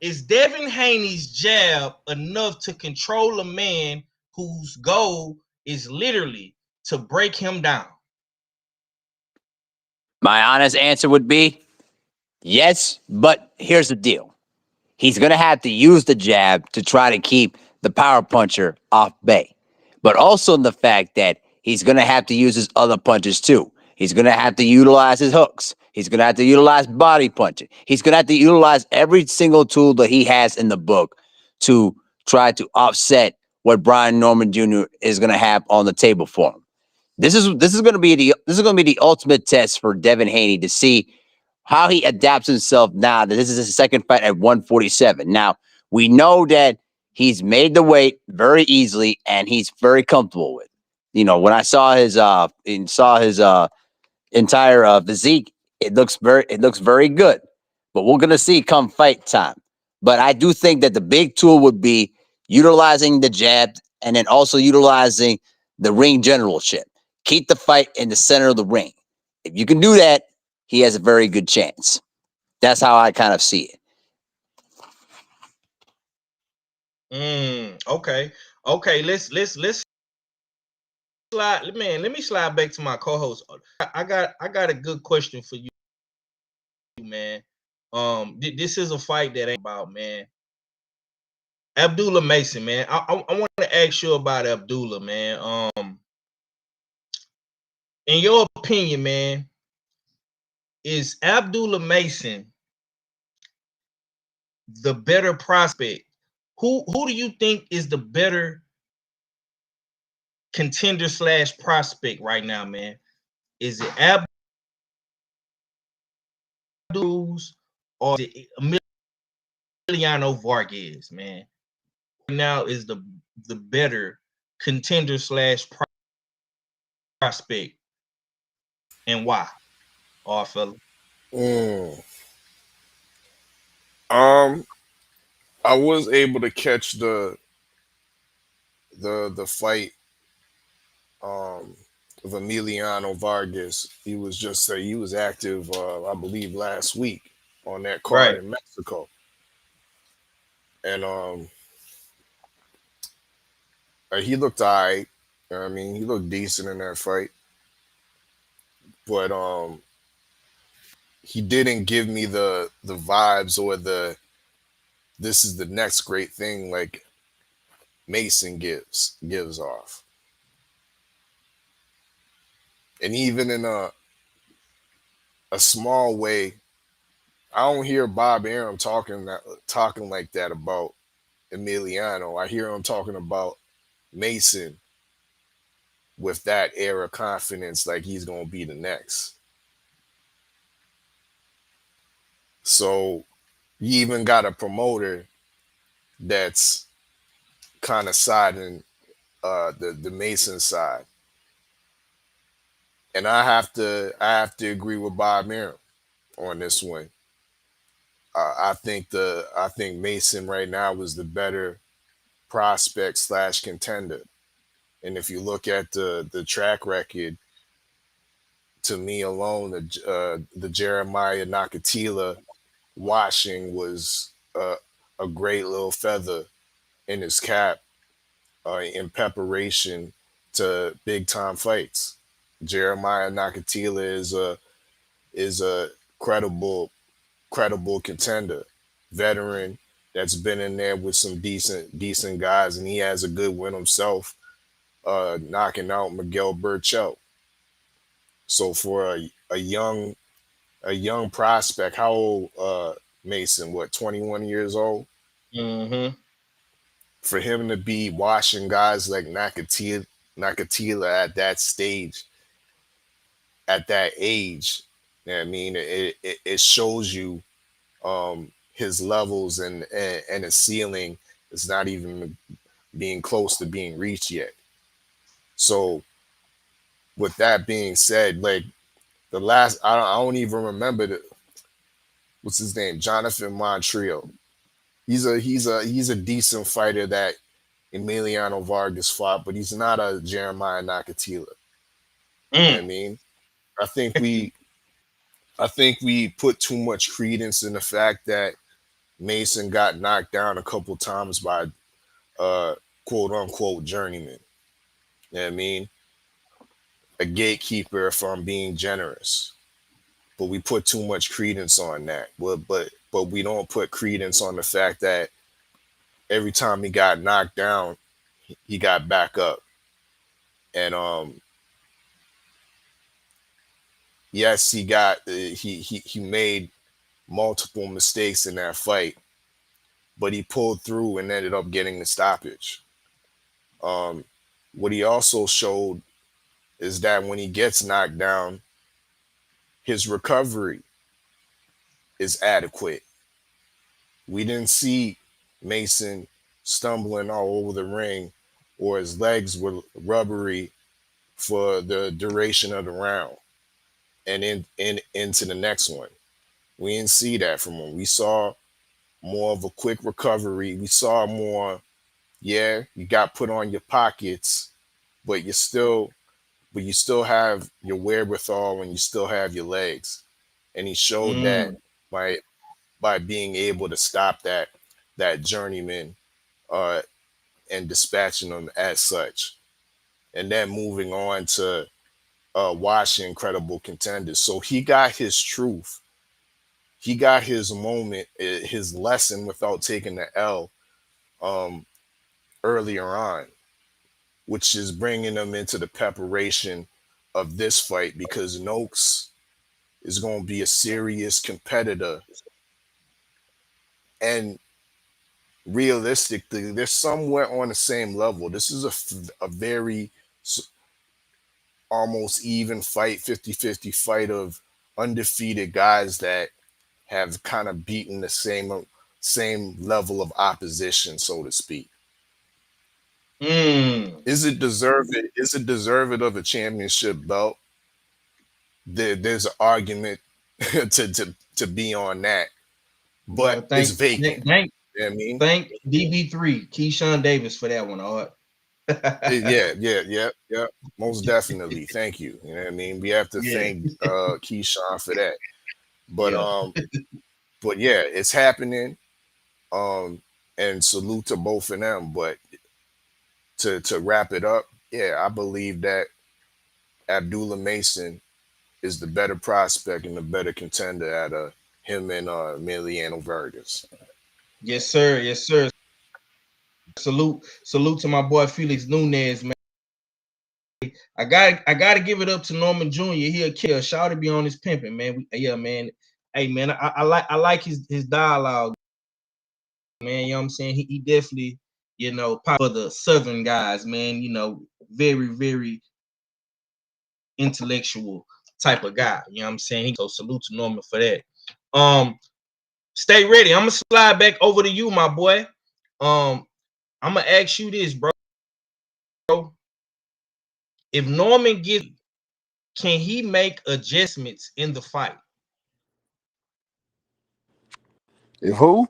is Devin Haney's jab enough to control a man whose goal is literally to break him down? My honest answer would be yes, but here's the deal. He's going to have to use the jab to try to keep the power puncher off bay. But also the fact that he's going to have to use his other punches too. He's going to have to utilize his hooks. He's going to have to utilize body punching. He's going to have to utilize every single tool that he has in the book to try to offset what Brian Norman Jr. is going to have on the table for him. This is going to be the ultimate test for Devin Haney to see how he adapts himself now that this is his second fight at 147. Now, we know that he's made the weight very easily and he's very comfortable with. When I saw his entire physique, it looks very good. But we're going to see come fight time. But I do think that the big tool would be utilizing the jab and then also utilizing the ring generalship. Keep the fight in the center of the ring. If you can do that, he has a very good chance. That's how I kind of see it. Okay. Let's slide, man. Let me slide back to my co-host. I got a good question for you, man. This is a fight that ain't about, man. Abdullah Mason, man. I want to ask you about Abdullah, man. In your opinion, man, is Abdullah Mason the better prospect? Who do you think is the better contender / prospect right now, man? Is it Abdullah or is it Emiliano Vargas, man? Right now is the better contender / prospect, and why? All fella. I was able to catch the fight of Emiliano Vargas. He was active, I believe, last week on that card Right. in Mexico, and he looked alright. I mean, he looked decent in that fight, but he didn't give me the vibes or this is the next great thing like Mason gives off. And even in a small way, I don't hear Bob Arum talking like that about Emiliano. I hear him talking about Mason with that air of confidence, like he's gonna be the next. So you even got a promoter that's kind of siding the Mason side. And I have to agree with Bob Arum on this one. I think Mason right now is the better prospect / contender. And if you look at the track record, to me alone, the Jeremiah Nakatila washing was a great little feather in his cap in preparation to big time fights. Jeremiah Nakatila is a credible contender, veteran that's been in there with some decent guys, and he has a good win himself, knocking out Miguel Burchell. So for a young prospect, how old Mason? What, 21 years old? Mm-hmm. For him to be washing guys like Nakatila at that stage, at that age, I mean, it shows you his levels and his ceiling is not even being close to being reached yet. So with that being said, like the last, I don't even remember what's his name, Jonathan Montreal. He's a decent fighter that Emiliano Vargas fought, but he's not a Jeremiah Nakatila. You know what I mean? I think we put too much credence in the fact that Mason got knocked down a couple times by quote unquote journeyman. You know what I mean? A gatekeeper, if I'm being generous. But we put too much credence on that. But we don't put credence on the fact that every time he got knocked down, he got back up. And yes, he made multiple mistakes in that fight, but he pulled through and ended up getting the stoppage. What he also showed is that when he gets knocked down, his recovery is adequate. We didn't see Mason stumbling all over the ring or his legs were rubbery for the duration of the round and into the next one. We didn't see that from him. We saw more of a quick recovery. We saw more, yeah, you got put on your pockets, but you still have your wherewithal and you still have your legs. And he showed that by being able to stop that journeyman uh, and dispatching them as such. And then moving on to watching Incredible Contenders. So he got his truth. He got his moment, his lesson without taking the L um, earlier on, which is bringing him into the preparation of this fight because Noakes is going to be a serious competitor. And realistically, they're somewhere on the same level. This is a very almost even fight, 50-50 fight of undefeated guys that have kind of beaten the same level of opposition, so to speak. Is it deserved? Is it deserved of a championship belt? There's an argument to be on that, but it's vacant. Thank, You know what I mean? thank DB3, Keyshawn Davis for that one, Art. Yeah, most definitely. Thank you. You know what I mean? We have to thank Keyshawn for that. But but yeah, it's happening. And salute to both of them. But to wrap it up, yeah, I believe that Abdullah Mason is the better prospect and the better contender out of him and Emiliano Vargas. Yes, sir. Yes, sir. Salute to my boy Felix Nunez, man. I got to give it up to Norman Jr. He a killer. Shout to be on his pimping, man. Man. Hey, man, I like his dialogue, man. You know what I'm saying? He definitely, pop for the Southern guys, man. Very, very intellectual type of guy. You know what I'm saying? So salute to Norman for that. Stay ready. I'm gonna slide back over to you, my boy. I'm gonna ask you this, bro. If Norman gets, can he make adjustments in the fight? If who?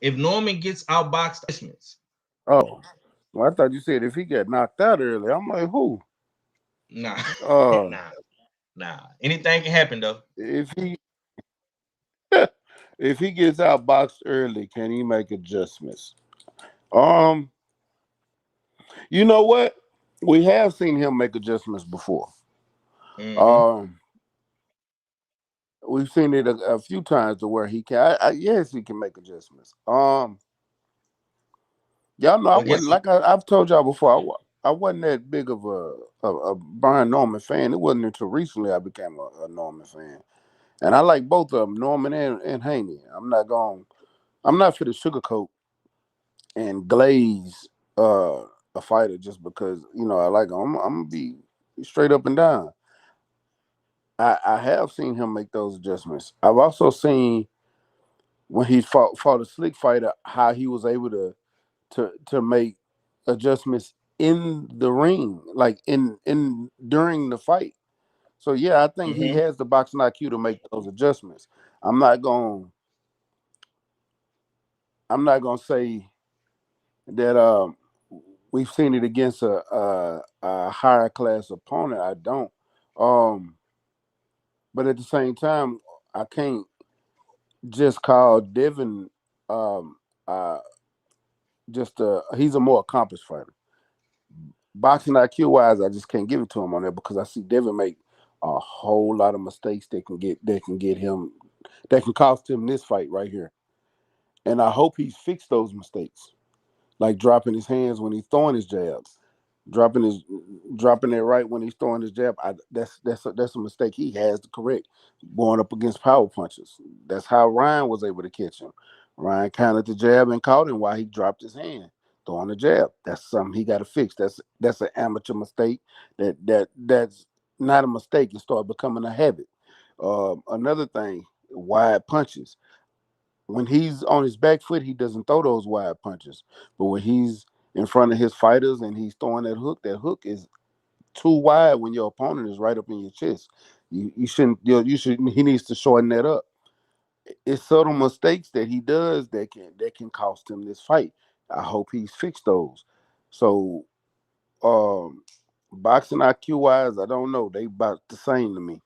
If Norman gets outboxed, adjustments. Oh, well, I thought you said if he got knocked out early. I'm like, who? Nah, Uh, nah. Anything can happen though. if he if he gets outboxed early, can he make adjustments? You know what? We have seen him make adjustments before. We've seen it a few times to where he can. Yes, he can make adjustments. Y'all know I wasn't like I've told y'all before. I wasn't that big of a Brian Norman fan. It wasn't until recently I became a Norman fan, and I like both of them, Norman and Haney. I'm not for the sugarcoat and glaze a fighter just because I like him. I'm gonna be straight up and down. I have seen him make those adjustments. I've also seen when he fought a slick fighter how he was able to make adjustments in the ring, like in during the fight. So yeah, I think he has the boxing IQ to make those adjustments. I'm not gonna say that we've seen it against a higher class opponent. I don't. But at the same time, I can't just call Devin he's a more accomplished fighter. Boxing IQ wise, I just can't give it to him on that because I see Devin make a whole lot of mistakes that can cost him this fight right here. And I hope he's fixed those mistakes, like dropping his hands when he's throwing his jabs, dropping it right when he's throwing his jab. That's a mistake he has to correct. Going up against power punches, that's how Ryan was able to catch him. Ryan countered the jab and caught him while he dropped his hand, throwing a jab. That's something he got to fix. That's an amateur mistake. That's not a mistake. It started becoming a habit. Another thing, wide punches. When he's on his back foot, he doesn't throw those wide punches. But when he's in front of his fighters and he's throwing that hook is too wide when your opponent is right up in your chest. You shouldn't. You should. He needs to shorten that up. It's subtle mistakes that he does that can cost him this fight. I hope he's fixed those. So, um, boxing IQ wise, I don't know. They about the same to me.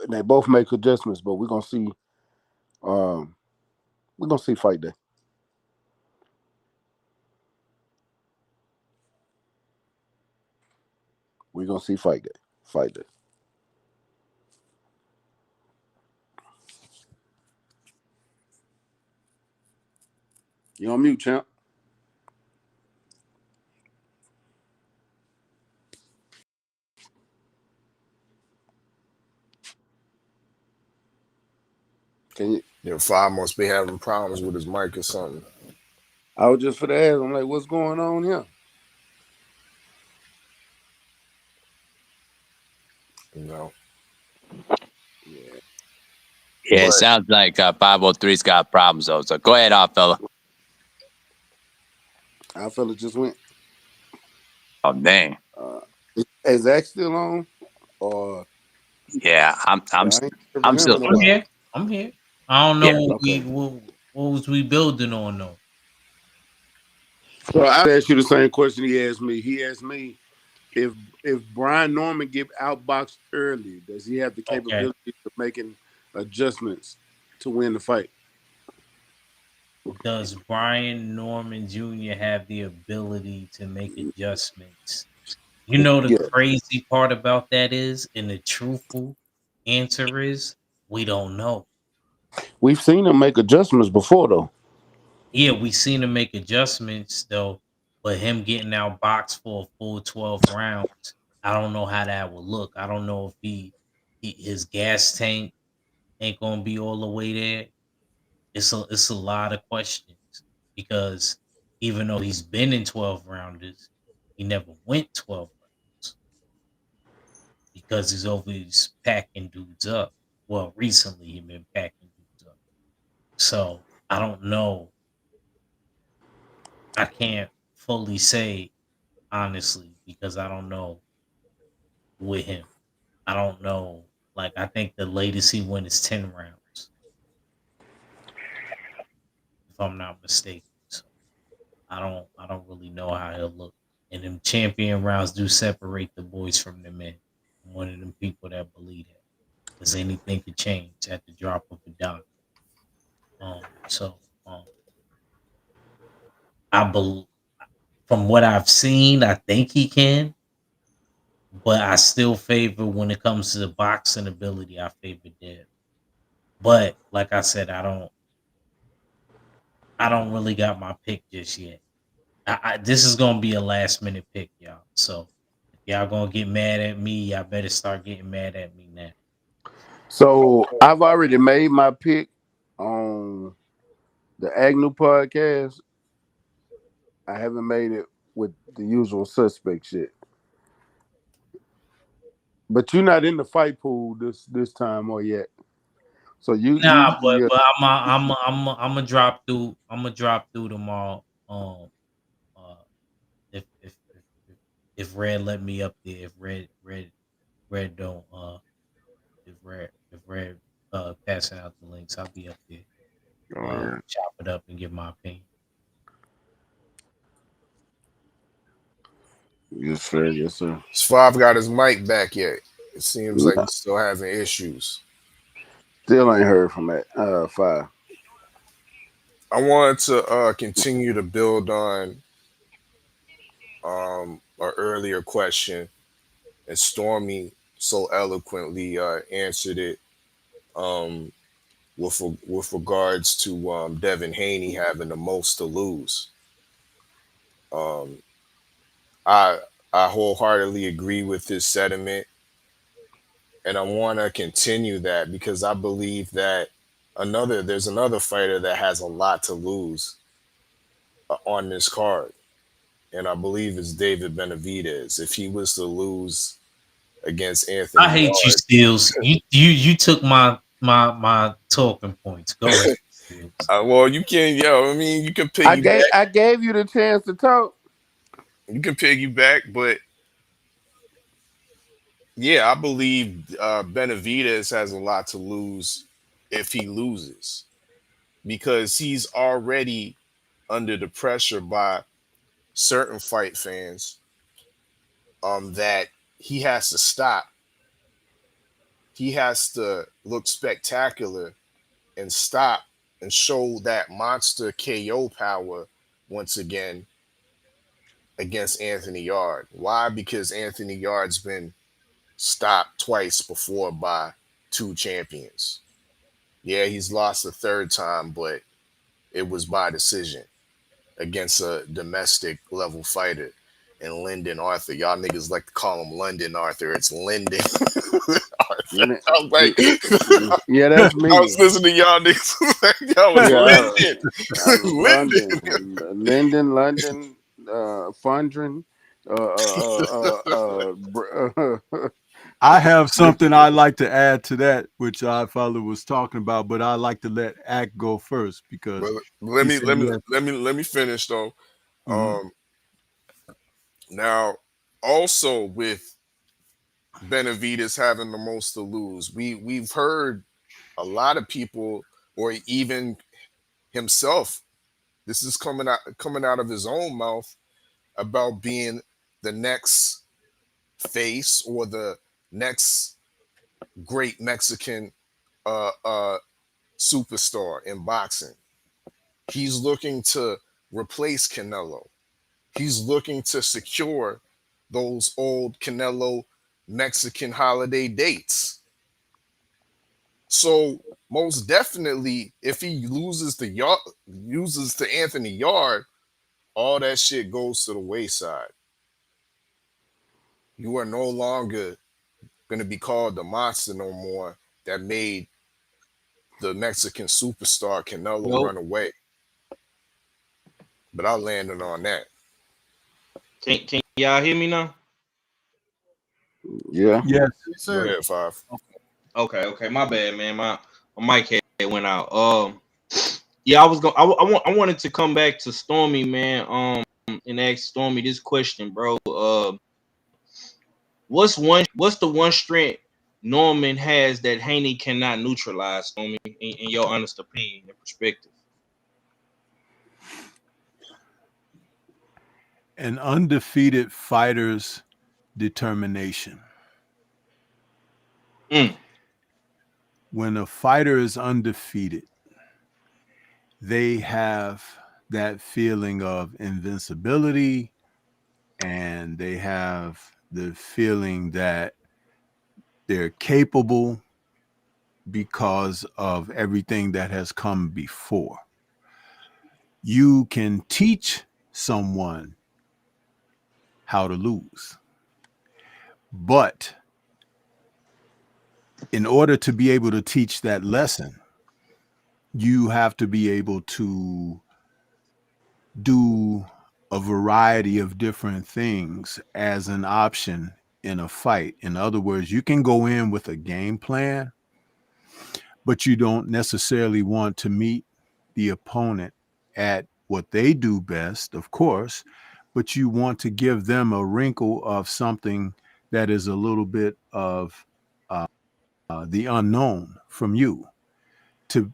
They both make adjustments, but we're gonna see. Um, we're gonna see fight day. We're gonna see fight day. Fight day. You on mute, champ? Can you? Five must be having problems with his mic or something. I was just for the ask. I'm like, what's going on here? Yeah. Yeah, it sounds like 503's got problems though. So go ahead, off fella. Our fella just went. Oh dang. Is Zach still on? Or yeah, I'm still. I'm here. I'm here. I don't know Yeah. what was we building on though. So I asked you the same question he asked me. He asked me if Brian Norman get outboxed early, does he have the capability of making adjustments to win the fight? Does Brian Norman Jr. have the ability to make adjustments? You know the crazy part about that is, and the truthful answer is, we don't know. We've seen him make adjustments before, though. Yeah, we seen him make adjustments though, but him getting out boxed for a full 12 rounds, I don't know how that would look. I don't know if his gas tank ain't gonna be all the way there. It's a lot of questions because even though he's been in 12 rounders, he never went 12 rounds because he's always packing dudes up. Well, recently he's been packing dudes up. So I don't know. I can't fully say honestly because I don't know with him. I don't know. Like I think the latest he went is 10 rounds, if I'm not mistaken. So I don't really know how he'll look. And them champion rounds do separate the boys from the men. I'm one of them people that believe that. Because anything could change at the drop of a dime. So I believe from what I've seen, I think he can, but I still favor when it comes to the boxing ability, I favor Dev. But like I said, I don't really got my pick just yet. This is gonna be a last minute pick, y'all. So if y'all gonna get mad at me, y'all better start getting mad at me now. So I've already made my pick on the Agnew podcast. I haven't made it with the usual suspect shit. But you're not in the fight pool this time or yet. So Nah, but I'm gonna drop through. I'm gonna drop through tomorrow. Uh, if Red let me up there, if Red don't if Red passing out the links, I'll be up there. Chop it up and give my opinion. Yes, sir. Yes, sir. Five got his mic back yet. It seems like he's still having issues. Still ain't heard from that 5. I wanted to continue to build on an earlier question, and Stormy so eloquently answered it with regards to Devin Haney having the most to lose. I I wholeheartedly agree with this sentiment, and I want to continue that because I believe that there's another fighter that has a lot to lose on this card, and I believe it's David Benavidez. If he was to lose against Anthony I hate you, Yard, Steels. You took my talking points. Go ahead, Steels. well, you can, I mean, you can I piggyback, gave you the chance to talk. but yeah, I believe Benavidez has a lot to lose if he loses because he's already under the pressure by certain fight fans that he has to stop. He has to look spectacular and stop and show that monster KO power once again against Anthony Yard. Why? Because Anthony Yard's been stopped twice before by two champions. Yeah, he's lost a third time, but it was by decision against a domestic level fighter. And Lyndon Arthur, y'all niggas like to call him London Arthur. It's Lyndon Arthur. I was like, Yeah, that's me. I was listening to y'all niggas. Y'all was Lyndon. London, Fondren. I have something I'd like to add to that, which I father was talking about, but I like to let Act go first because Well, let me finish though. Now, also with Benavidez having the most to lose, we've heard a lot of people, or even himself, this is coming out of his own mouth about being the next face or the next great Mexican superstar in boxing. He's looking to replace Canelo. He's looking to secure those old Canelo Mexican holiday dates. So most definitely, if he loses to Anthony Yard, all that shit goes to the wayside. You are no longer going to be called the monster no more that made the Mexican superstar Canelo run away. But I landed on that. Can y'all hear me now? Yeah. Yes, sir. Go ahead, Five. Okay. My bad, man. My mic had went out. Yeah, I wanted to come back to Stormy, man. And ask Stormy this question, bro. What's the one strength Norman has that Haney cannot neutralize, Stormy, in your honest opinion and perspective? an undefeated fighter's determination. When a fighter is undefeated, they have that feeling of invincibility, and they have the feeling that they're capable because of everything that has come before. You can teach someone how to lose, but in order to be able to teach that lesson, you have to be able to do a variety of different things as an option in a fight. In other words, you can go in with a game plan, but you don't necessarily want to meet the opponent at what they do best, of course, but you want to give them a wrinkle of something that is a little bit of the unknown from you.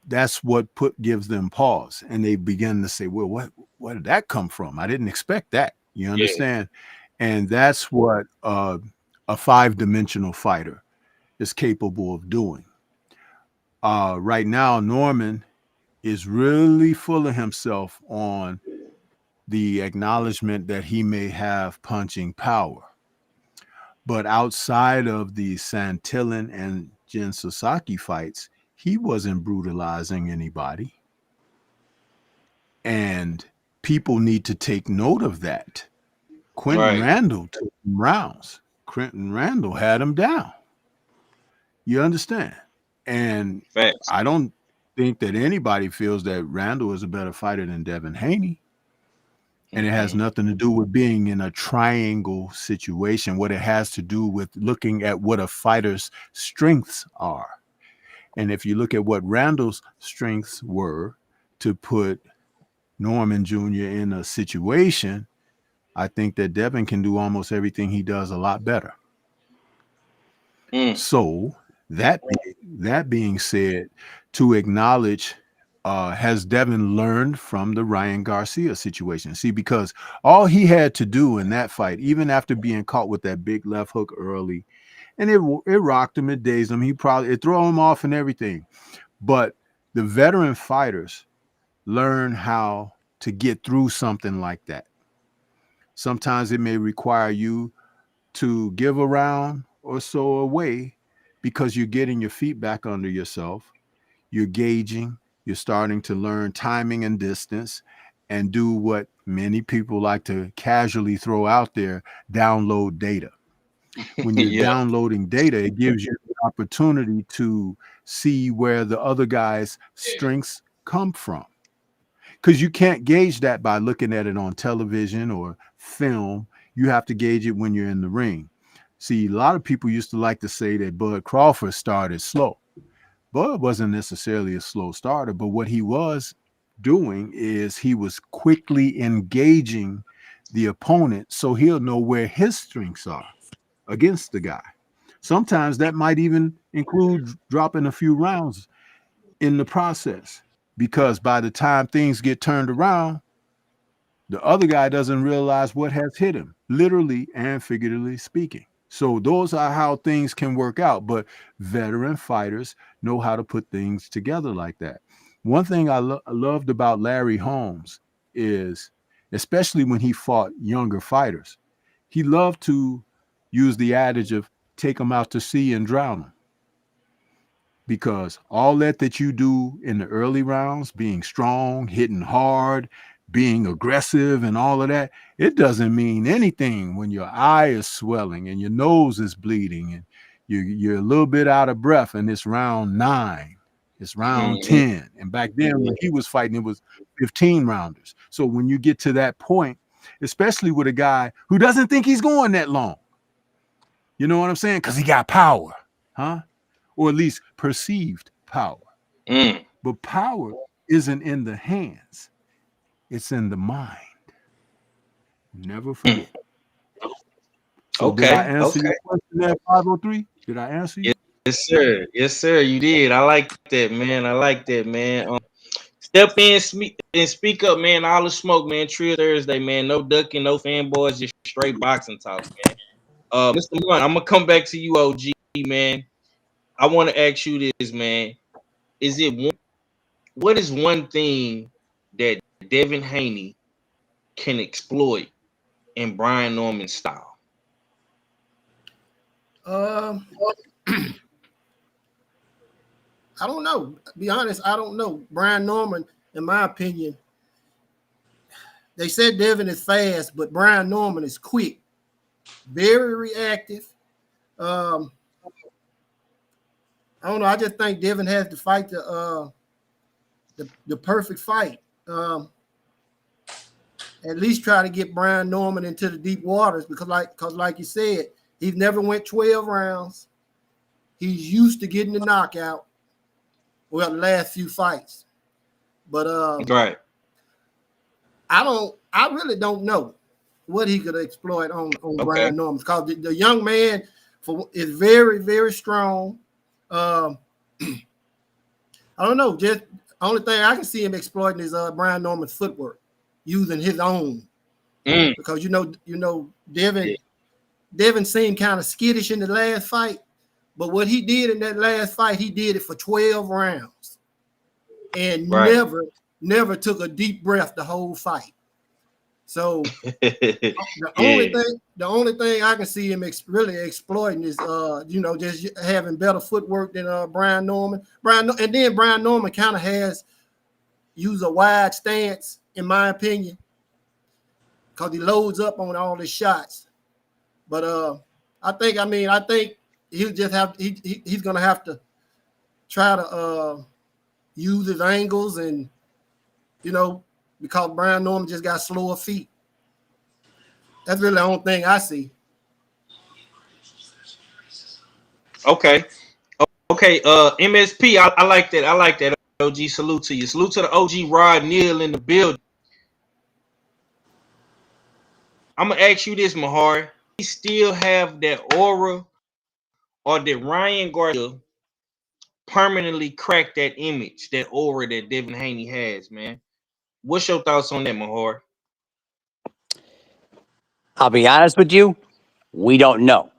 That's what gives them pause, and they begin to say, well, what did that come from? I didn't expect that. You understand? Yeah. And that's what a 5-dimensional fighter is capable of doing. Right now, Norman is really full of himself on the acknowledgement that he may have punching power. But outside of the Santillan and Jin Sasaki fights, he wasn't brutalizing anybody. And people need to take note of that. Quentin Randall took him rounds. Quentin Randall had him down. You understand? And I don't think that anybody feels that Randall is a better fighter than Devin Haney. And it has nothing to do with being in a triangle situation. What it has to do with looking at what a fighter's strengths are. And if you look at what Randall's strengths were to put Norman Jr. in a situation, I think that Devin can do almost everything he does a lot better. So that being said, to acknowledge, has Devin learned from the Ryan Garcia situation? See, because all he had to do in that fight, even after being caught with that big left hook early, and it rocked him, it dazed him, it threw him off and everything. But the veteran fighters learn how to get through something like that. Sometimes it may require you to give a round or so away because you're getting your feet back under yourself. You're gauging, you're starting to learn timing and distance and do what many people like to casually throw out there, download data. When you're downloading data, it gives you the opportunity to see where the other guy's strengths come from. Because you can't gauge that by looking at it on television or film. You have to gauge it when you're in the ring. See, a lot of people used to like to say that Bud Crawford started slow. Bud wasn't necessarily a slow starter, but what he was doing is he was quickly engaging the opponent so he'll know where his strengths are against the guy. Sometimes that might even include dropping a few rounds in the process, because by the time things get turned around, the other guy doesn't realize what has hit him, literally and figuratively speaking. So those are how things can work out. But veteran fighters know how to put things together like that. One thing I loved about Larry Holmes is, especially when he fought younger fighters, he loved to use the adage of take them out to sea and drown them. Because all that you do in the early rounds, being strong, hitting hard, being aggressive and all of that, it doesn't mean anything when your eye is swelling and your nose is bleeding and you're a little bit out of breath, and it's round 9, it's round 10. And back then when he was fighting, it was 15 rounders. So when you get to that point, especially with a guy who doesn't think he's going that long, you know what I'm saying? Because he got power, huh? Or at least perceived power. But power isn't in the hands. It's in the mind. Never forget. So did I answer your question there, 503? Did I answer you? Yes, sir. Yes, sir. You did. I like that, man. I like that, man. Step in and speak up, man. All the smoke, man. Trill Thursday, man. No ducking, no fanboys, just straight boxing talk, man. Mr. Blunt, I'm gonna come back to you, OG, man. I want to ask you this, man. What is one thing that Devin Haney can exploit in Brian Norman's style? I don't know. To be honest, I don't know. Brian Norman, in my opinion, they said Devin is fast, but Brian Norman is quick, very reactive. I don't know. I just think Devin has to fight the perfect fight. At least try to get Brian Norman into the deep waters, because like you said, he's never went 12 rounds. He's used to getting the knockout. Well, the last few fights. But right. I really don't know what he could exploit on Brian Norman, because the young man is very, very strong. I don't know. Just only thing I can see him exploiting is Brian Norman's footwork, using his own. Because you know Devin seemed kind of skittish in the last fight, but what he did in that last fight, he did it for 12 rounds, and never took a deep breath the whole fight. So the only thing I can see him really exploiting is just having better footwork than Brian Norman. And then Brian Norman kind of has used a wide stance, in my opinion, because he loads up on all his shots. But I think he'll just have he's gonna have to try to use his angles and, because Brian Norman just got slower feet. That's really the only thing I see. Okay. Okay. MSP. I like that. I like that. OG, salute to you. Salute to the OG Rod Neal in the building. I'm gonna ask you this, Mahar. He still have that aura, or did Ryan Garcia permanently crack that image, that aura that Devin Haney has, man? What's your thoughts on that, Mahar? I'll be honest with you, we don't know.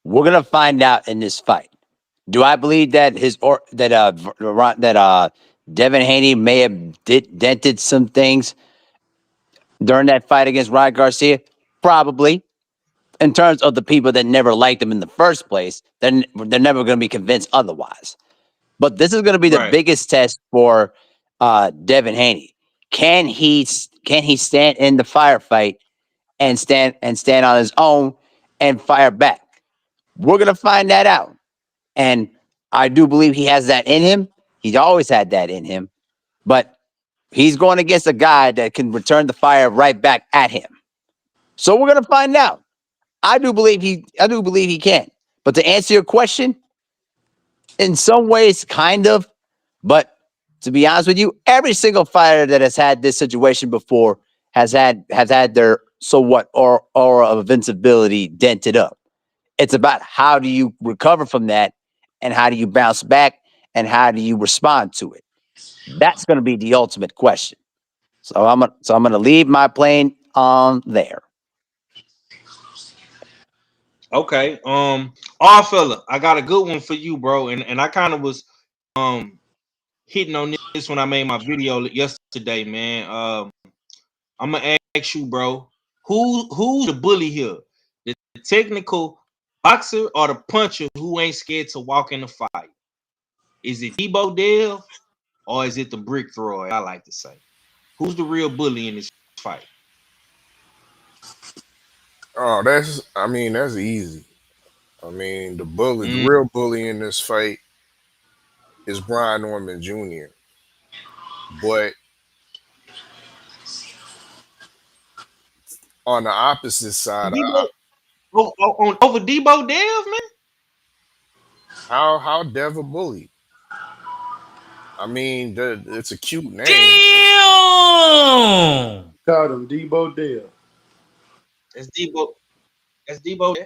We're gonna find out in this fight. Do I believe that Devin Haney may have dented some things during that fight against Ryan Garcia? Probably. In terms of the people that never liked him in the first place, then they're never going to be convinced otherwise. But this is going to be the Right. biggest test for Devin Haney. Can he stand in the firefight and stand on his own and fire back? We're going to find that out. And I do believe he has that in him. He's always had that in him. But he's going against a guy that can return the fire right back at him. So we're going to find out. I do believe he can. But to answer your question, in some ways, kind of. But to be honest with you, every single fighter that has had this situation before has had their somewhat aura of invincibility dented up. It's about how do you recover from that, and how do you bounce back, and how do you respond to it. That's going to be the ultimate question. So I'm gonna leave my plane on there. Okay. All fella, I got a good one for you, bro. And I kind of was hitting on this when I made my video yesterday, man. I'm gonna ask you, bro, who's the bully here? The technical boxer or the puncher who ain't scared to walk in the fight? Is it Debo Dev or is it the brick thrower? I like to say, who's the real bully in this fight? Oh, that's easy. I mean, the Mm. real bully in this fight is Brian Norman Jr. But on the opposite side, Debo, over Debo Dev, man. how Dev a bully? I mean, it's a cute name. Damn. Called him Debo Dale. That's Debo. That's Debo.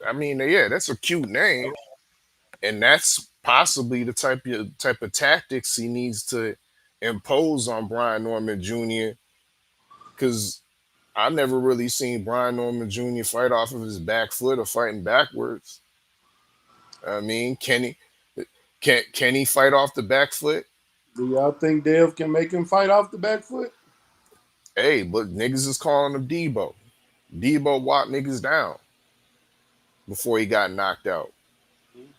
I mean, yeah, that's a cute name, and that's possibly the type of tactics he needs to impose on Brian Norman Jr. Because I never really seen Brian Norman Jr. fight off of his back foot or fighting backwards. I mean, can he fight off the back foot? Do y'all think Dev can make him fight off the back foot? Hey, but niggas is calling him Debo. Debo walked niggas down before he got knocked out.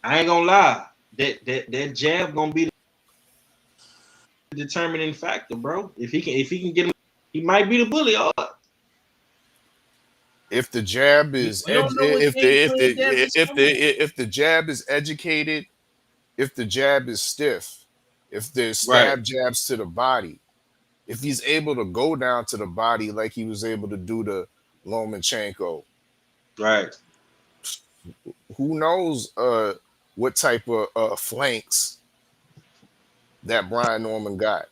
I ain't gonna lie. That jab gonna be the determining factor, bro. If he can get him, he might be the bully. If the jab is We don't know what game plan Devin's coming. if the jab is educated, if the jab is stiff, if there's Right. stab jabs to the body, if he's able to go down to the body like he was able to do to Lomachenko, Right. who knows what type of flanks that Brian Norman got.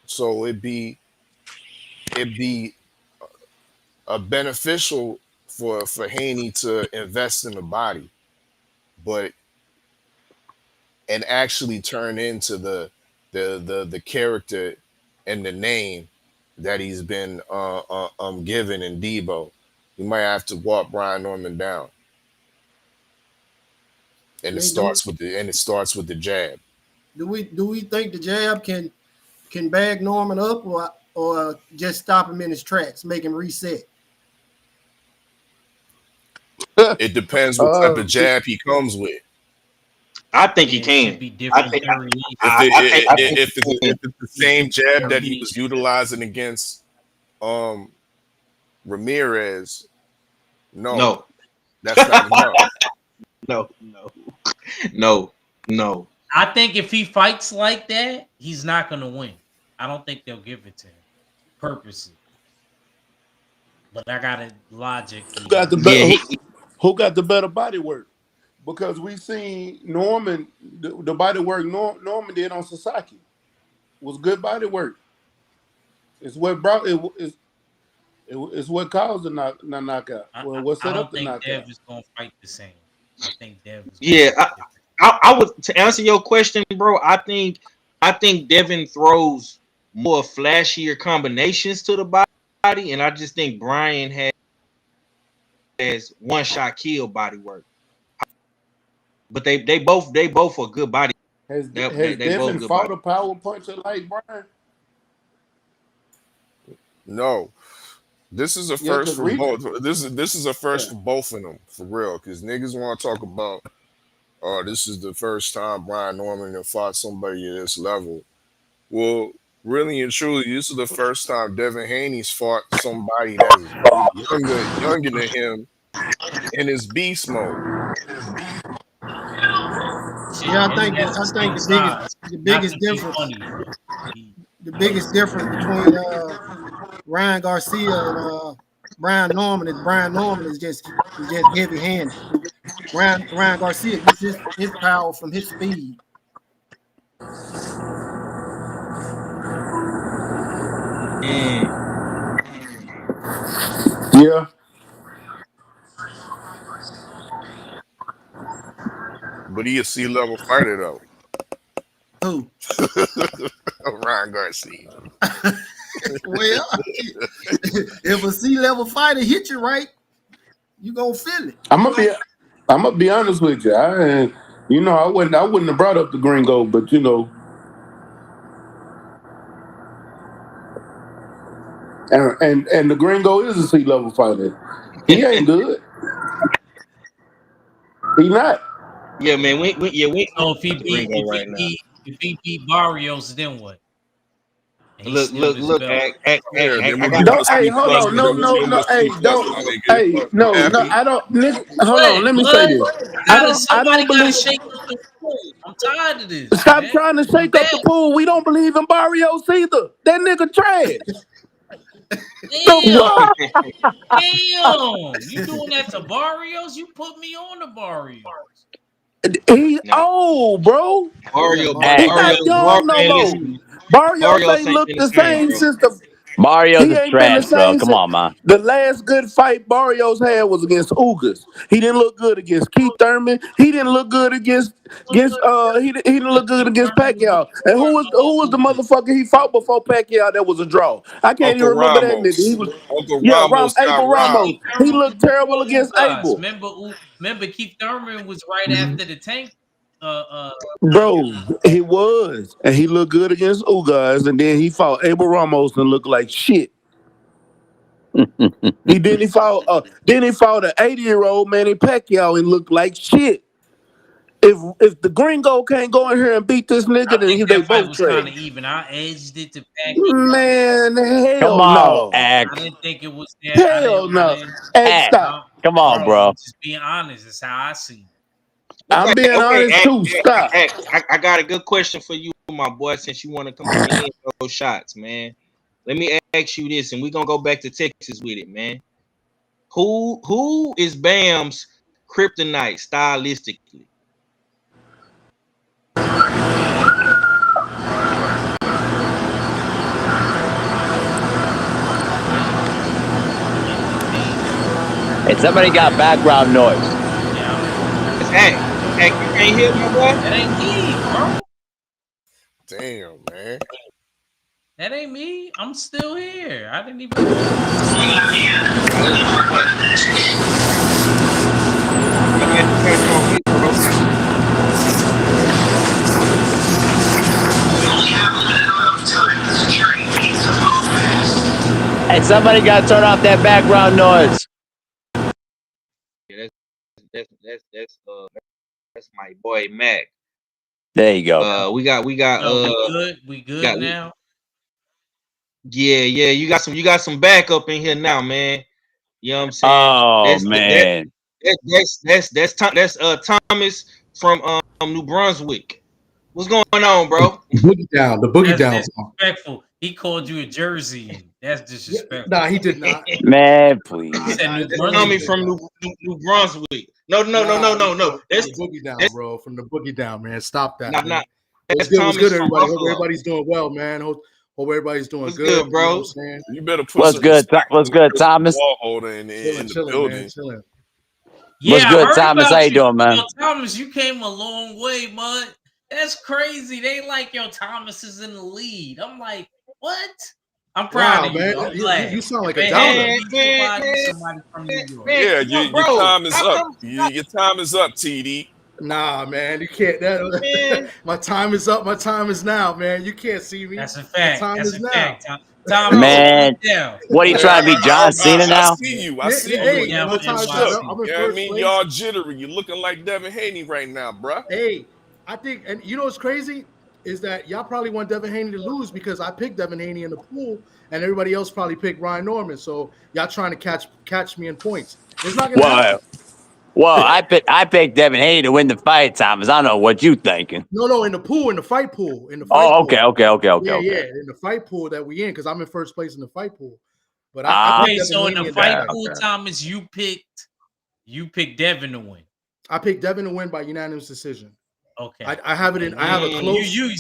So it'd be beneficial for Haney to invest in the body, but and actually turn into the character and the name that he's been given in Debo. You might have to walk Brian Norman down, and it starts with the jab. Do we think the jab can bag Norman up or just stop him in his tracks, make him reset? It depends what type of jab he comes with. I think he It can. should be different think- variations. If it's the same jab that he was utilizing against Ramirez, no, that's not enough. No. I think if he fights like that, he's not going to win. I don't think they'll give it to him purposely. But I got it logically. Who got the Yeah, better? Who got the better body work? Because we seen Norman, the body work Norman did on Sasaki was good body work. It's what brought it. It's what caused the knockout. Well, what I set up don't the think knockout? Dev is going to fight the same. I think Dev is going to yeah. fight different. I would, to answer your question, bro. I think Devin throws more flashier combinations to the body, and I just think Brian has one shot kill body work. But they both are good body. Has They both Devin good fought body. a power puncher like Brian? No, this is a Yeah, first because for Rico. both. This is a first Yeah. for both of them for real. Because niggas want to talk about, oh, this is the first time Brian Norman have fought somebody at this level. Well, really and truly, this is the first time Devin Haney's fought somebody that's younger than him in his beast mode. Yeah, I And he think has the the same size. Not biggest to be difference funny, but the biggest difference between Ryan Garcia and Brian Norman is just heavy handed. Ryan Garcia gets his power from his speed. Mm. Yeah. But he a C-level fighter though. Who? Ryan Garcia. Well, if a C-level fighter hit you right, you gonna feel it. I'm gonna be honest with you. I wouldn't have brought up the Gringo, but and the Gringo is a C-level fighter. He ain't good. He not. Yeah, man. We so if he beat Ringo right now. if he beat Barrios, then what? And he steal his Look. belt. Yeah, then I we'll got give him the Don't. Hey, C hold plus. on. Then No, we'll no, give him no. the Hey, C plus, don't. my nigga. Hey, I'm no. happy. I don't. Hold on. What? Let me say Blood? this. I don't. I Somebody don't gotta believe. shake up the pool. I'm tired of this, Stop man. trying to I'm shake up the back. pool. We don't believe in Barrios either. That nigga trash. The Damn, fuck? damn. You doing that to Barrios? You put me on the Barrios. He now. old, bro. Yeah, He Hey, not young no Man, more. listen, Barrios Barrios ain't ain't looked been the the same, same bro. since the. Barrios He is ain't been the trash, bro. same Come since on, man. the last good fight Barrios had was against Ugas. He didn't look good against Keith Thurman. He didn't look good he didn't look good against Pacquiao. And who was the motherfucker he fought before Pacquiao that was a draw? I can't even Uncle remember that nigga. He Ramos. was Uncle Ramos got Abel robbed. Ramos. Keith He Thurman was looked terrible before against Ugas. Abel. Remember Keith Thurman was right after the Tank. Bro, he was. And he looked good against Ugas, and then he fought Abel Ramos and looked like shit. He fought an 80-year-old Manny Pacquiao and looked like shit. If the Gringo can't go in here and beat this nigga, I think then they that fight both was kind trash. of even. I edged it to Pacquiao. Man, Come hell on, no. I X. didn't think it was that. Hell I no. didn't. Hey, X. stop. Come on, Bro, bro. I'm just being honest. That's how I see I'm being honest too. Stop. I got a good question for you, my boy. Since you want to come on in and throw shots, man. Let me ask you this, and we're gonna go back to Texas with it, man. Who is Bam's kryptonite stylistically? Hey, somebody got background noise. Yeah, It's Act. Act, you can't hear my boy? that ain't me, bro. Damn, man. That ain't me. I'm still here. I didn't even move. You got you on mute, bro. Hey, somebody got to turn off that background noise. Yeah, that's my boy Mac. There you go. We got No, we good. We good got now. yeah, you got some backup in here now, man. You know what I'm saying? Oh, man. That's Thomas from New Brunswick. What's going on, bro? Boogie down. The boogie down. That's disrespectful. He called you a Jersey. That's disrespectful. Nah, he did not. Man, please. He said New Coming Brunswick. from New Brunswick. No. That's the boogie down, bro. From the boogie down, man. Stop that. Nah. What's good, everybody? Hope everybody's doing well, man. Hope everybody's doing good, bro. You know what I'm saying? You better put What's good? What's good, Thomas? Wall holder in the building. Man, chilling. What's good, Thomas? How you doing, man? Yo, Thomas, you came a long way, bud. That's crazy. They like, yo, Thomas is in the lead. I'm like, what? I'm proud of you. Man. I'm glad. You sound like a doubter. Somebody from New York. Yeah, your time is up. Your time is up, TD. Nah, man, you can't. My time is up. My time is now, man. You can't see me. That's a fact. My time That's is a now. fact. Tom, Man, what are you trying to be, John Cena now? I see you. I see Hey, you. my time is Look, up. I'm in you know what I first mean? place. Y'all jittery. You're looking like Devin Haney right now, bruh. Hey, I think, and you know what's crazy is that y'all probably want Devin Haney to lose because I picked Devin Haney in the pool, and everybody else probably picked Ryan Norman. So y'all trying to catch me in points. It's not gonna happen. Well, I picked Devin Haney to win the fight, Thomas. I don't know what you thinking. No, in the pool, in the fight pool, Okay. Yeah, in the fight pool that we in, because I'm in first place in the fight pool. But so in the fight pool, Thomas, you picked Devin to win. I picked Devin to win by unanimous decision. Okay. I have it in. I have a close. You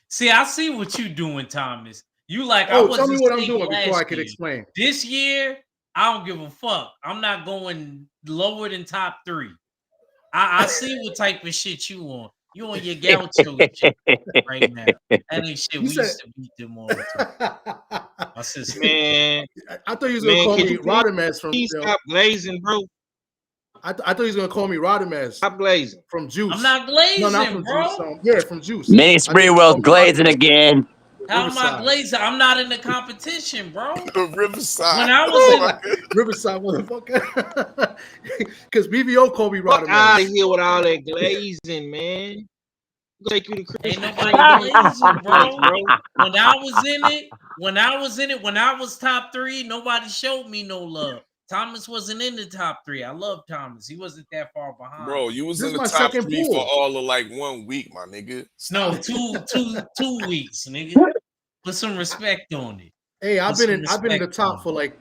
see, I see what you doing, Thomas. You like, tell me what I'm doing before I could explain. This year, I don't give a fuck. I'm not going lower than top 3. I see what type of shit you on. You on your gaucho shit right now. That ain't shit we used to beat them all the time. My sister. Man, I thought he was gonna call me Rodamez from. Stop glazing, bro. I thought he was gonna call me Rodamez. Stop glazing From Juice. I'm not glazing, no, not from bro. Juice. From Juice. Mini Spreewell's glazing again. How am I glazing? I'm not in the competition, bro. Riverside. When I was in Riverside, motherfucker. Because BBO called me Rodamez. Out of here with all that glazing, man. Take you to Ain't nobody glazing, bro. When I was in it, when I was top 3, nobody showed me no love. Thomas wasn't in the top 3. I love Thomas. He wasn't that far behind. Bro, you was in the top 3 for all of like 1 week, my nigga. No, two weeks, nigga. Put some respect on it. Hey, I've been in the top for like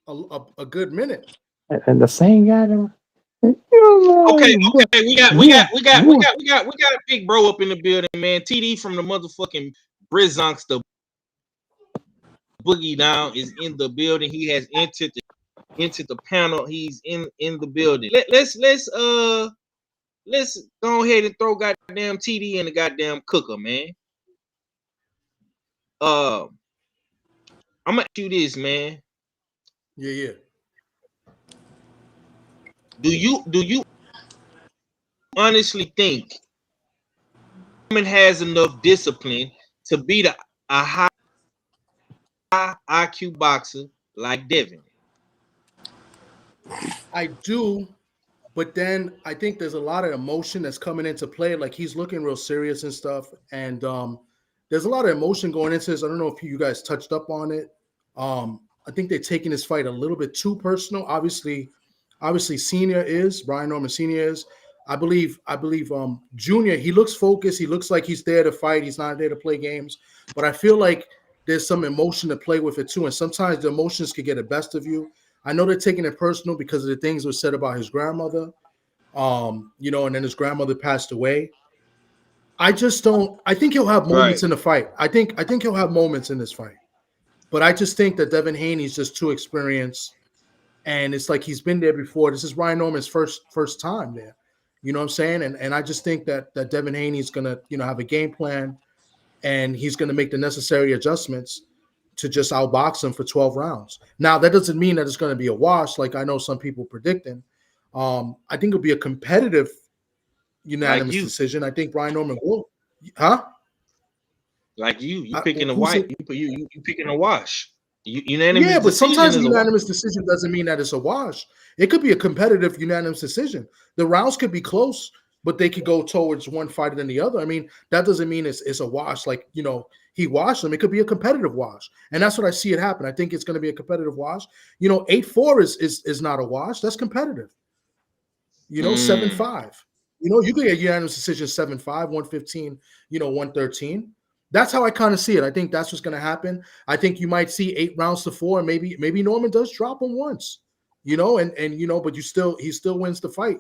a good minute. And the same guy. Okay. We got a big bro up in the building, man. TD from the motherfucking Brizonks, the Boogie Down is in the building. He has entered the panel. He's in the building. Let's go ahead and throw goddamn TD in the goddamn cooker, man. I'm gonna ask you this, man. Yeah. Do you honestly think Norman has enough discipline to beat a high IQ boxer like Devin? I do, but then I think there's a lot of emotion that's coming into play. Like he's looking real serious and stuff, and there's a lot of emotion going into this. I don't know if you guys touched up on it. I think they're taking this fight a little bit too personal. Obviously, Brian Norman Sr. is. I believe Junior, he looks focused. He looks like he's there to fight. He's not there to play games. But I feel like there's some emotion to play with it too. And sometimes the emotions could get the best of you. I know they're taking it personal because of the things that were said about his grandmother. And then his grandmother passed away. I think he'll have moments in the fight. I think he'll have moments in this fight. But I just think that Devin Haney's just too experienced. And it's like he's been there before. This is Ryan Norman's first time there. You know what I'm saying? And I just think that Devin Haney's gonna, have a game plan, and he's gonna make the necessary adjustments to just outbox him for 12 rounds. Now that doesn't mean that it's gonna be a wash, like I know some people predicting. I think it'll be a competitive unanimous decision. I think Ryan Norman will. Huh? Like you picking a white, you picking a wash. Unanimous. Yeah, but sometimes a unanimous decision doesn't mean that it's a wash. It could be a competitive unanimous decision. The rounds could be close, but they could go towards one fighter than the other. I mean, that doesn't mean it's a wash. Like, he washed them. It could be a competitive wash. And that's what I see it happen. I think it's going to be a competitive wash. 8-4 is not a wash. That's competitive. 7-5. You know, you could get unanimous decision 7-5, 115, 113. That's how I kind of see it. I think that's what's going to happen. I think you might see 8 rounds to 4, and maybe Norman does drop him once, and but he still wins the fight,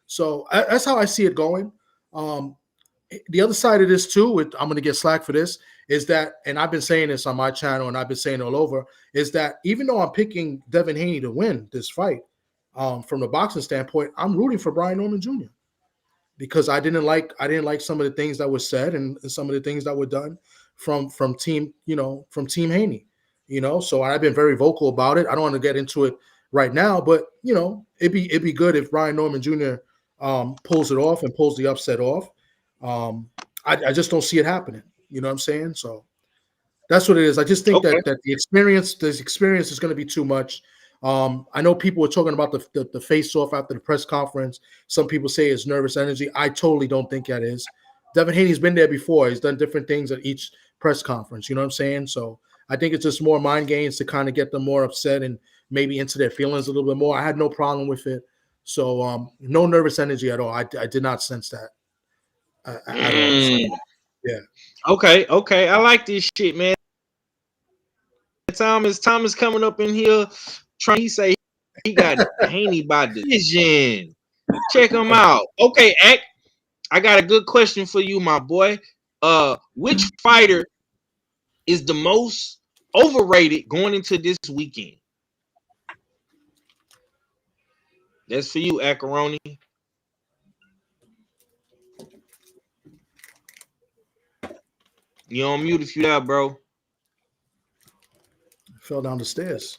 So that's how I see it going. The other side of this too, I'm going to get slack for this, is that, and I've been saying this on my channel and I've been saying it all over, is that even though I'm picking Devin Haney to win this fight, from the boxing standpoint, I'm rooting for Brian Norman Jr. because I didn't like some of the things that were said and some of the things that were done from team Haney, So I've been very vocal about it. I don't want to get into it right now, but it'd be good if Brian Norman Jr. Pulls it off and pulls the upset off. I just don't see it happening. You know what I'm saying? So that's what it is. I just think that the experience is going to be too much. I know people were talking about the face-off after the press conference. Some people say it's nervous energy. I totally don't think that is. Devin Haney's been there before. He's done different things at each press conference. You know what I'm saying? So I think it's just more mind games to kind of get them more upset and maybe into their feelings a little bit more. I had no problem with it. So no nervous energy at all. I did not sense that at all. So, yeah. Okay. I like this shit, man. Thomas coming up in here trying. He say he got Haney by decision. Check him out. Okay, I got a good question for you, my boy. Which fighter is the most overrated going into this weekend? That's for you, Acaroni. You on mute if you there, bro. Fell down the stairs.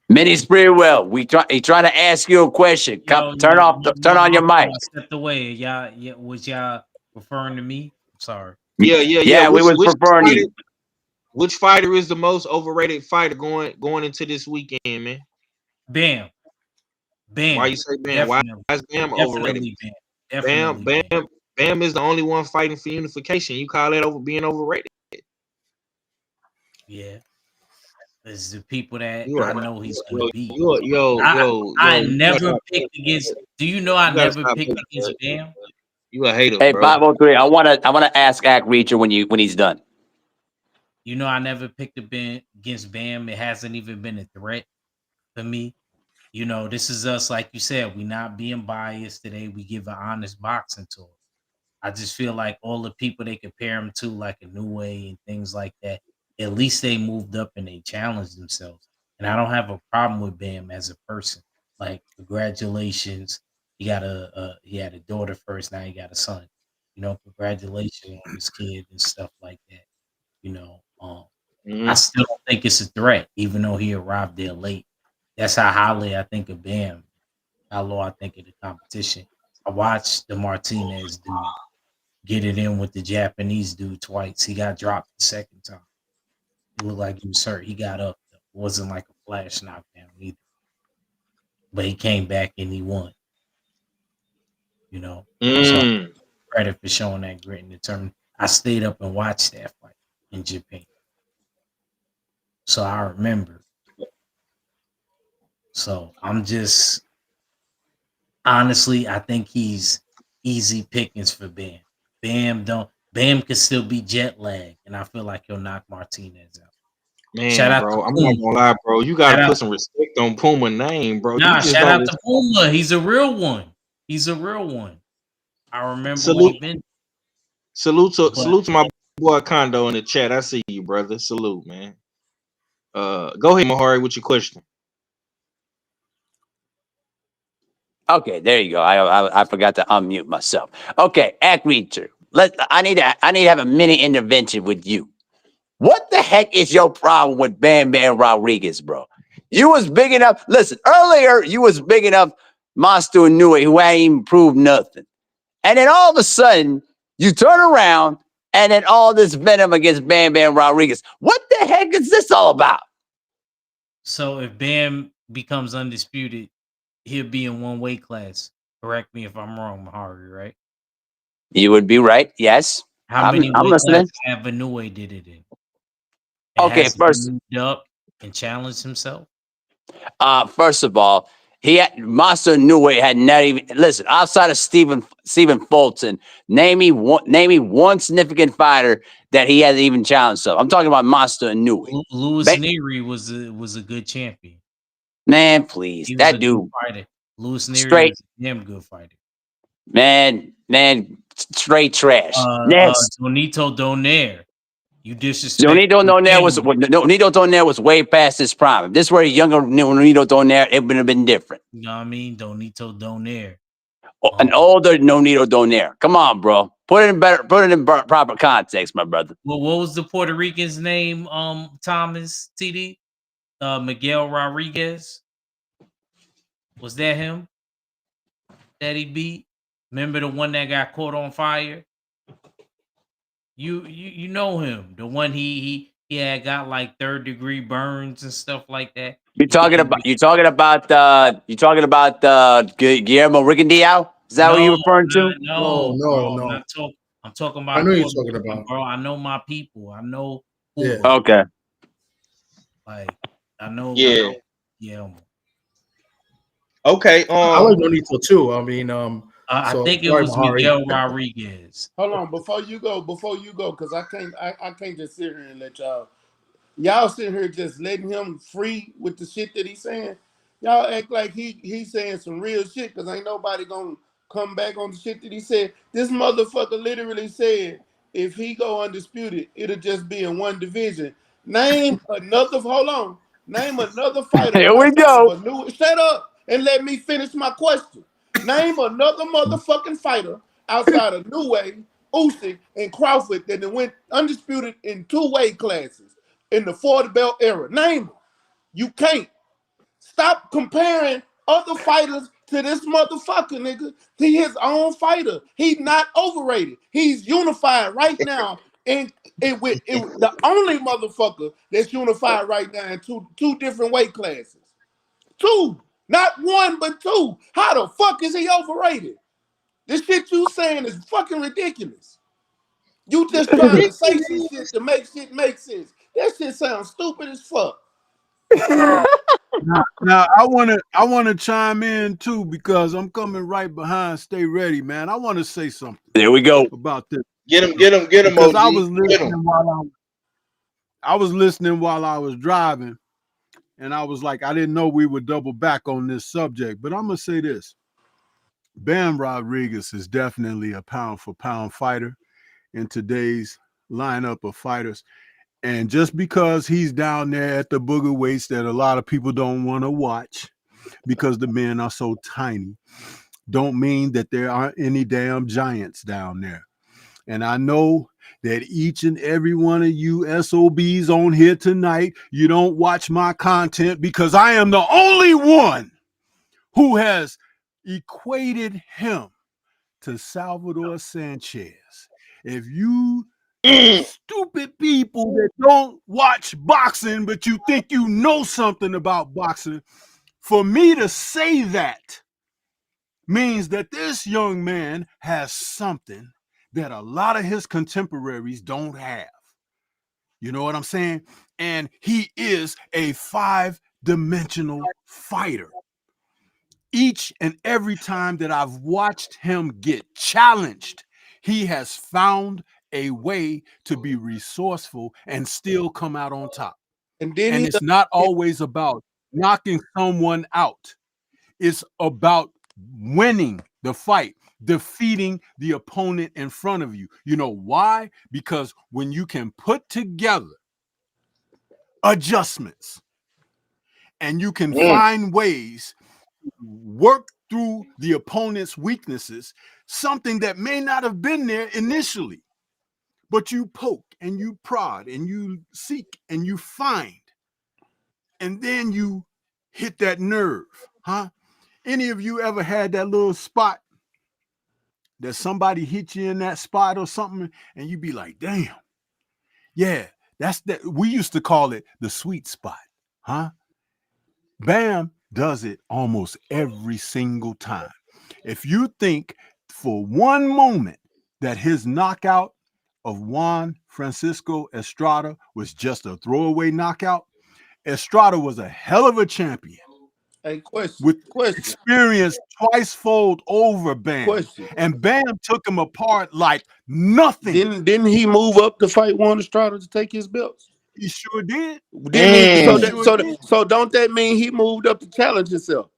Minnie Sprewell, he trying to ask you a question. Turn on your mic. I stepped away. Y'all, was y'all referring to me? I'm sorry. Yeah. We was referring to you. Which fighter is the most overrated fighter going into this weekend, man? Bam. Why you say Bam? Why is Bam overrated? Bam is the only one fighting for unification. You call that being overrated? Yeah. It's the people that I know he's going to beat. I never picked against. Do you know I never picked against Bam? You a hater, hey, bro. 503. I want to ask Ack Reacher when he's done. You know I never picked against Bam. It hasn't even been a threat for me. This is us, like you said. We not being biased today. We give an honest boxing to him. I just feel like all the people they compare him to, like a New Way and things like that, at least they moved up and they challenged themselves. And I don't have a problem with Bam as a person. Like, congratulations. He had a daughter first, now he got a son. Congratulations on this kid and stuff like that. I still don't think it's a threat, even though he arrived there late. That's how highly I think of Bam, how low I think of the competition. I watched the Martinez dude get it in with the Japanese dude twice. He got dropped the second time. It looked like he was hurt. He got up. It wasn't like a flash knockdown either. But he came back and he won. So credit for showing that grit and determination. I stayed up and watched that fight in Japan. So I remember. So I'm just honestly, I think he's easy pickings for Bam. Bam could still be jet lag, and I feel like he'll knock Martinez out. Man, shout out bro, I'm not gonna lie, bro. You gotta put some respect on Puma name, bro. Nah, shout out to Puma. He's a real one. I remember salute to my boy Kondo in the chat. I see you, brother. Salute, man. Go ahead, Mahari, with your question. Okay, there you go. I forgot to unmute myself. Okay, Ack Reacher. I need to have a mini intervention with you. What the heck is your problem with Bam Bam Rodriguez, bro? You was big enough. Listen, earlier you was big enough Monster Inoue, who hadn't even proved nothing. And then all of a sudden, you turn around and then all this venom against Bam Bam Rodriguez. What the heck is this all about? So if Bam becomes undisputed, he'll be in one weight class. Correct me if I'm wrong, Mahari, right? You would be right, yes. How many weight classes have Inoue did it in? Okay, first moved up and challenged himself. First of all, Monster Inoue had not even listen outside of Stephen Fulton. Name me one significant fighter that he hasn't even challenged. So I'm talking about Monster Inoue. Louis Neary was a good champion. Man, please, He was that a dude. good fighter. Louis Neary Straight was a damn good fighter. Man, straight trash. Next, Donito Donaire. You disrespect. Donito Donaire was way past his prime. If this were a younger Donito Donaire, it would have been different. You know what I mean? Donito Donaire. An older Donito Donaire. Come on, bro. Put it in proper context, my brother. Well, what was the Puerto Rican's name? Thomas TD? Miguel Rodriguez. Was that him? That he beat? Remember the one that got caught on fire? You know him. The one he had got like 3rd-degree burns and stuff like that. You're talking about Guillermo Rigondeaux? Is that what you're referring to? No. I'm talking about. I know you're talking about, bro. I know my people. I know. Yeah. Okay. Like I know. Yeah. Yeah. Okay. I like Donito too. I mean, I think it was Miguel Rodriguez. Hold on, before you go, because I can't just sit here and let y'all sit here just letting him free with the shit that he's saying. Y'all act like he's saying some real shit because ain't nobody gonna come back on the shit that he said. This motherfucker literally said if he go undisputed, it'll just be in one division. Name another fighter. Here we go. Shut up and let me finish my question. Name another motherfucking fighter outside of Inoue, Usyk, and Crawford that went undisputed in 2 weight classes in the 40 belt era. Name them. You can't. Stop comparing other fighters to this motherfucker, nigga. He his own fighter. He's not overrated. He's unified right now. And the only motherfucker that's unified right now in two different weight classes. 2. Not 1, but 2. How the fuck is he overrated? This shit you saying is fucking ridiculous. You just trying to say some shit to make shit make sense. That shit sounds stupid as fuck. Now I wanna chime in too because I'm coming right behind. Stay ready, man. I want to say something. There we go. About this. Get him, because OG. I was listening while I was driving, and I was like, I didn't know we would double back on this subject, but I'm gonna say this: Bam Rodriguez is definitely a pound for pound fighter in today's lineup of fighters. And just because he's down there at the booger weights that a lot of people don't want to watch because the men are so tiny, don't mean that there aren't any damn giants down there. And I know that each and every one of you SOBs on here tonight, you don't watch my content because I am the only one who has equated him to Salvador Sanchez. If you stupid people that don't watch boxing, but you think you know something about boxing, for me to say that means that this young man has something that a lot of his contemporaries don't have. You know what I'm saying? And he is a 5-dimensional fighter. Each and every time that I've watched him get challenged, he has found a way to be resourceful and still come out on top. And it's not always about knocking someone out. It's about winning the fight, defeating the opponent in front of you. You know why? Because when you can put together adjustments and you can find ways to work through the opponent's weaknesses, something that may not have been there initially, but you poke and you prod and you seek and you find, and then you hit that nerve, huh? Any of you ever had that little spot that somebody hit you in that spot or something, and you be like, damn, yeah, that's that. We used to call it the sweet spot, huh? Bam does it almost every single time. If you think for one moment that his knockout of Juan Francisco Estrada was just a throwaway knockout, Estrada was a hell of a champion. Hey, question. with experience twice fold over Bam. Question. And Bam took him apart like nothing. Didn't he move up to fight Juan Estrada to take his belts? He sure did. Didn't he? Mm. So don't that mean he moved up to challenge himself?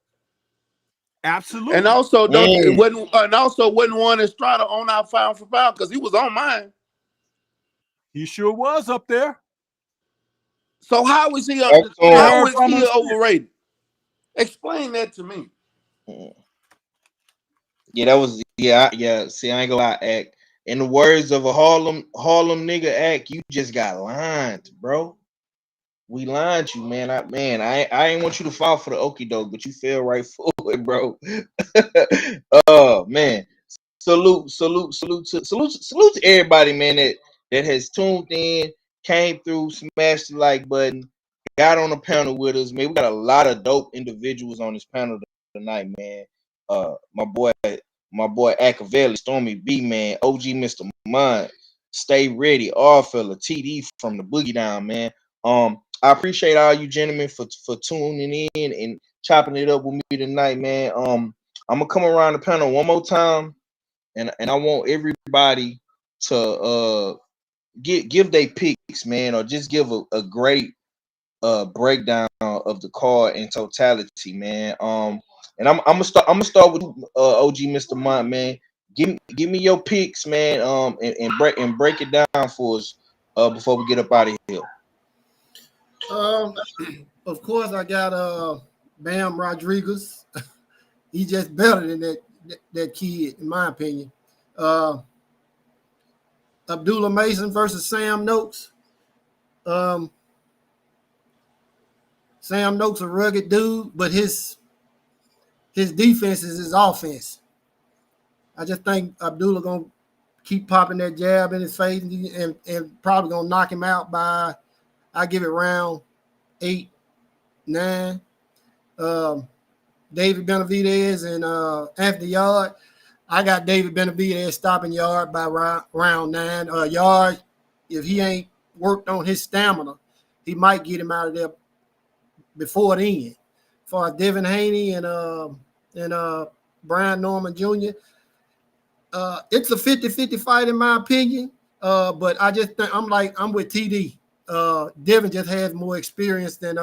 Absolutely. And also Mm. wasn't Juan Estrada on our pound for pound because he was on mine. He sure was up there. So how is he overrated? Explain that to me. Yeah, that was yeah. See, I ain't gonna lie, Act. In the words of a Harlem nigga, Act, you just got lined, bro. We lined you, man. I ain't want you to fall for the okie doke, but you fell right for it, bro. Oh man. Salute to everybody, man, that has tuned in, came through, smashed the like button, got on the panel with us, man. We got a lot of dope individuals on this panel tonight, man. My boy Acavelli, Stormy B, man, OG Mr. Mind, Stay Ready, All Fella, TD from the Boogie Down, man. I appreciate all you gentlemen for tuning in and chopping it up with me tonight, man. I'm gonna come around the panel one more time, and I want everybody to give their picks, man, or just give a great breakdown of the card in totality, man. And I'm gonna start with OG Mr. Mont, man. Give me your picks, man. And break it down for us before we get up out of here. Of course, I got Bam Rodriguez. He's just better than that kid, in my opinion. Abdullah Mason versus Sam Noakes. Sam Noakes a rugged dude, but his defense is his offense. I just think Abdullah gonna keep popping that jab in his face and probably gonna knock him out by, I give it round 8, 9. David Benavidez and Anthony Yard. I got David Benavidez stopping Yard by round 9. Yard, if he ain't worked on his stamina, he might get him out of there before the end. As far as Devin Haney and Brian Norman Jr., it's a 50-50 fight in my opinion. But I just think I'm with TD. Devin just has more experience than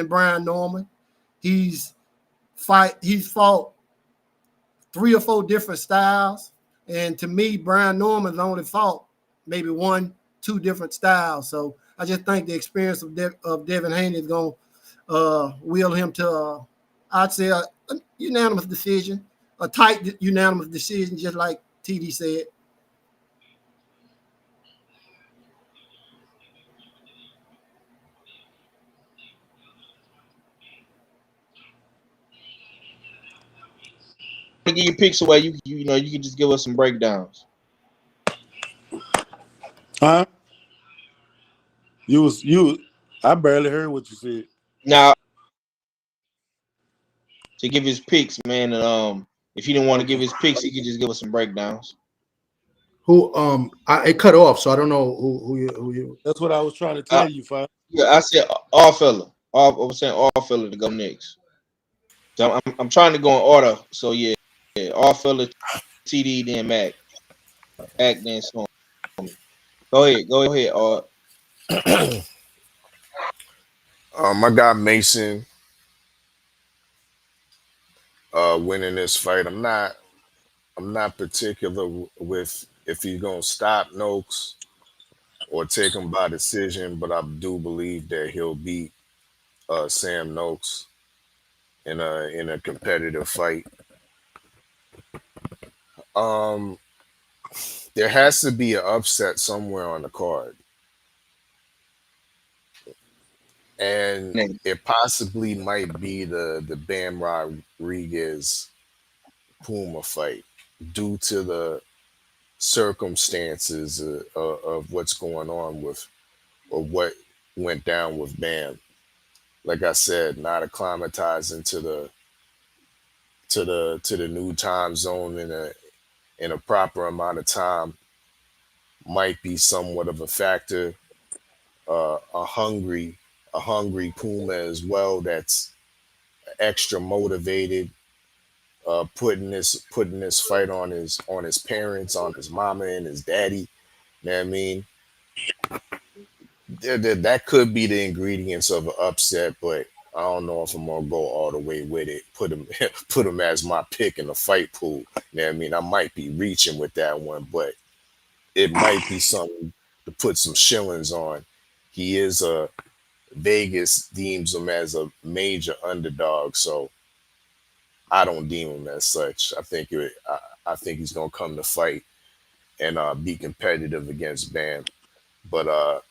Brian Norman. He's fought 3 or 4 different styles, and to me, Brian Norman's only fought maybe 1-2 different styles. So I just think the experience of Devin Haney is going to will him to, I'd say, a unanimous decision, a tight unanimous decision, just like TD said. To give your picks away, you know you can just give us some breakdowns. Huh? I barely heard what you said. Now, to give his picks, man, and if he didn't want to give his picks, he could just give us some breakdowns. Who it cut off, so I don't know who you. That's what I was trying to tell you, Fine. Yeah, I said all fella. I was saying all fella to go next. So I'm trying to go in order. So yeah, all fella, TD, then Mac, then Storm. Go ahead. I got Mason winning this fight. I'm not particular with if he's gonna stop Noakes or take him by decision, but I do believe that he'll beat Sam Noakes in a competitive fight. There has to be an upset somewhere on the card, and it possibly might be the Bam Rodriguez Puma fight due to the circumstances of what's going on with or what went down with Bam. Like I said, not acclimatizing to the new time zone in a proper amount of time might be somewhat of a factor. A hungry Puma as well. That's extra motivated, putting this fight on his parents, on his mama and his daddy. You know what I mean? That could be the ingredients of an upset, but I don't know if I'm gonna go all the way with it. Put him put him as my pick in the fight pool. You know what I mean? I might be reaching with that one, but it might be something to put some shillings on. He is a Vegas deems him as a major underdog, so I don't deem him as such. I think he's gonna come to fight and be competitive against Bam, but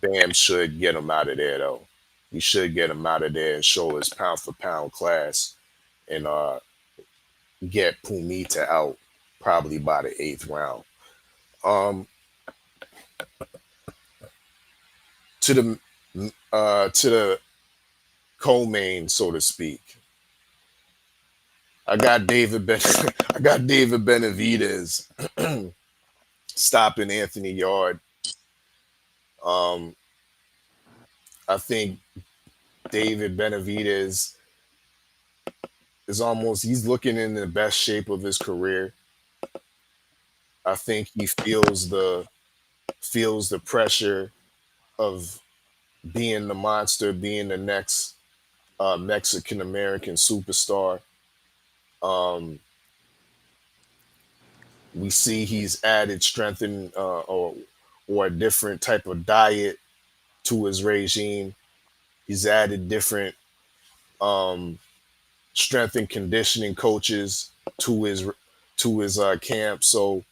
Bam should get him out of there though. He should get him out of there and show his pound for pound class and get Pumita out probably by the 8th round. Um, to the co-main, so to speak. I got I got David Benavidez stopping Anthony Yard. Um, I think David Benavidez he's looking in the best shape of his career. I think he feels the pressure of being the monster, being the next Mexican American superstar. Um, we see he's added strength or a different type of diet to his regime. He's added different um, strength and conditioning coaches to his camp. So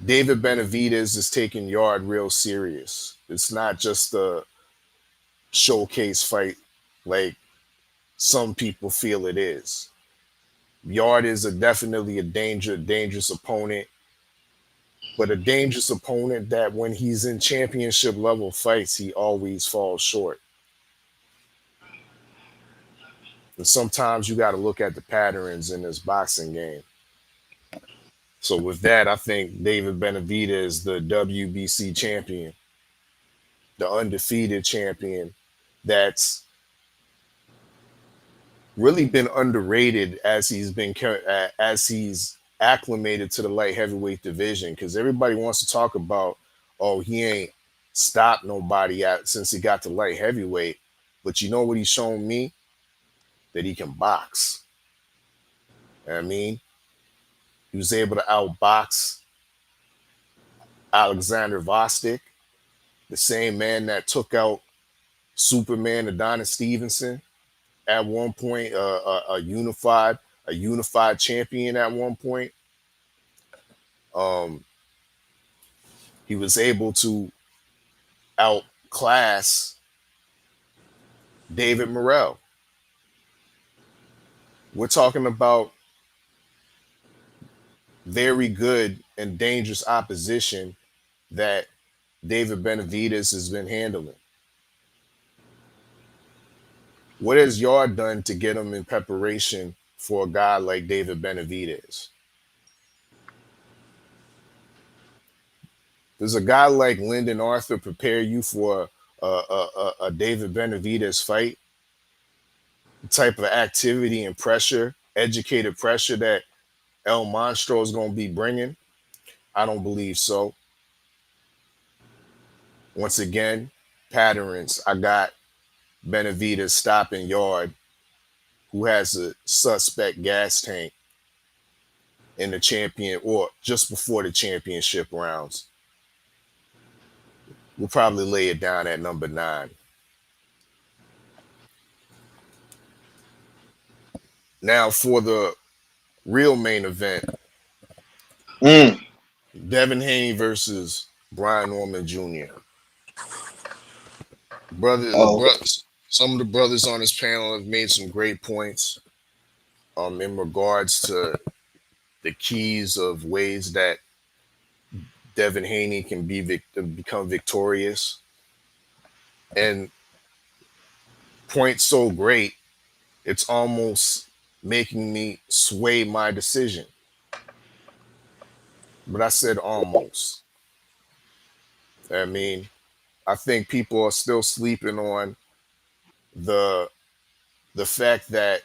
David Benavidez is taking Yard real serious. It's not just a showcase fight like some people feel it is. Yard is definitely a dangerous opponent, but a dangerous opponent that when he's in championship level fights, he always falls short. And sometimes you got to look at the patterns in this boxing game. So with that, I think David Benavidez is the WBC champion, the undefeated champion that's really been underrated as he's acclimated to the light heavyweight division, because everybody wants to talk about, oh, he ain't stopped nobody since he got to light heavyweight. But you know what he's shown me? That he can box. You know what I mean? He was able to outbox Alexander Vostok, the same man that took out Superman Adonis Stevenson at one point, a unified champion at one point. He was able to outclass David Morrell. We're talking about very good and dangerous opposition that David Benavidez has been handling. What has Yard done to get him in preparation for a guy like David Benavidez? Does a guy like Lyndon Arthur prepare you for a David Benavidez fight? The type of activity and pressure, educated pressure that El Monstro is going to be bringing? I don't believe so. Once again, patterns. I got Benavidez stopping Yard, who has a suspect gas tank in the champion or just before the championship rounds. We'll probably lay it down at number 9. Now for the real main event, Devin Haney versus Brian Norman Jr. Some of the brothers on this panel have made some great points in regards to the keys of ways that Devin Haney can become victorious, and points so great, it's almost making me sway my decision. But I said almost. I mean, I think people are still sleeping on the the fact that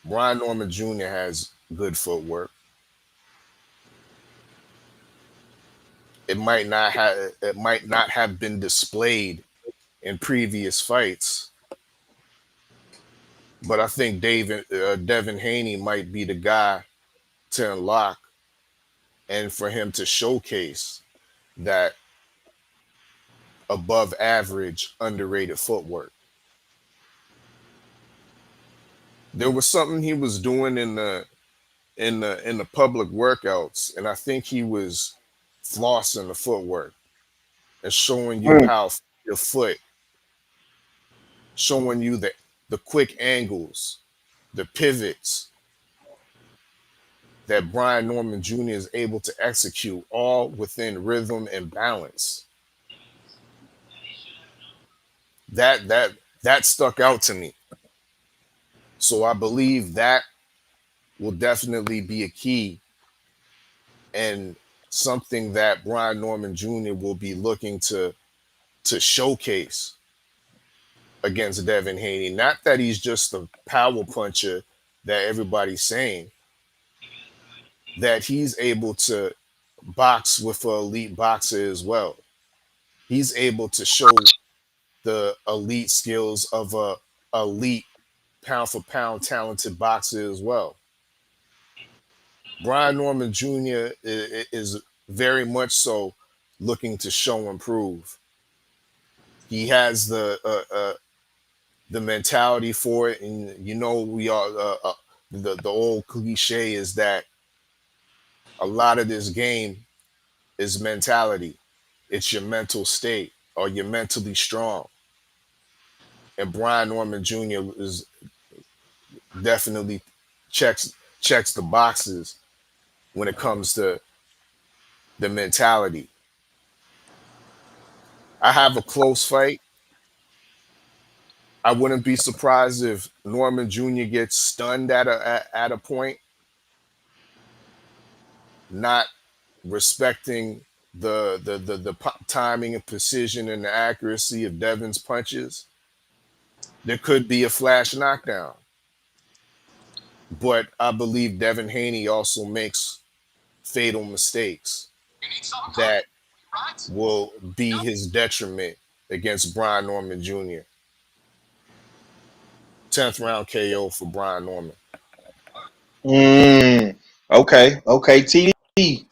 Brian Norman Jr. has good footwork. It might not have been displayed in previous fights, but I think Devin Haney might be the guy to unlock and for him to showcase that above average, underrated footwork. There was something he was doing in the public workouts, and I think he was flossing the footwork and showing you how your foot, showing you the quick angles, the pivots that Brian Norman Jr. is able to execute, all within rhythm and balance. That stuck out to me. So I believe that will definitely be a key and something that Brian Norman Jr. will be looking to showcase against Devin Haney. Not that he's just a power puncher that everybody's saying, that he's able to box with an elite boxer as well. He's able to show the elite skills of a elite pound for pound talented boxer as well. Brian Norman Jr. is very much so looking to show and prove. He has the mentality for it, and we are the old cliche is that a lot of this game is mentality. It's your mental state. Are you mentally strong? And Brian Norman Jr. is definitely checks the boxes when it comes to the mentality. I have a close fight. I wouldn't be surprised if Norman Jr. gets stunned at a point, not respecting the timing and precision and the accuracy of Devin's punches. There could be a flash knockdown. But I believe Devin Haney also makes fatal mistakes that will be his detriment against Brian Norman Jr. 10th round KO for Brian Norman. Okay. TD,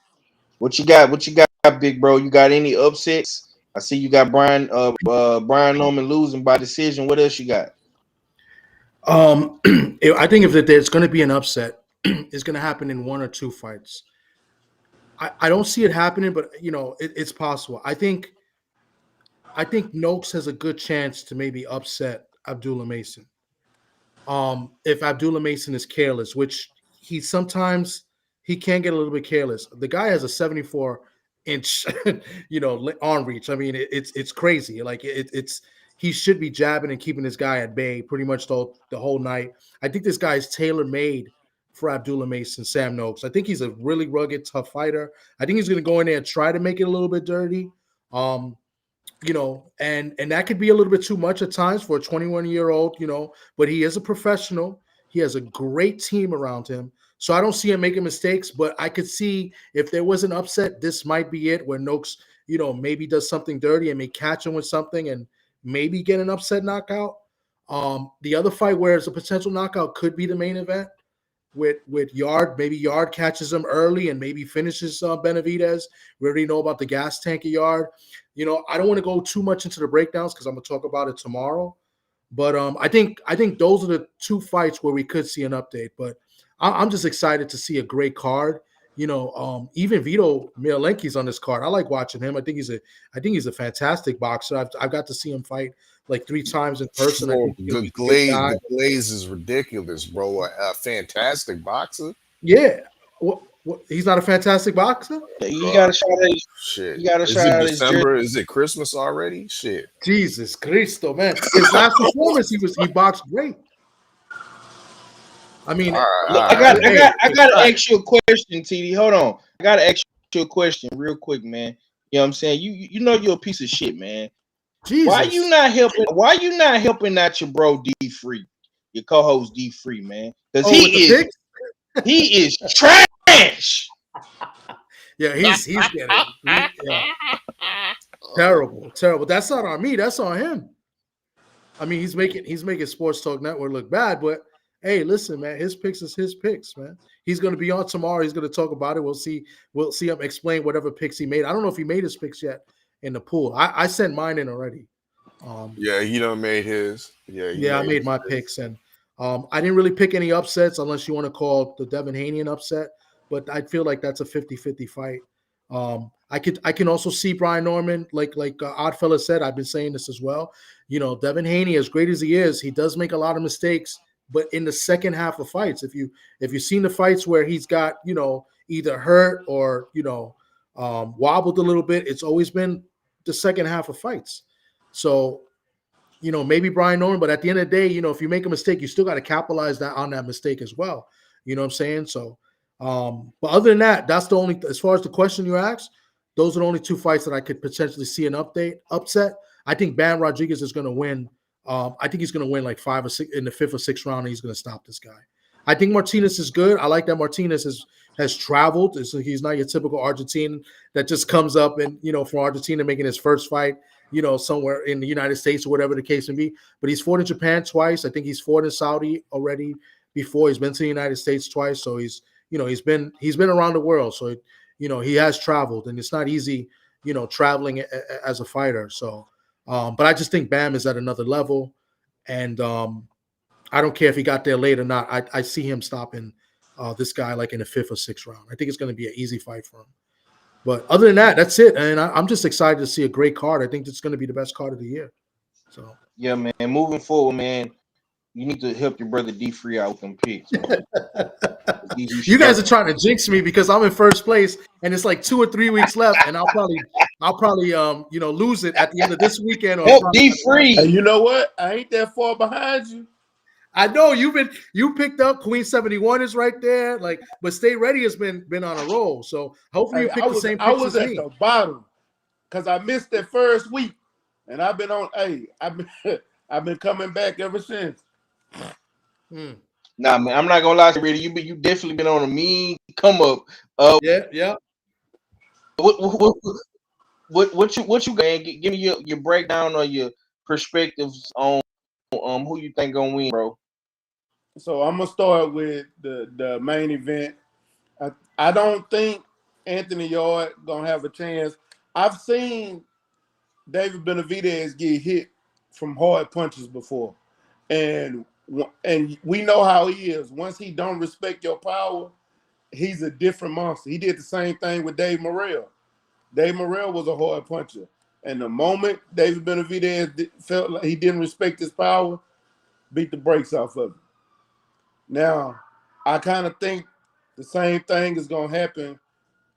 what you got? What you got, big bro? You got any upsets? I see you got Brian Norman losing by decision. What else you got? I think if there's going to be an upset, it's going to happen in one or two fights. I don't see it happening, but it's possible. I think Noakes has a good chance to maybe upset Abdullah Mason. If Abdullah Mason is careless, which he sometimes he can get a little bit careless. The guy has a 74-inch, arm reach. I mean, it's crazy. Like it's he should be jabbing and keeping this guy at bay pretty much the whole night. I think this guy is tailor-made for Abdullah Mason, Sam Noakes. I think he's a really rugged, tough fighter. I think he's going to go in there and try to make it a little bit dirty. And that could be a little bit too much at times for a 21-year-old, but he is a professional. He has a great team around him. So I don't see him making mistakes, but I could see if there was an upset, this might be it, where Noakes, maybe does something dirty and may catch him with something and maybe get an upset knockout. The other fight where it's a potential knockout could be the main event with Yard. Maybe Yard catches him early and maybe finishes Benavidez. We already know about the gas tank of Yard. I don't want to go too much into the breakdowns because I'm going to talk about it tomorrow. But I think those are the two fights where we could see an update. But I'm just excited to see a great card. Even Vito Mialenki's on this card. I like watching him. I think he's a fantastic boxer. I've got to see him fight like 3 times in person. Bro, the glaze is ridiculous, bro. A fantastic boxer. Yeah. He's not a fantastic boxer? He got a shot at his shit. He got a Is shot it at his December? Is it Christmas already? Shit. Jesus Cristo, man. His last performance, he boxed great. I mean, I got to ask you a question, TD. Hold on. I got to ask you a question real quick, man. You know what I'm saying? You know you're a piece of shit, man. Jesus. Why you not helping out your bro D Freak? your co-host D Free, man, because with the picks? he is trash. Yeah, he's getting terrible. That's not on me. That's on him. I mean, he's making Sports Talk Network look bad, but hey, listen, man, his picks is his picks, man. He's going to be on tomorrow. He's going to talk about it. We'll see him explain whatever picks he made. I don't know if he made his picks yet in the pool. I sent mine in already. Yeah, he done made his. I made my picks, and I didn't really pick any upsets unless you want to call the Devin Haney an upset, but I feel like that's a 50-50 fight. I can also see Brian Norman, like Oddfella said. I've been saying this as well. Devin Haney, as great as he is, he does make a lot of mistakes. But in the second half of fights, if you've seen the fights where he's got either hurt or wobbled a little bit, it's always been the second half of fights. So maybe Brian Norman, but at the end of the day, if you make a mistake, you still got to capitalize on that mistake as well. You know what I'm saying? So, but other than that, that's the only, as far as the question you asked, those are the only two fights that I could potentially see an upset. I think Bam Rodriguez is going to win. I think he's going to win like 5 or 6 in the 5th or 6th round, and he's going to stop this guy. I think Martinez is good. I like that Martinez has traveled. He's not your typical Argentine that just comes up and, from Argentina making his first fight, somewhere in the United States or whatever the case may be. But he's fought in Japan twice. I think he's fought in Saudi already before. He's been to the United States twice. So he's been around the world. So, he has traveled, and it's not easy, traveling as a fighter. So, but I just think Bam is at another level, and I don't care if he got there late or not. I see him stopping this guy like in the 5th or 6th round. I think it's going to be an easy fight for him. But other than that, that's it. And I'm just excited to see a great card. I think it's going to be the best card of the year. So yeah, man. Moving forward, man, you need to help your brother D Free out with them picks. You guys are trying to jinx me because I'm in first place and it's like 2 or 3 weeks left, and I'll probably lose it at the end of this weekend. Or help D Free. And you know what? I ain't that far behind you. I know you picked up Queen 71 is right there, but Stay Ready has been on a roll. So hopefully you pick the same picks I was as at me. the bottom because I missed that first week, and I've been on. I've been coming back ever since. Nah, man, I'm not gonna lie to you, you definitely been on a mean come up. Yeah. What you got? Give me your breakdown or your perspectives on who you think gonna win, bro. So I'm gonna start with the main event. I don't think Anthony Yarde gonna have a chance. I've seen David Benavidez get hit from hard punches before, and we know how he is. Once he don't respect your power, he's a different monster. He did the same thing with Dave Morrell. Dave Morrell was a hard puncher, and the moment David Benavidez felt like he didn't respect his power, beat the brakes off of him. Now, I kind of think the same thing is going to happen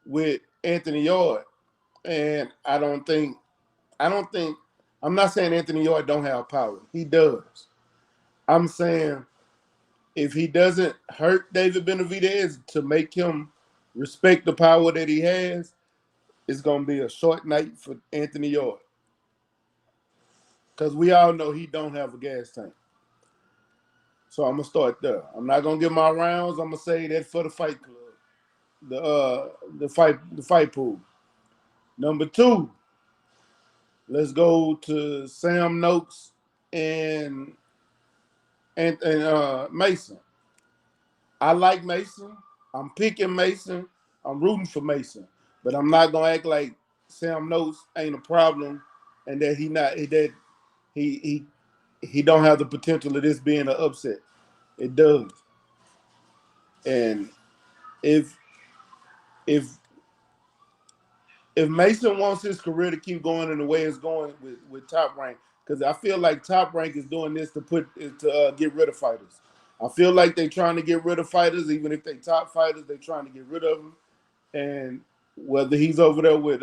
with Anthony Yarde. And I'm not saying Anthony Yarde don't have power. He does. I'm saying if he doesn't hurt David Benavidez to make him respect the power that he has, it's going to be a short night for Anthony Yarde. Because we all know he don't have a gas tank. So I'm gonna start there. I'm not gonna give my rounds. I'm gonna say that for the fight club, the fight pool. Number 2, let's go to Sam Noakes and Mason. I like Mason. I'm picking Mason. I'm rooting for Mason, but I'm not gonna act like Sam Noakes ain't a problem and that he don't have the potential of this being an upset. It does. And if Mason wants his career to keep going in the way it's going with Top Rank, because I feel like Top Rank is doing this to get rid of fighters. I feel like they're trying to get rid of fighters, even if they top fighters, they're trying to get rid of them. And whether he's over there with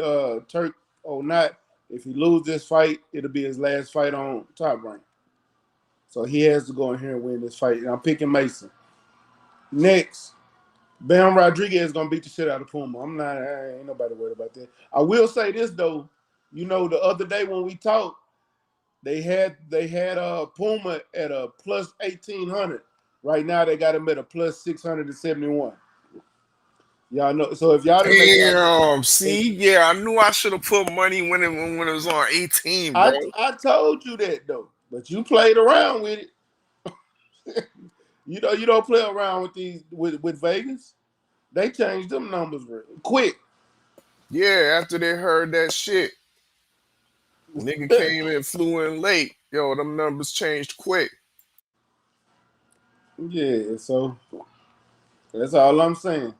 Turk or not, if he loses this fight, it'll be his last fight on Top Rank. So he has to go in here and win this fight. And I'm picking Mason. Next, Bam Rodriguez is gonna beat the shit out of Puma. Ain't nobody worried about that. I will say this though, the other day when we talked, They had Puma at a plus 1,800. Right now they got him at a plus 671. Y'all know. So if y'all didn't make y'all, Damn. See, yeah, I knew I should have put money when it was on 18, bro. I told you that though, but you played around with it. You know you don't play around with these with Vegas. They changed them numbers quick. Yeah, after they heard that shit, nigga came in, flew in late. Yo, them numbers changed quick. Yeah, so that's all I'm saying.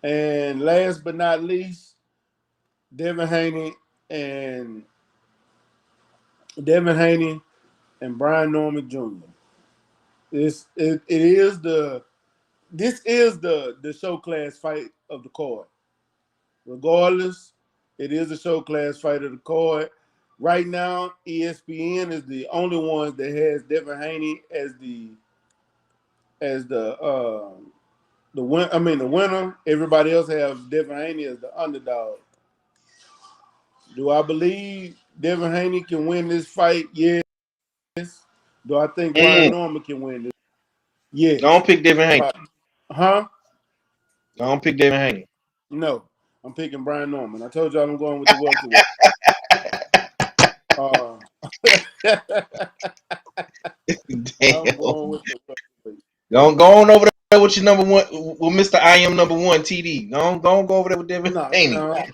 And last but not least, Devin Haney and Devin Haney and Brian Norman Jr. This is the show class fight of the card. Regardless, it is a show class fight of the card. Right now, ESPN is the only one that has Devin Haney as the the winner. Everybody else has Devin Haney as the underdog. Do I believe Devin Haney can win this fight? Yes. Do I think Brian Norman can win this? Yes. Don't pick Devin Haney. Huh? Don't pick Devin Haney. No, I'm picking Brian Norman. I told y'all I'm going with the welterweight. I'm going with the welterweight. Don't go on over there with your number one, with Mr. I am number one TD. Don't go over there with Devin Haney. You know what I'm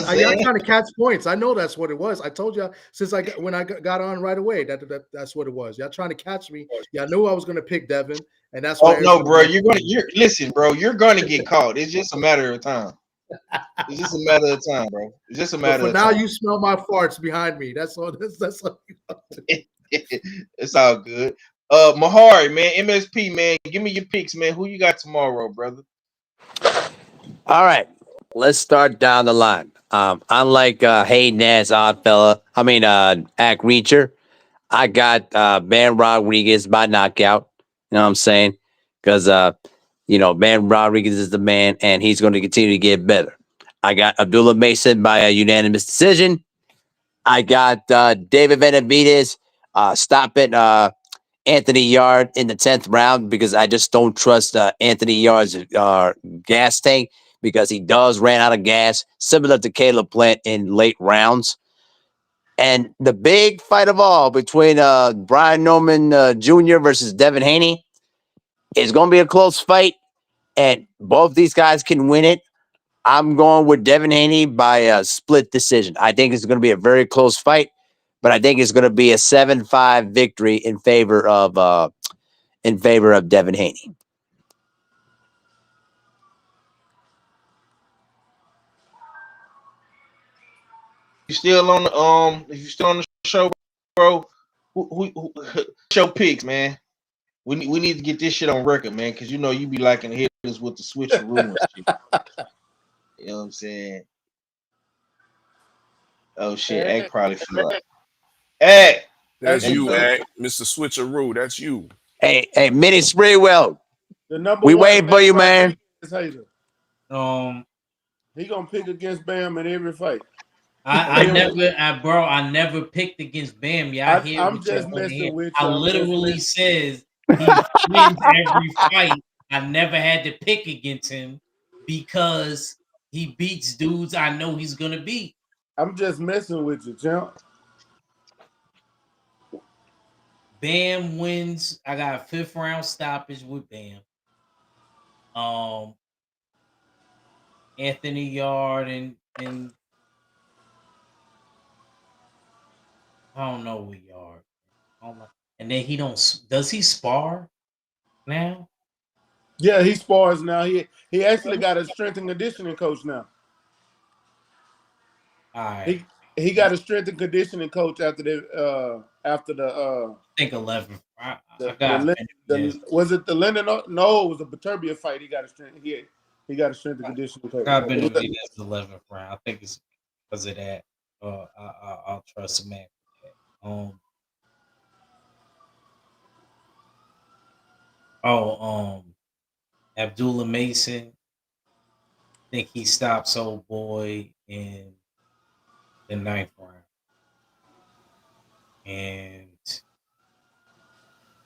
saying? Y'all trying to catch points. I know that's what it was. I told you since when I got on right away that's what it was. Y'all trying to catch me. Y'all knew I was going to pick Devin, and that's why. Oh no, bro! Listen, bro. You're gonna get caught. It's just a matter of time. It's just a matter of time, bro. It's just a matter of time. But for now, you smell my farts behind me. That's all. That's all. It's all good. Mahari, man, MSP, man, give me your picks, man. Who you got tomorrow, brother? All right, let's start down the line. Unlike Hayden as Act Reacher, I got Ben Rodriguez by knockout. You know what I'm saying? Because Ben Rodriguez is the man, and he's going to continue to get better. I got Abdullah Mason by a unanimous decision. I got David Benavidez stopping Anthony Yard in the 10th round because I just don't trust Anthony Yard's gas tank because he ran out of gas, similar to Caleb Plant in late rounds. And the big fight of all between Brian Norman Jr. versus Devin Haney is going to be a close fight, and both these guys can win it. I'm going with Devin Haney by a split decision. I think it's going to be a very close fight, but I think it's going to be a 7-5 victory in favor of Devin Haney. You still on the if you still on the show, bro? Who show picks, man? We need to get this shit on record, man, because you know you be liking to hit us with the switcheroo and shit. You know what I'm saying? Oh shit, Egg probably flew out. Egg! That's you, Egg. Mr. Switcheroo, that's you. Hey, Minnie Sprewell. The number we one waiting for you, man. He gonna pick against Bam in every fight. I never picked against Bam. Y'all hear I'm just messing with you. I literally says he wins every fight. I never had to pick against him because he beats dudes I know he's gonna beat. I'm just messing with you, champ. Bam wins. I got a 5th round stoppage with Bam. Anthony Yard and I don't know what Yard. And then does he spar now? Yeah, he spars now. He actually got a strength and conditioning coach now. All right. He got a strength and conditioning coach after the I think 11. Was it the Lennon? No, it was a Beterbiev fight. He got a strength. He got a strength and conditioning coach. I've been that's 11th round. I think it's because of that. I'll trust a man for that. Abdullah Mason. I think he stops old boy in the 9th round. and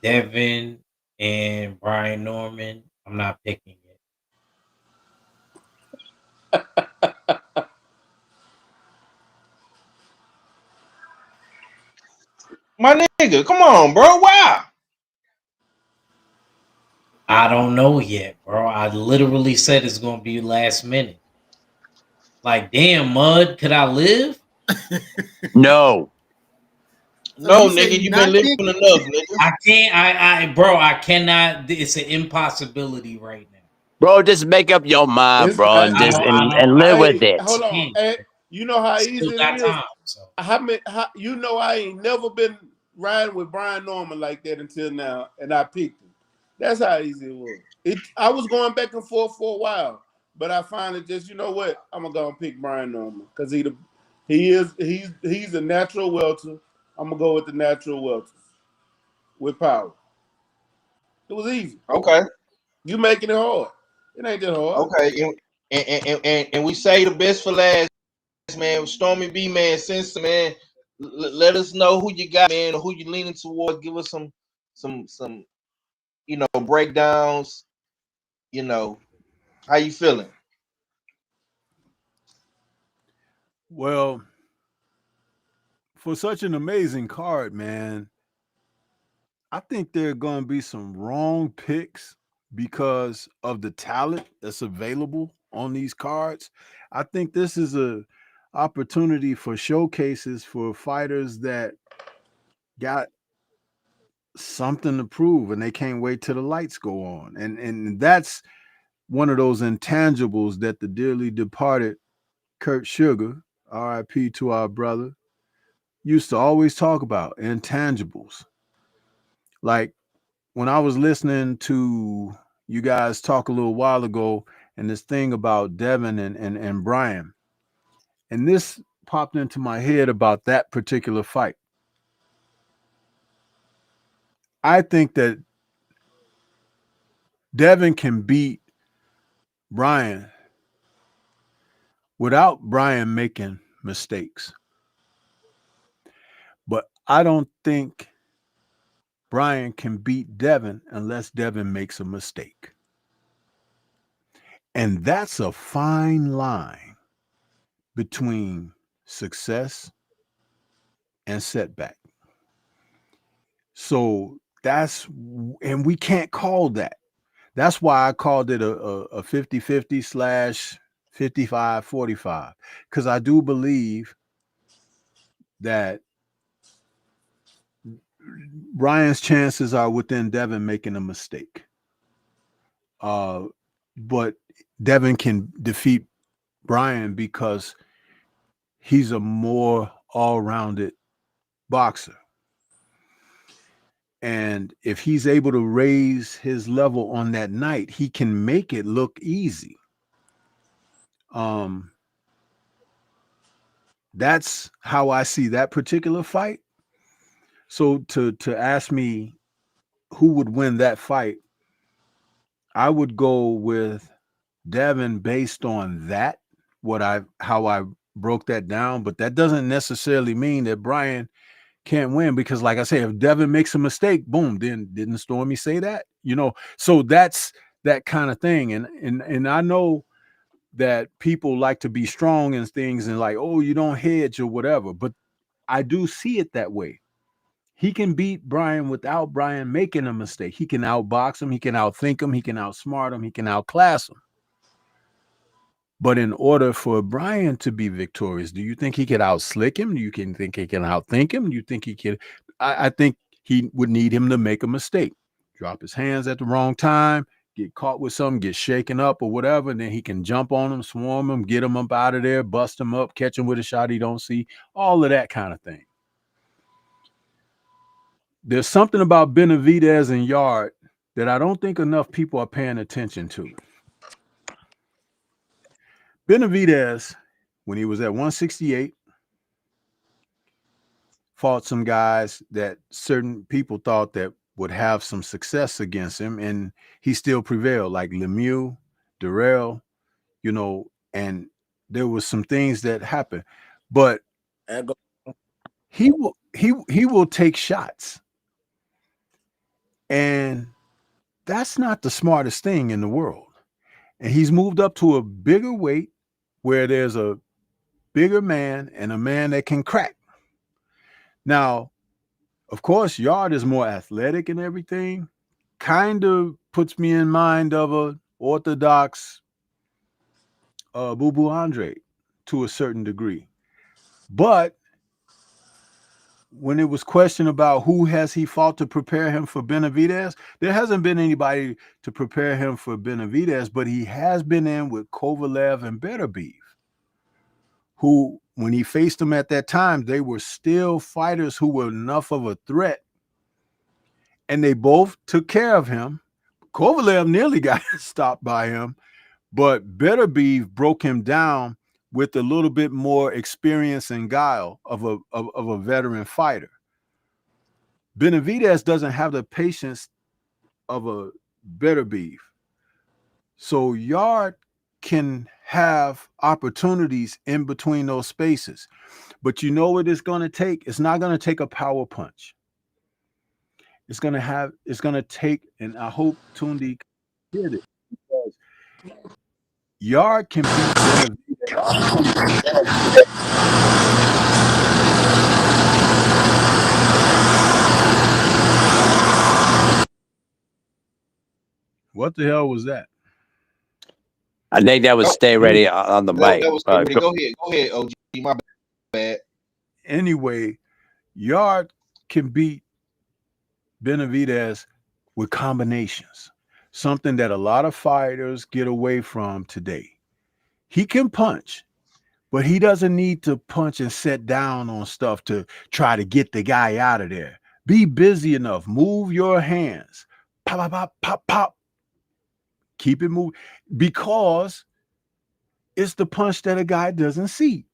Devin and Brian Norman. I'm not picking it. My nigga, come on, bro. Wow. I don't know yet, bro. I literally said it's gonna be last minute. Like, damn, Mud, could I live? No. No, you say nigga, you you been not living picking? enough, nigga. I can't. Bro, I cannot. It's an impossibility right now. Bro, just make up your mind, It's bro, not. and I just don't. I and don't. I live don't. with Hey, it. hold I on. can't. Hey, you know how Still easy got it is. time. So You know I ain't never been riding with Brian Norman like that until now, and I picked him. That's how easy it was. I was going back and forth for a while, but I finally just, you know what? I'm gonna go and pick Brian Norman because he's a natural welter. I'm gonna go with the natural welter with power. It was easy. Okay, You making it hard. It ain't that hard. okay. And we say the best for last, man. Stormy B, man, Simpson, man. Let us know who you got, man, or who you leaning toward. Give us some breakdowns. How you feeling? Well, for such an amazing card, man, I think there are going to be some wrong picks because of the talent that's available on these cards. I think this is a opportunity for showcases for fighters that got something to prove and they can't wait till the lights go on. And that's one of those intangibles that the dearly departed Kurt Sugar, RIP to our brother, used to always talk about intangibles. Like when I was listening to you guys talk a little while ago and this thing about Devin and Brian, and this popped into my head about that particular fight. I think that Devin can beat Brian without Brian making mistakes. But I don't think Brian can beat Devin unless Devin makes a mistake. And that's a fine line between success and setback. So and we can't call that. That's why I called it a 50-50 slash 55-45, because I do believe that Ryan's chances are within Devin making a mistake. But Devin can defeat Brian because he's a more all-rounded boxer. And if he's able to raise his level on that night, he can make it look easy. That's how I see that particular fight. So to ask me who would win that fight, I would go with Devin based on that, how I broke that down. But that doesn't necessarily mean that Brian can't win, because like I say, if Devin makes a mistake, boom, then didn't Stormy say that? So that's that kind of thing. And I know that people like to be strong and things and like, oh, you don't hedge or whatever. But I do see it that way. He can beat Brian without Brian making a mistake. He can outbox him, he can outthink him, he can outsmart him, he can outclass him. But in order for Brian to be victorious, do you think he could outslick him? Do you think he can outthink him? Do you think he could? I think he would need him to make a mistake, drop his hands at the wrong time, get caught with something, get shaken up or whatever, and then he can jump on him, swarm him, get him up out of there, bust him up, catch him with a shot he don't see, all of that kind of thing. There's something about Benavidez and Yard that I don't think enough people are paying attention to. Benavidez, when he was at 168, fought some guys that certain people thought that would have some success against him, and he still prevailed, like Lemieux, Durrell, and there was some things that happened. But he he will take shots, and that's not the smartest thing in the world. And he's moved up to a bigger weight where there's a bigger man and a man that can crack. Now, of course, Yard is more athletic and everything. Kind of puts me in mind of a orthodox Boo Boo Andre to a certain degree. But when it was questioned about who has he fought to prepare him for Benavidez, there hasn't been anybody to prepare him for Benavidez, but he has been in with Kovalev and Beterbiev, who, when he faced them at that time, they were still fighters who were enough of a threat, and they both took care of him. Kovalev nearly got stopped by him, but Beterbiev broke him down with a little bit more experience and guile of a veteran fighter. Benavidez doesn't have the patience of a Beterbiev. So Yard can have opportunities in between those spaces. But you know what it's going to take? It's not going to take a power punch. It's going to take, and I hope Tundi did it, because Yard can beat Benavidez. What the hell was that? I think that was Stay Ready on the mic. That was Stay Ready. Go ahead, OG. My bad. Anyway, Yard can beat Benavidez with combinations, something that a lot of fighters get away from today. He can punch, but he doesn't need to punch and sit down on stuff to try to get the guy out of there. Be busy enough. Move your hands. Pop, pop, pop, pop, pop. Keep it moving, because it's the punch that a guy doesn't see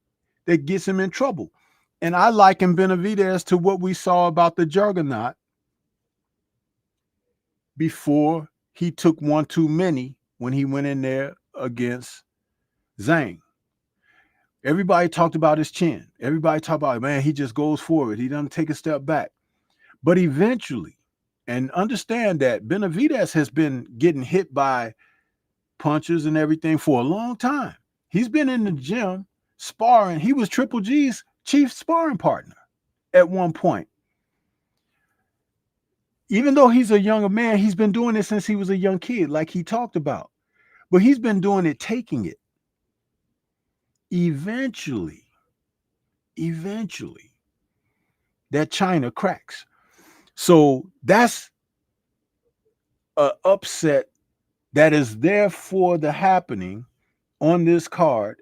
that gets him in trouble. And I liken Benavidez to what we saw about the Juggernaut before he took one too many when he went in there against Zhang. Everybody talked about his chin. Everybody talked about, man, he just goes forward. He doesn't take a step back. But eventually, and understand that Benavidez has been getting hit by punches and everything for a long time. He's been in the gym sparring. He was Triple G's chief sparring partner at one point. Even though he's a younger man, he's been doing it since he was a young kid, like he talked about. But he's been doing it, taking it. Eventually, that China cracks. So that's an upset that is there for the happening on this card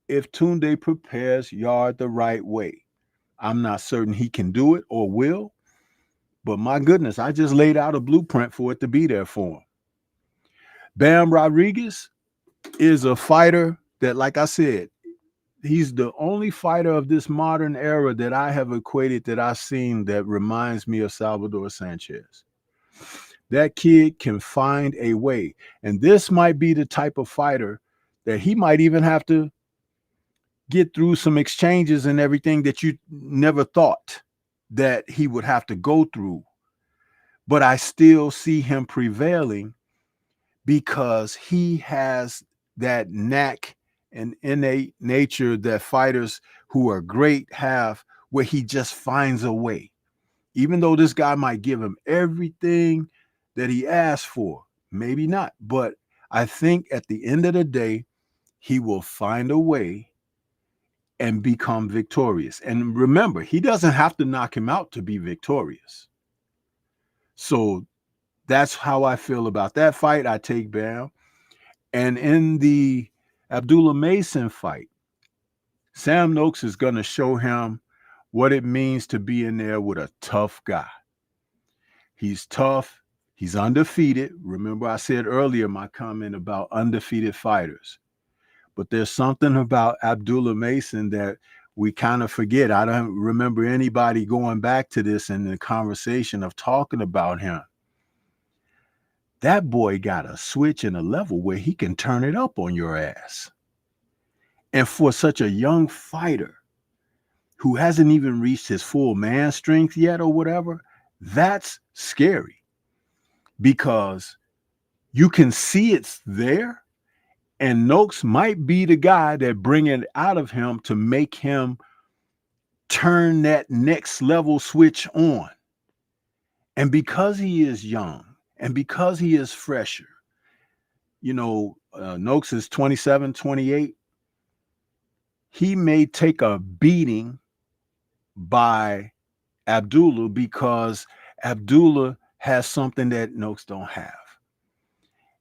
if Tunde prepares Yard the right way. I'm not certain he can do it or will, but my goodness, I just laid out a blueprint for it to be there for him. Bam Rodriguez is a fighter that, like I said, he's the only fighter of this modern era that I have equated, that I've seen, that reminds me of Salvador Sanchez. That kid can find a way. And this might be the type of fighter that he might even have to get through some exchanges and everything that you never thought that he would have to go through. But I still see him prevailing because he has that knack and innate nature that fighters who are great have, where he just finds a way. Even though this guy might give him everything that he asked for, maybe not, but I think at the end of the day, he will find a way and become victorious. And remember, he doesn't have to knock him out to be victorious. So that's how I feel about that fight. I take Bam. And in the Abdullah Mason fight, Sam Noakes is going to show him what it means to be in there with a tough guy. He's tough. He's undefeated. Remember, I said earlier my comment about undefeated fighters. But there's something about Abdullah Mason that we kind of forget. I don't remember anybody going back to this in the conversation of talking about him. That boy got a switch and a level where he can turn it up on your ass. And for such a young fighter who hasn't even reached his full man strength yet or whatever, that's scary because you can see it's there, and Noakes might be the guy that bring it out of him to make him turn that next level switch on. And because he is young and because he is fresher, you know, Noakes is 27, 28. He may take a beating by Abdullah because Abdullah has something that Noakes don't have.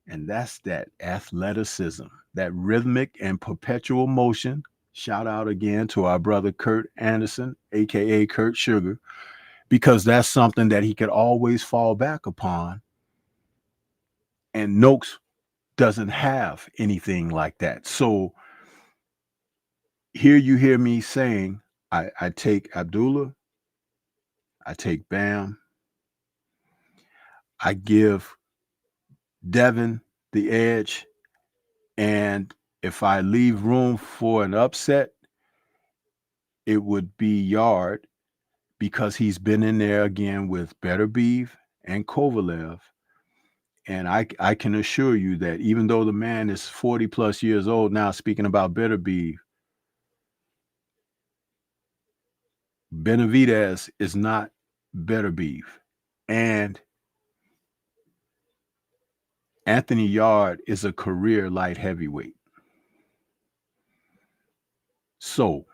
And that's that athleticism, that rhythmic and perpetual motion. Shout out again to our brother Kurt Anderson, aka Kurt Sugar, because that's something that he could always fall back upon. And Noakes doesn't have anything like that. So here you hear me saying, I take Abdullah, I take Bam, I give Devin the edge, and if I leave room for an upset, it would be Yard, because he's been in there again with Benavidez and Kovalev. And I can assure you that even though the man is 40 plus years old now, speaking about Benavidez is not Benavidez. And Anthony Yard is a career light heavyweight. So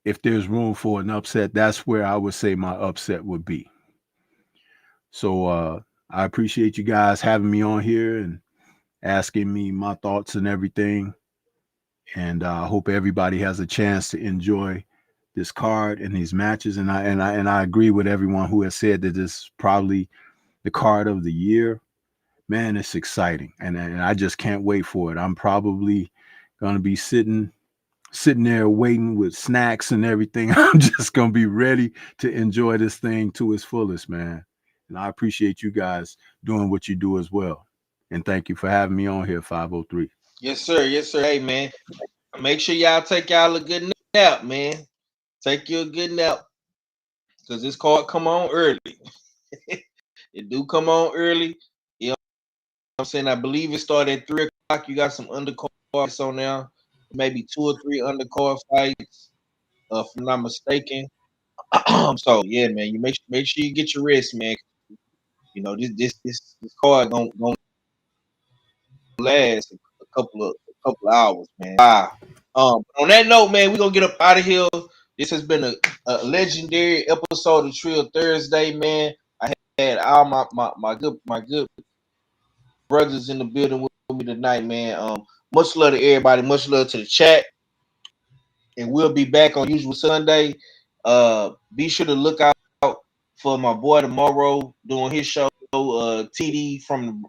if there's room for an upset, that's where I would say my upset would be. So I appreciate you guys having me on here and asking me my thoughts and everything. And I hope everybody has a chance to enjoy this card and these matches. And I agree with everyone who has said that this is probably the card of the year. Man, it's exciting. And I just can't wait for it. I'm probably going to be sitting there waiting with snacks and everything. I'm just going to be ready to enjoy this thing to its fullest, man. And I appreciate you guys doing what you do as well. And thank you for having me on here, 503. Yes, sir. Yes, sir. Hey, man, make sure y'all take y'all a good nap, man. Take you a good nap, because this card come on early. It do come on early. You know what I'm saying? I believe it started at 3 o'clock. You got some undercards on there. Maybe 2 or 3 undercard fights, if I'm not mistaken. So yeah, man, you make sure you get your rest, man. You know, this card gonna last a couple of hours, man. Wow. On that note, man, we're gonna get up out of here. This has been a legendary episode of Trill Thursday, man. I had all my good brothers in the building with me tonight, man. Much love to everybody, much love to the chat. And we'll be back on usual Sunday. Be sure to look out for my boy tomorrow doing his show, TD from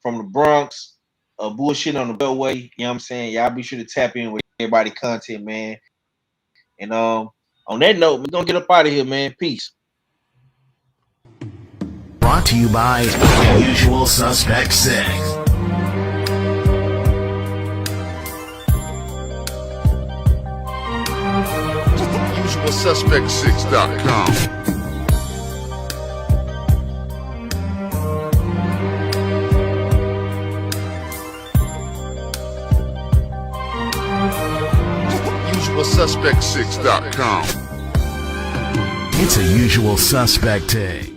the Bronx, bullshit on the Beltway. You know what I'm saying? Y'all be sure to tap in with everybody content, man. And on that note, we're gonna get up out of here, man. Peace. Brought to you by Usual Suspect 6. UsualSuspect6.com. UsualSuspect6.com. It's a Usual Suspect take.